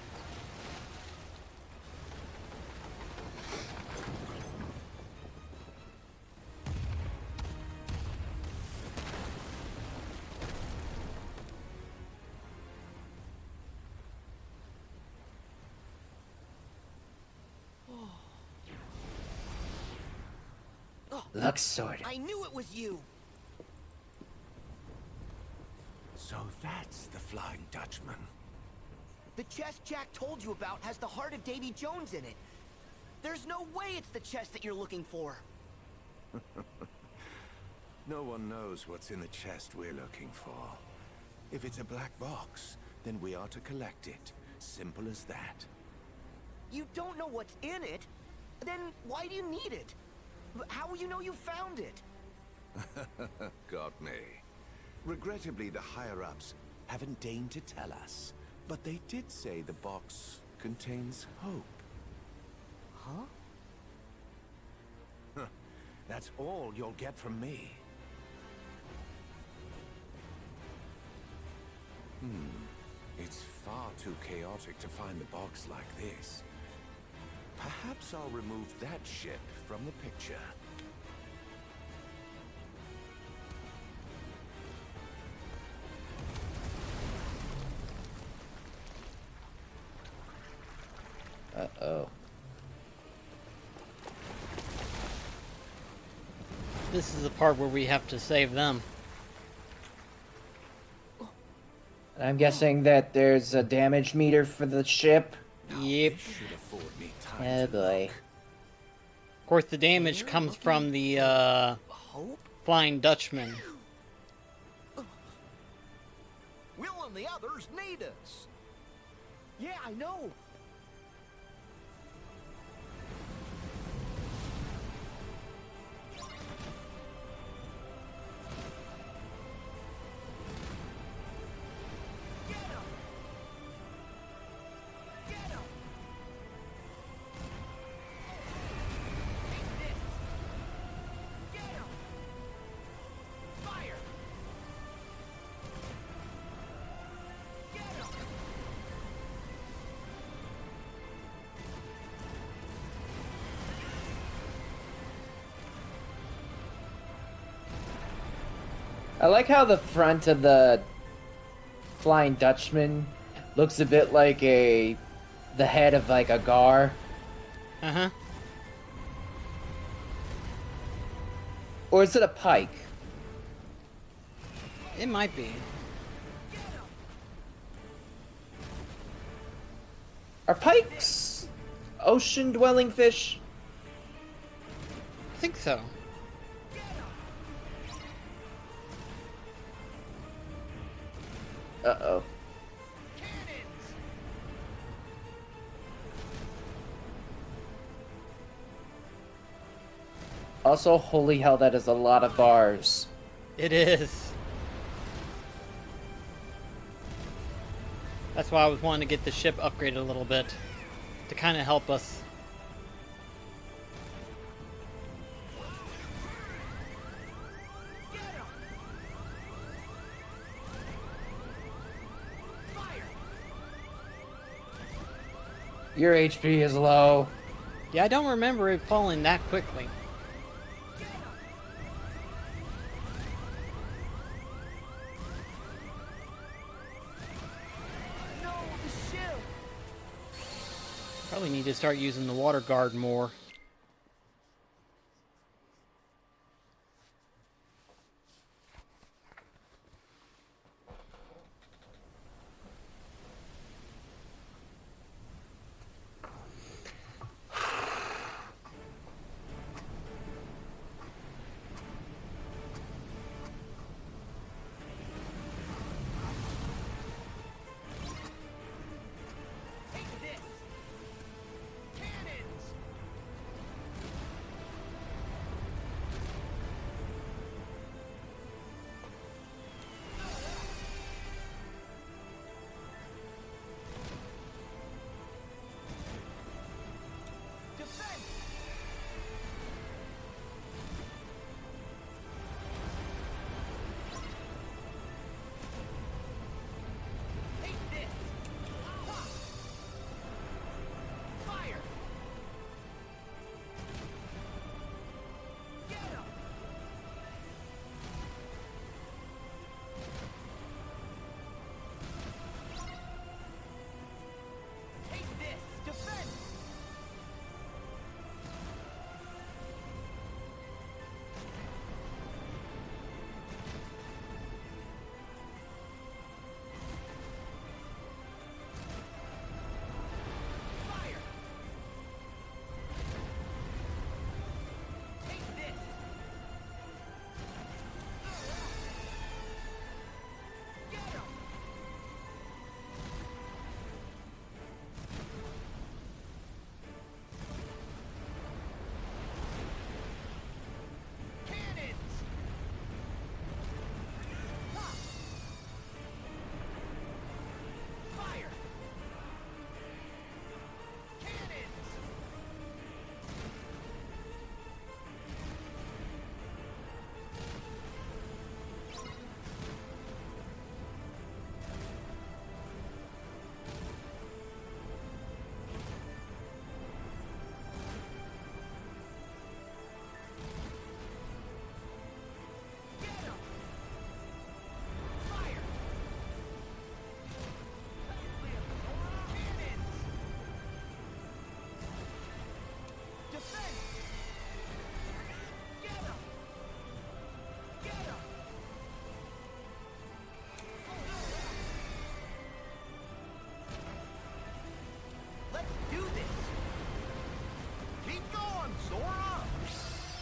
Lux sword. I knew it was you. So that's the Flying Dutchman. The chest Jack told you about has the heart of Davy Jones in it. There's no way it's the chest that you're looking for. No one knows what's in the chest we're looking for. If it's a black box, then we are to collect it. Simple as that. You don't know what's in it? Then why do you need it? How will you know you found it? Got me. Regrettably, the higher-ups haven't deigned to tell us. But they did say the box contains hope. Huh? That's all you'll get from me. It's far too chaotic to find the box like this. Perhaps I'll remove that ship from the picture. Uh-oh. This is the part where we have to save them. And I'm guessing that there's a damage meter for the ship. Yep. Oh boy. Of course, the damage comes from the Flying Dutchman. Will and the others need us. Yeah, I know. I like how the front of the Flying Dutchman looks a bit like the head of like a gar. Uh-huh. Or is it a pike? It might be. Are pikes ocean-dwelling fish? I think so. Uh-oh. Also, holy hell, that is a lot of bars. It is. That's why I was wanting to get the ship upgraded a little bit. To kind of help us. Your HP is low. Yeah, I don't remember it falling that quickly. No, the ship. Probably need to start using the water guard more.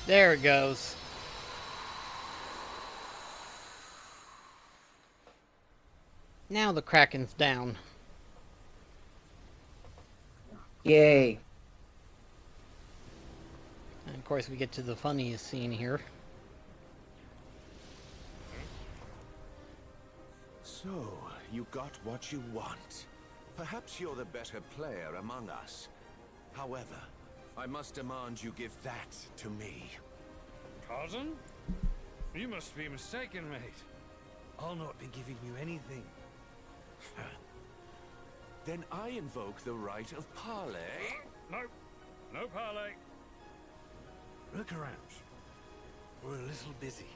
There it goes. Now the Kraken's down. Yay. And of course we get to the funniest scene here. So, you got what you want. Perhaps you're the better player among us. However, I must demand you give that to me. Pardon? You must be mistaken, mate. I'll not be giving you anything. Then I invoke the right of parley. No. No parley. Look around. We're a little busy.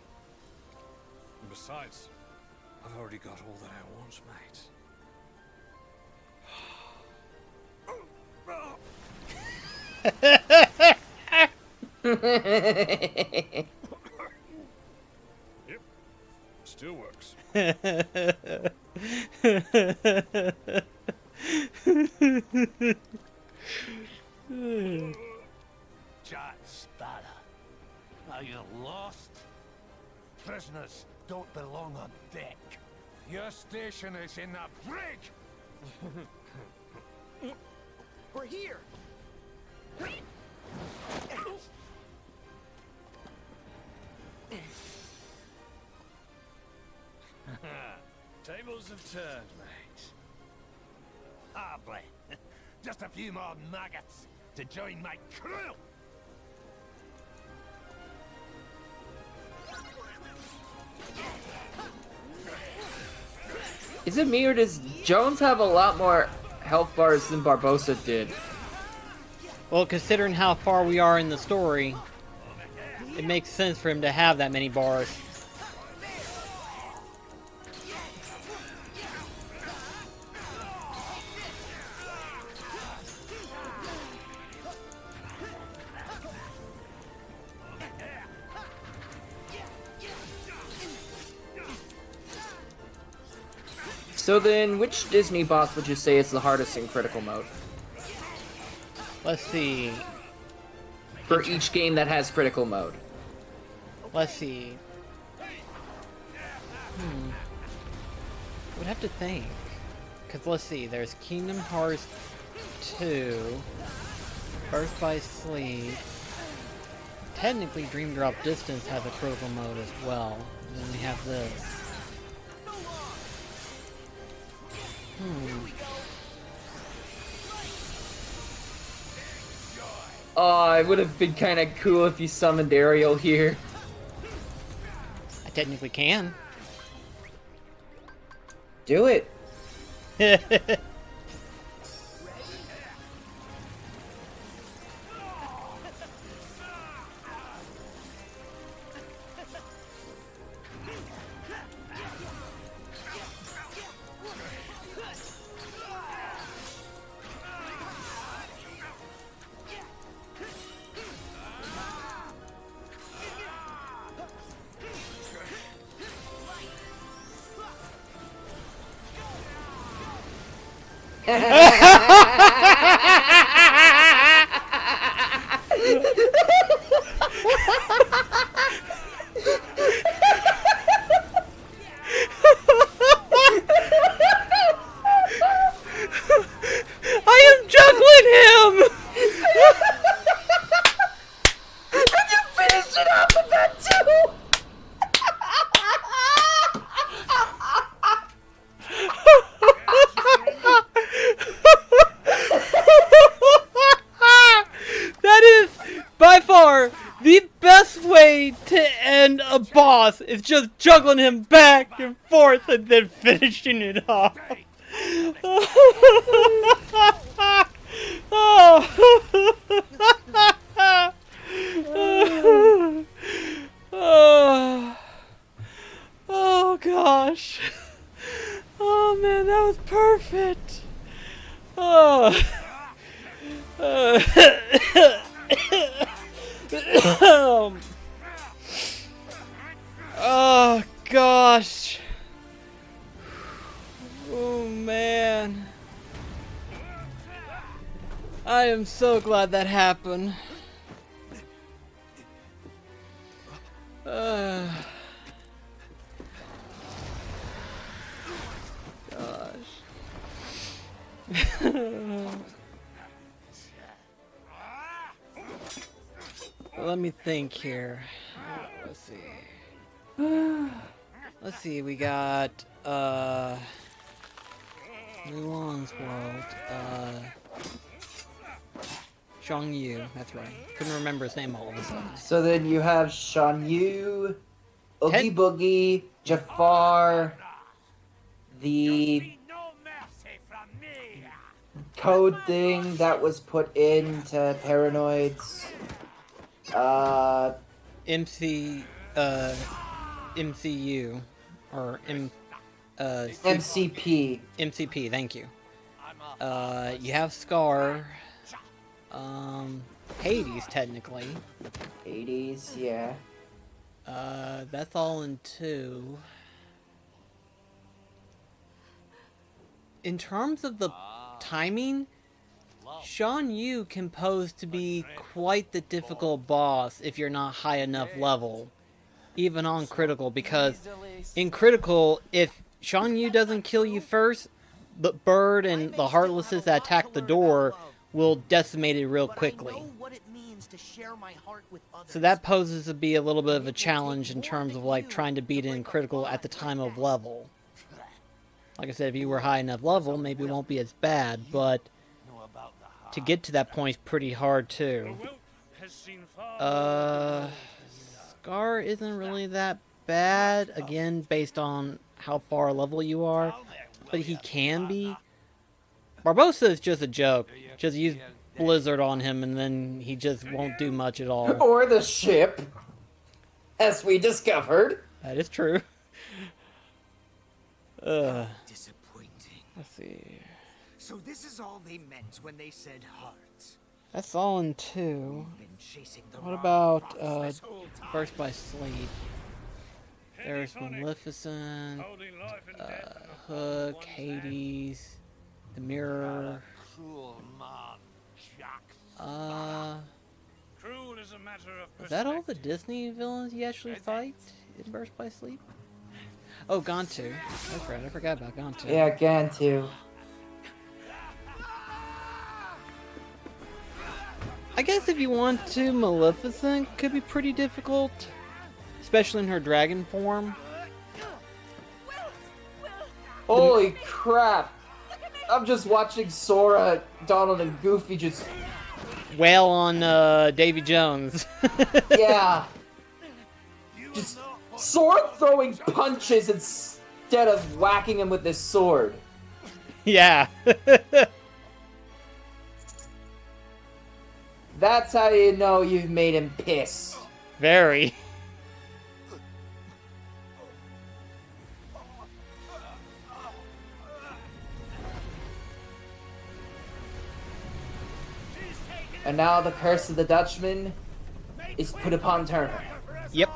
And besides, I've already got all that I want, mate. Yep. Still works. Jack Sparrow, are you lost? Prisoners don't belong on deck. Your station is in the brig! We're here! Tables have turned, mate. Hardly. Just a few more maggots to join my crew! Is it me or does Jones have a lot more health bars than Barbossa did? Well, considering how far we are in the story, it makes sense for him to have that many bars. So then, which Disney boss would you say is the hardest in critical mode? Let's see. For each game that has critical mode. Let's see. Would have to think. Because let's see, there's Kingdom Hearts 2, Birth by Sleep. Technically, Dream Drop Distance has a critical mode as well. And then we have this. Oh, it would have been kind of cool if you summoned Ariel here. I technically can. Do it. I am juggling him! And you finished it off with that too! That is, by far, the best way to end a boss is just juggling him back and forth and then finishing it off. Oh gosh. Oh man, that was perfect. Oh. Oh gosh. Oh man. I am so glad that happened. Let me think here. Let's see. Let's see, we got, Mulan's world, Zhang Yu, that's right. Couldn't remember his name all of a sudden. So then you have Shan Yu, Oogie Boogie, Jafar, the code thing that was put into Paranoids, MCU, or MCP. MCP, thank you. You have Scar, Hades, technically. Hades, yeah. That's all in 2. In terms of the timing, Shan Yu can pose to be quite the difficult boss if you're not high enough level, even on critical, because in critical, if Shan Yu doesn't kill you first, the bird and the heartlesses that attack the door will decimate it real quickly. So that poses to be a little bit of a challenge in terms of like trying to beat it in critical at the time of level. Like I said, if you were high enough level, maybe it won't be as bad, but to get to that point is pretty hard too. Scar isn't really that bad, again, based on how far level you are, but he can be. Barbossa is just a joke. Just use Blizzard on him and then he just won't do much at all. Or the ship, as we discovered. That is true. Disappointing. Let's see. So this is all they meant when they said hearts. That's all in 2. What about Burst by Sleep? There's Maleficent, Hook, Hades, the Mirror. Is that all the Disney villains you actually fight in Burst by Sleep? Oh, Gantu. That's right, I forgot about Gantu. Yeah, Gantu. I guess if you want to, Maleficent could be pretty difficult, especially in her dragon form. Holy crap! I'm just watching Sora, Donald, and Goofy just wail on Davy Jones. Yeah. Just Sora throwing punches instead of whacking him with his sword. Yeah. That's how you know you've made him piss. Very. And now the curse of the Dutchman is put upon Turner. Yep.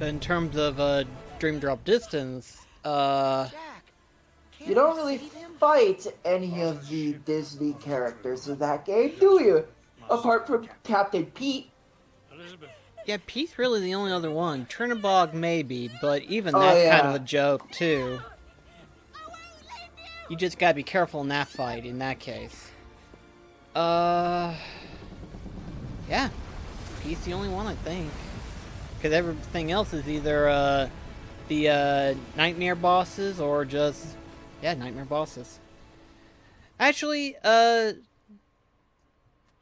But in terms of Dream Drop Distance, you don't really fight any of the Disney characters in that game, do you? Apart from Captain Pete. Yeah, Pete's really the only other one. Chernobog maybe, but even that's kind of a joke too. You just gotta be careful in that fight, in that case. Yeah. Pete's the only one, I think. Because everything else is either, the, Nightmare bosses, or just... Yeah, Nightmare bosses. Actually, I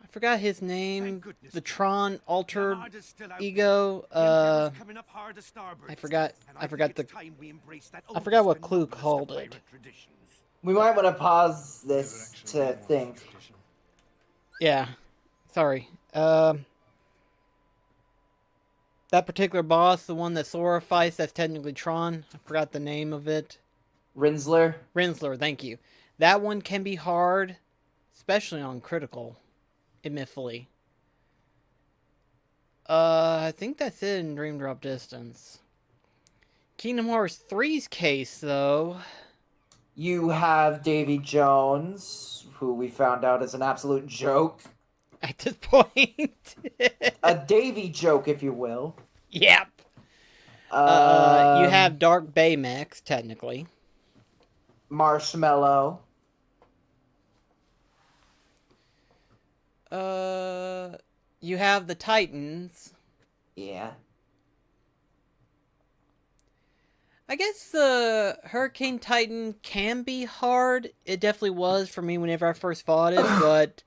forgot his name. The Tron Altered Ego, I forgot what Clue called it. We might want to pause this to think. Yeah, sorry. That particular boss, the one that Sora fights, that's technically Tron. I forgot the name of it. Rinsler? Rinsler, thank you. That one can be hard, especially on critical, admittedly. I think that's it in Dream Drop Distance. Kingdom Hearts 3's case, though... You have Davy Jones, who we found out is an absolute joke. At this point. A Davy joke, if you will. Yep. You have Dark Baymax, technically. Marshmallow. You have the Titans. Yeah. I guess the Hurricane Titan can be hard. It definitely was for me whenever I first fought it, but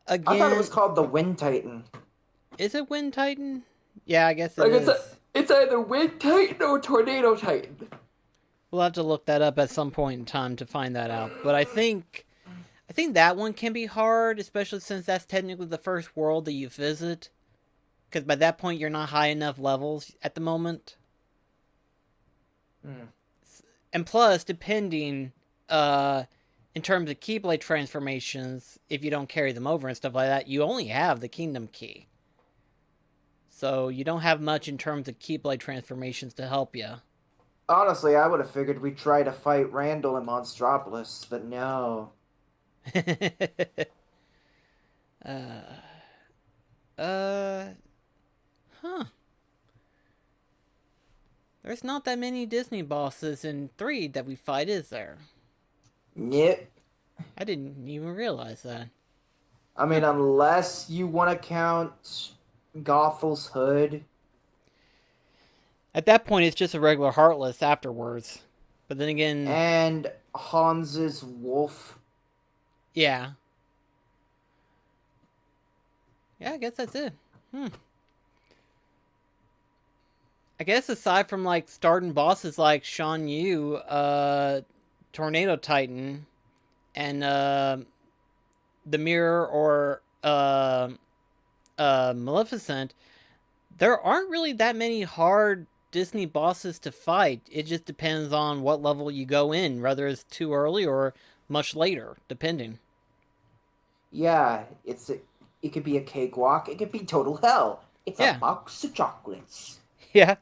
again... I thought it was called the Wind Titan. Is it Wind Titan? Yeah, I guess it like is. It's either Wind Titan or Tornado Titan. We'll have to look that up at some point in time to find that out. But I think that one can be hard, especially since that's technically the first world that you visit. Because by that point, you're not high enough levels at the moment. And plus, depending in terms of Keyblade transformations, if you don't carry them over and stuff like that, you only have the Kingdom Key. So you don't have much in terms of Keyblade transformations to help you. Honestly, I would have figured we'd try to fight Randall and Monstropolis, but no. Huh. There's not that many Disney bosses in 3 that we fight, is there? Yep. I didn't even realize that. I mean, unless you want to count Gothel's Hood. At that point, it's just a regular Heartless afterwards. But then again... And Hans's Wolf. Yeah. Yeah, I guess that's it. I guess aside from, like, starting bosses like Shan Yu, Tornado Titan, and the Mirror or Maleficent, there aren't really that many hard Disney bosses to fight. It just depends on what level you go in, whether it's too early or much later, depending. Yeah, it could be a cakewalk. It could be total hell. It's a box of chocolates. Yeah.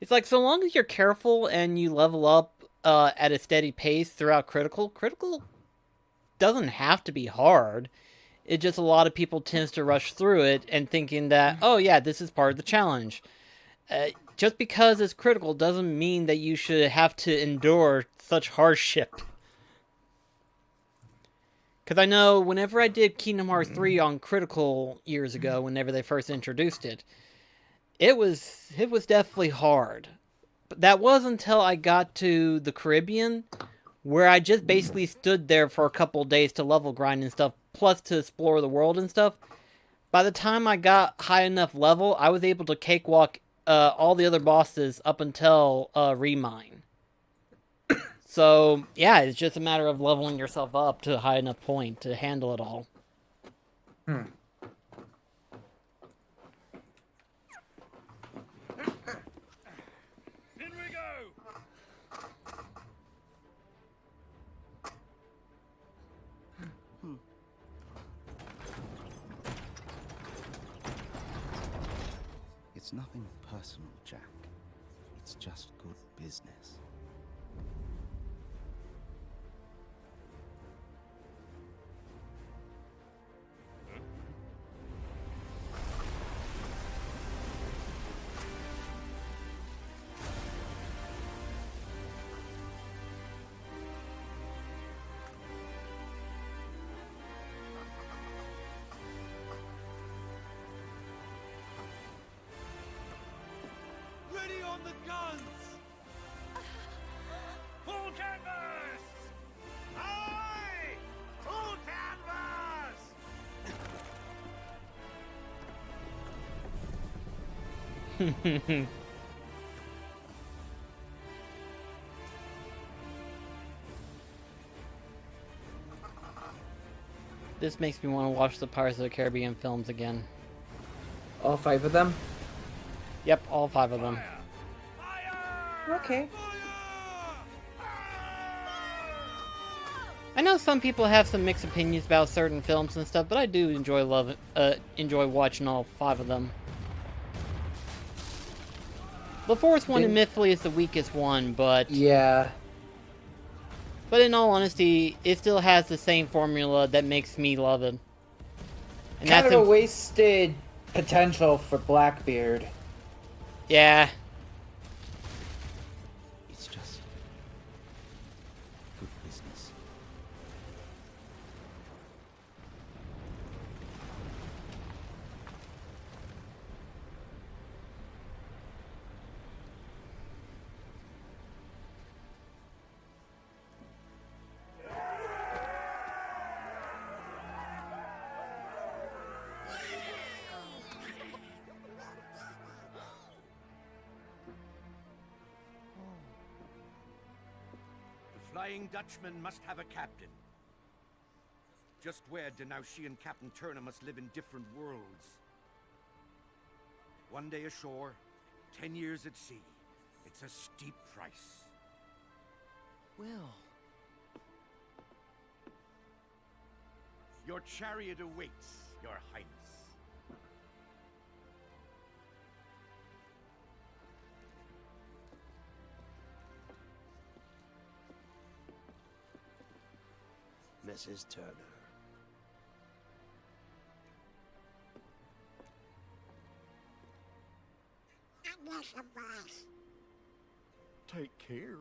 It's like, so long as you're careful and you level up at a steady pace throughout Critical doesn't have to be hard. It just, a lot of people tends to rush through it and thinking that, oh yeah, this is part of the challenge. Just because it's Critical doesn't mean that you should have to endure such hardship. Because I know whenever I did Kingdom Hearts 3 on Critical years ago, whenever they first introduced it, it was definitely hard. But that was until I got to the Caribbean, where I just basically stood there for a couple of days to level grind and stuff, plus to explore the world and stuff. By the time I got high enough level, I was able to cakewalk all the other bosses up until Remine. So, yeah, it's just a matter of leveling yourself up to a high enough point to handle it all. It's nothing personal, Jack. It's just good business. Ready on the guns! Full canvas! Aye! Full canvas! This makes me want to watch the Pirates of the Caribbean films again. All 5 of them? Yep, all 5 of them. Okay. I know some people have some mixed opinions about certain films and stuff, but I do enjoy watching all 5 of them. The fourth one, admittedly, is the weakest one, but... Yeah. But in all honesty, it still has the same formula that makes me love it. And kind of a wasted potential for Blackbeard. Yeah. Flying Dutchman must have a captain. Just where Denaushi and Captain Turner must live in different worlds. One day ashore, 10 years at sea. It's a steep price. Will. Your chariot awaits, Your Highness. Mrs. Turner. Take care.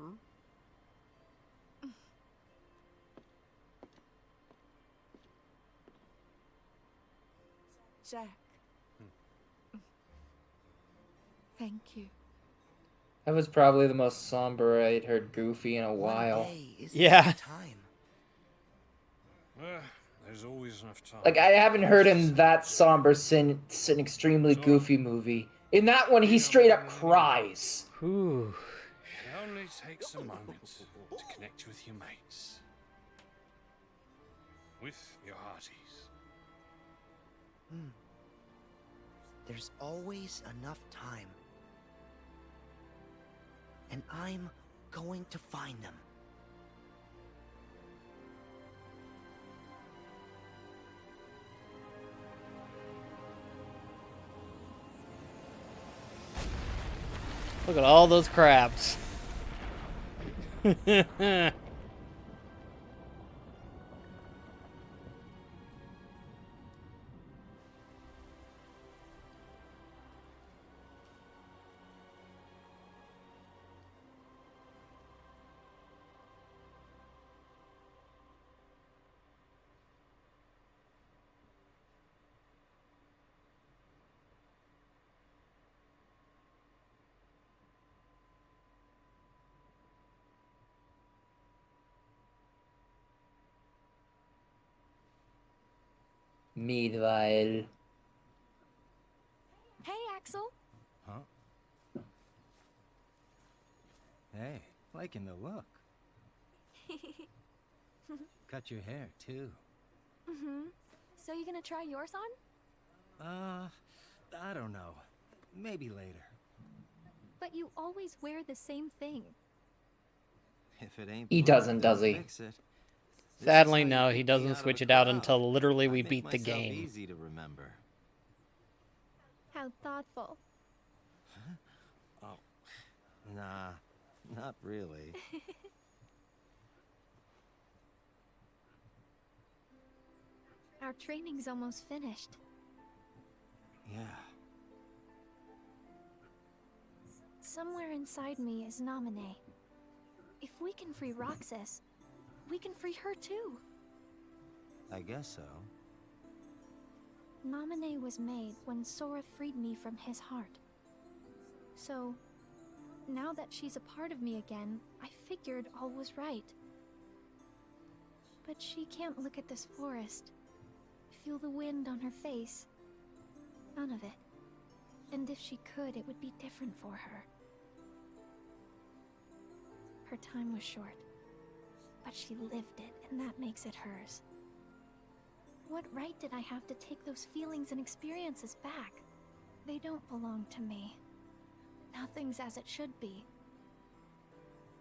Jack. Thank you. That was probably the most somber I'd heard Goofy in a while. Yeah. There's always enough time. Like, I haven't heard him that somber since an extremely Goofy movie. In that one, he straight up cries. Ooh. It only takes a moment to connect with your mates. With your hearties. There's always enough time. And I'm going to find them. Look at all those crabs. Meanwhile. Hey, Axel. Huh? Hey, liking the look. Cut your hair, too. So you gonna try yours on? I don't know. Maybe later. But you always wear the same thing. If it ain't He blue, doesn't, then does he? fix it. Sadly, no, he doesn't switch it out until literally we I make beat the myself game. Easy to remember. How thoughtful. Oh, nah, not really. Our training's almost finished. Yeah. Somewhere inside me is Naminé. If we can free Roxas, we can free her too. I guess so. Naminé was made when Sora freed me from his heart. So, now that she's a part of me again, I figured all was right. But she can't look at this forest, feel the wind on her face. None of it. And if she could, it would be different for her. Her time was short, but she lived it, and that makes it hers. What right did I have to take those feelings and experiences back? They don't belong to me. Nothing's as it should be.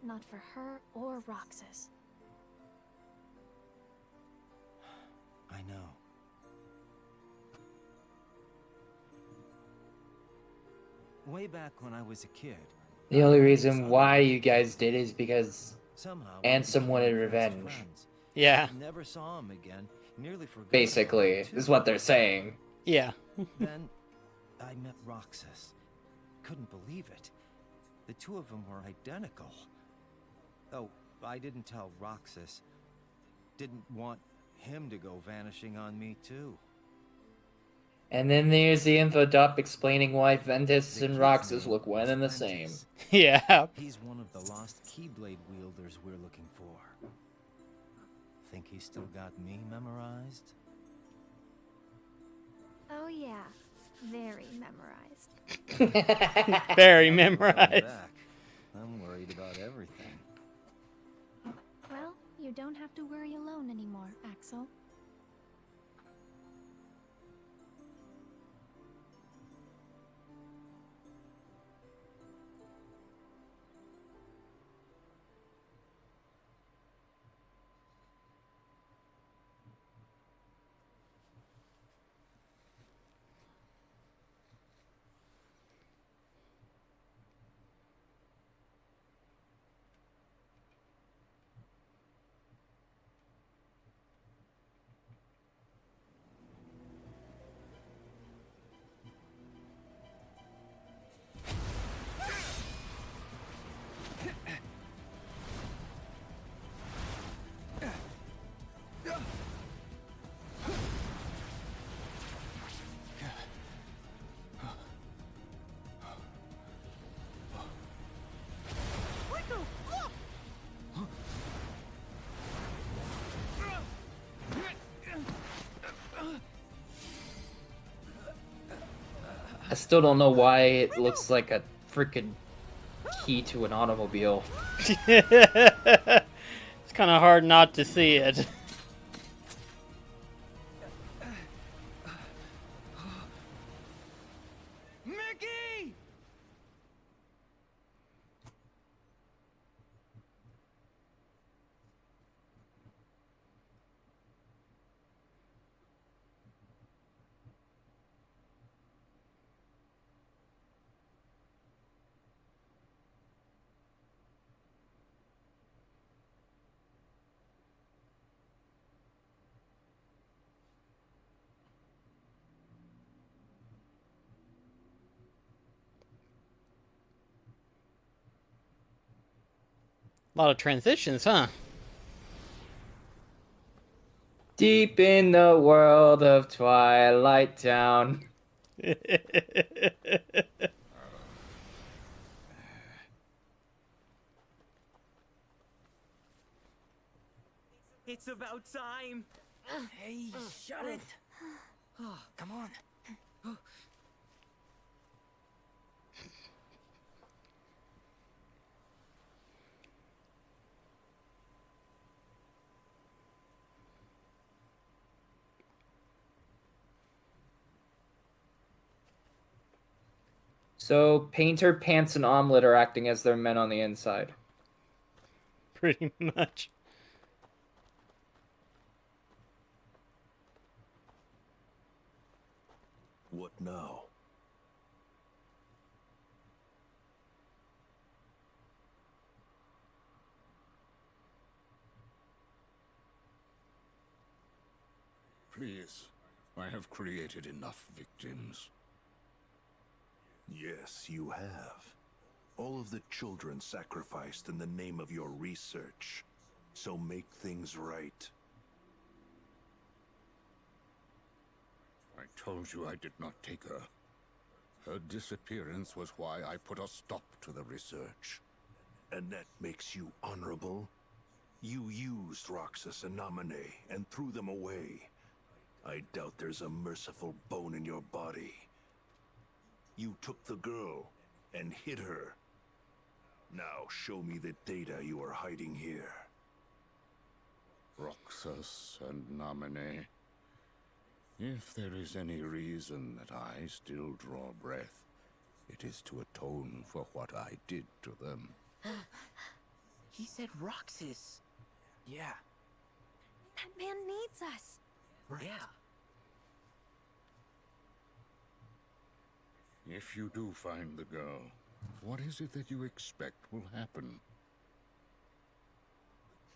Not for her or Roxas. I know. Way back when I was a kid. The only reason why you guys did is because Somehow Ansem wanted revenge. Yeah. Never saw him again. Nearly forgot. Basically, about him, is what they're saying. Yeah. Then I met Roxas. Couldn't believe it. The two of them were identical. Oh, I didn't tell Roxas. Didn't want him to go vanishing on me too. And then there's the info dump explaining why Ventus and Roxas look one and the same. Yeah. He's one of the lost Keyblade wielders we're looking for. Think he's still got me memorized? Oh yeah, very memorized. Very I'm memorized. back. I'm worried about everything. don't have to worry alone anymore, Axel. I still don't know why it looks like a freaking key to an automobile. It's kind of hard not to see it. Mickey! A lot of transitions, huh? Deep in the world of Twilight Town. It's about time. Hey, shut it. Oh, come on. So, Painter, Pants, and Omelet are acting as their men on the inside. Pretty much. What now? Please, I have created enough victims. Yes, you have. All of the children sacrificed in the name of your research. So make things right. I told you I did not take her. Her disappearance was why I put a stop to the research. And that makes you honorable? You used Roxas and Namine and threw them away. I doubt there's a merciful bone in your body. You took the girl and hid her. Now show me the data you are hiding here. Roxas and Namine. If there is any reason that I still draw breath, it is to atone for what I did to them. He said Roxas. Yeah. That man needs us. Right. Yeah. If you do find the girl, what is it that you expect will happen?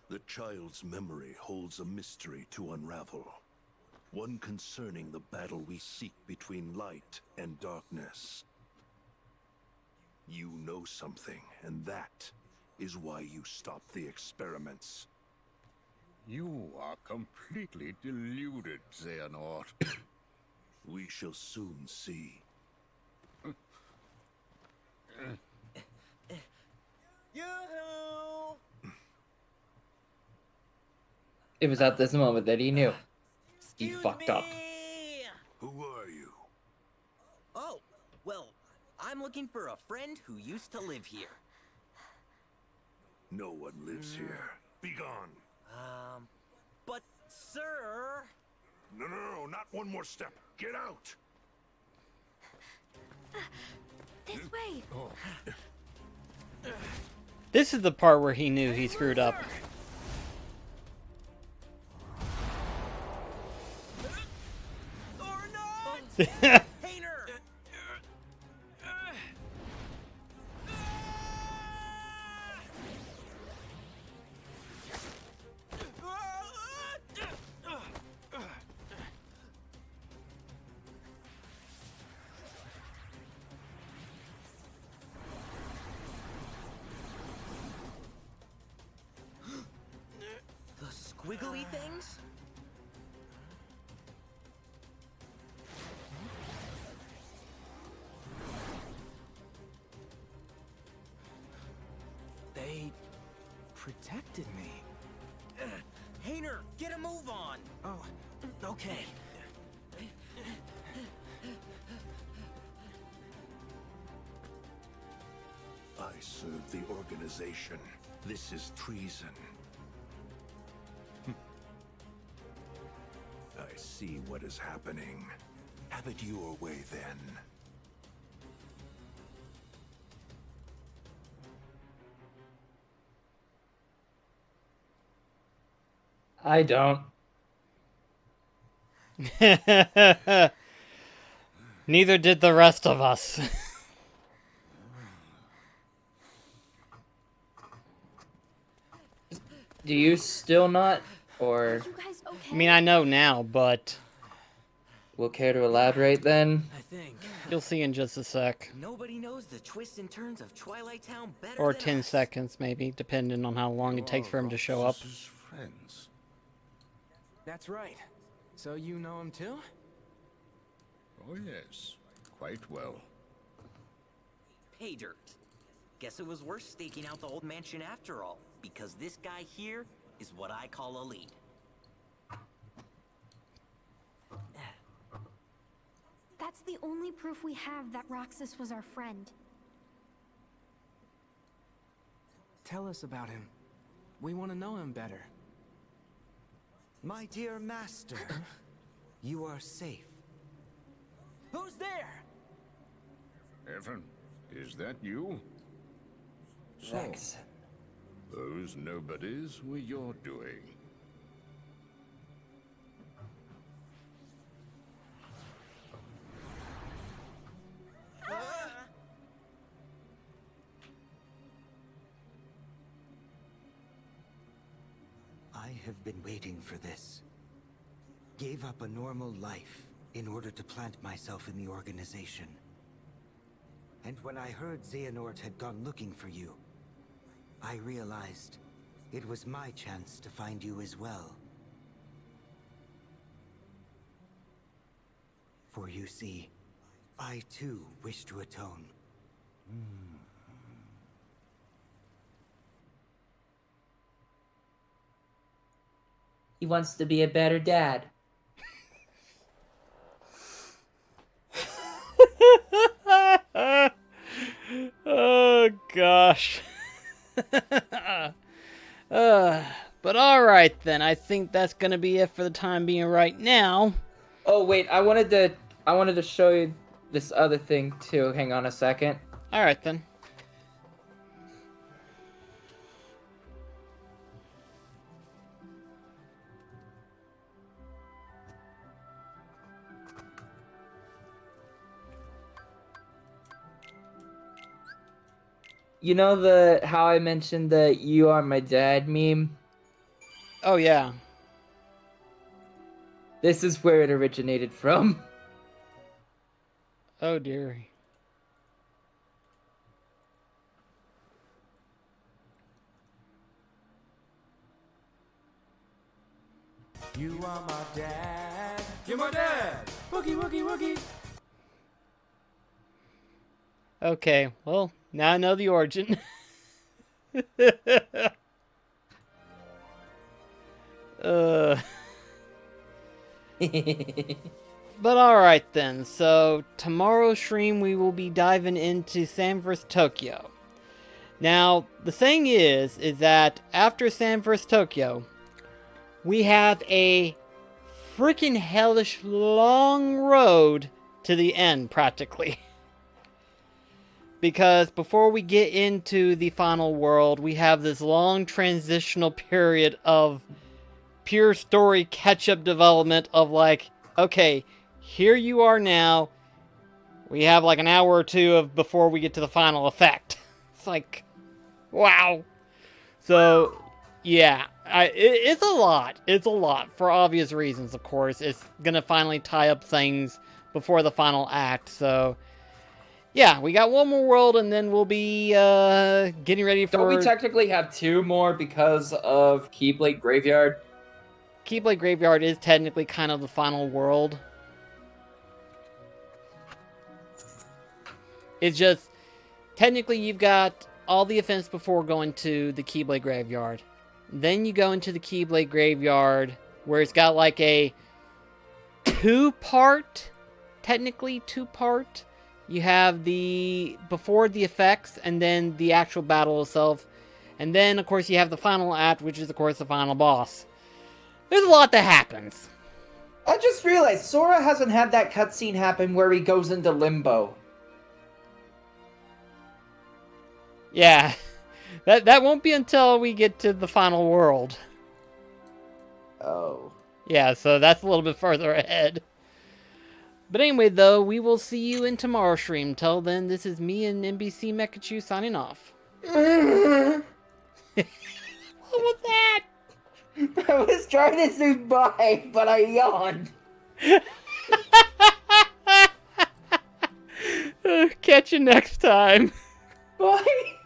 The child's memory holds a mystery to unravel. One concerning the battle we seek between light and darkness. You know something, and that is why you stopped the experiments. You are completely deluded, Xehanort. We shall soon see. Yoo-hoo! It was at this moment that he knew. He Excuse fucked me. up. Who are you? Oh, well, I'm looking for a friend who used to live here. No one lives here. Begone. But, sir... No, not one more step. Get out! This way! This is the part where he knew he screwed up. Or not! Hayner! The squiggly things? They protected me. Hayner, get a move on! Oh, okay. I serve the organization. This is treason. I see what is happening. Have it your way, then. I don't. Neither did the rest of us. Do you still not? Or... You guys okay? I mean, I know now, but... Will care to elaborate then? I think. You'll see in just a sec. Nobody knows the twists and turns of Twilight Town better Or than 10 us. seconds, maybe, depending on how long it takes for him to show up. Friends. That's right. So you know him too? Oh yes, quite well. Pay dirt. Guess it was worth staking out the old mansion after all, because this guy here is what I call a lead. That's the only proof we have that Roxas was our friend. Tell us about him. We want to know him better. My dear master, you are safe. Who's there? Evan, is that you? Jackson. Those nobodies were your doing. I have been waiting for this. Gave up a normal life in order to plant myself in the organization. And when I heard Xehanort had gone looking for you, I realized it was my chance to find you as well. For you see, I too wish to atone. He wants to be a better dad. Oh, gosh. But alright then, I think that's gonna be it for the time being right now. Oh wait, I wanted to show you this other thing too. Hang on a second. Alright then. You know how I mentioned the "you are my dad" meme? Oh yeah. This is where it originated from. Oh dear. You are my dad. You're my dad. Woogie, woogie, woogie. Okay, well, now I know the origin. But alright then, so tomorrow's stream we will be diving into Sam vs. Tokyo. Now, the thing is that after Sam vs. Tokyo, we have a freaking hellish long road to the end, practically. Because before we get into the final world, we have this long transitional period of pure story catch-up development of like, okay, here you are now. We have like an hour or two of before we get to the final effect. It's like, wow. So, yeah, it's a lot. It's a lot for obvious reasons, of course. It's gonna finally tie up things before the final act. So, yeah, we got one more world, and then we'll be getting ready for. Don't we technically have 2 more because of Keyblade Graveyard? Keyblade Graveyard is technically kind of the final world. It's just, technically you've got all the events before going to the Keyblade Graveyard. Then you go into the Keyblade Graveyard, where it's got like a 2-part, technically 2-part. You have the before the effects, and then the actual battle itself. And then, of course, you have the final act, which is, of course, the final boss. There's a lot that happens. I just realized Sora hasn't had that cutscene happen where he goes into limbo. Yeah, that won't be until we get to the final world. Oh. Yeah, so that's a little bit further ahead. But anyway, though, we will see you in tomorrow's stream. Till then, this is me and NBC Mekachu signing off. What was that? I was trying to say bye, but I yawned. Catch you next time. Bye.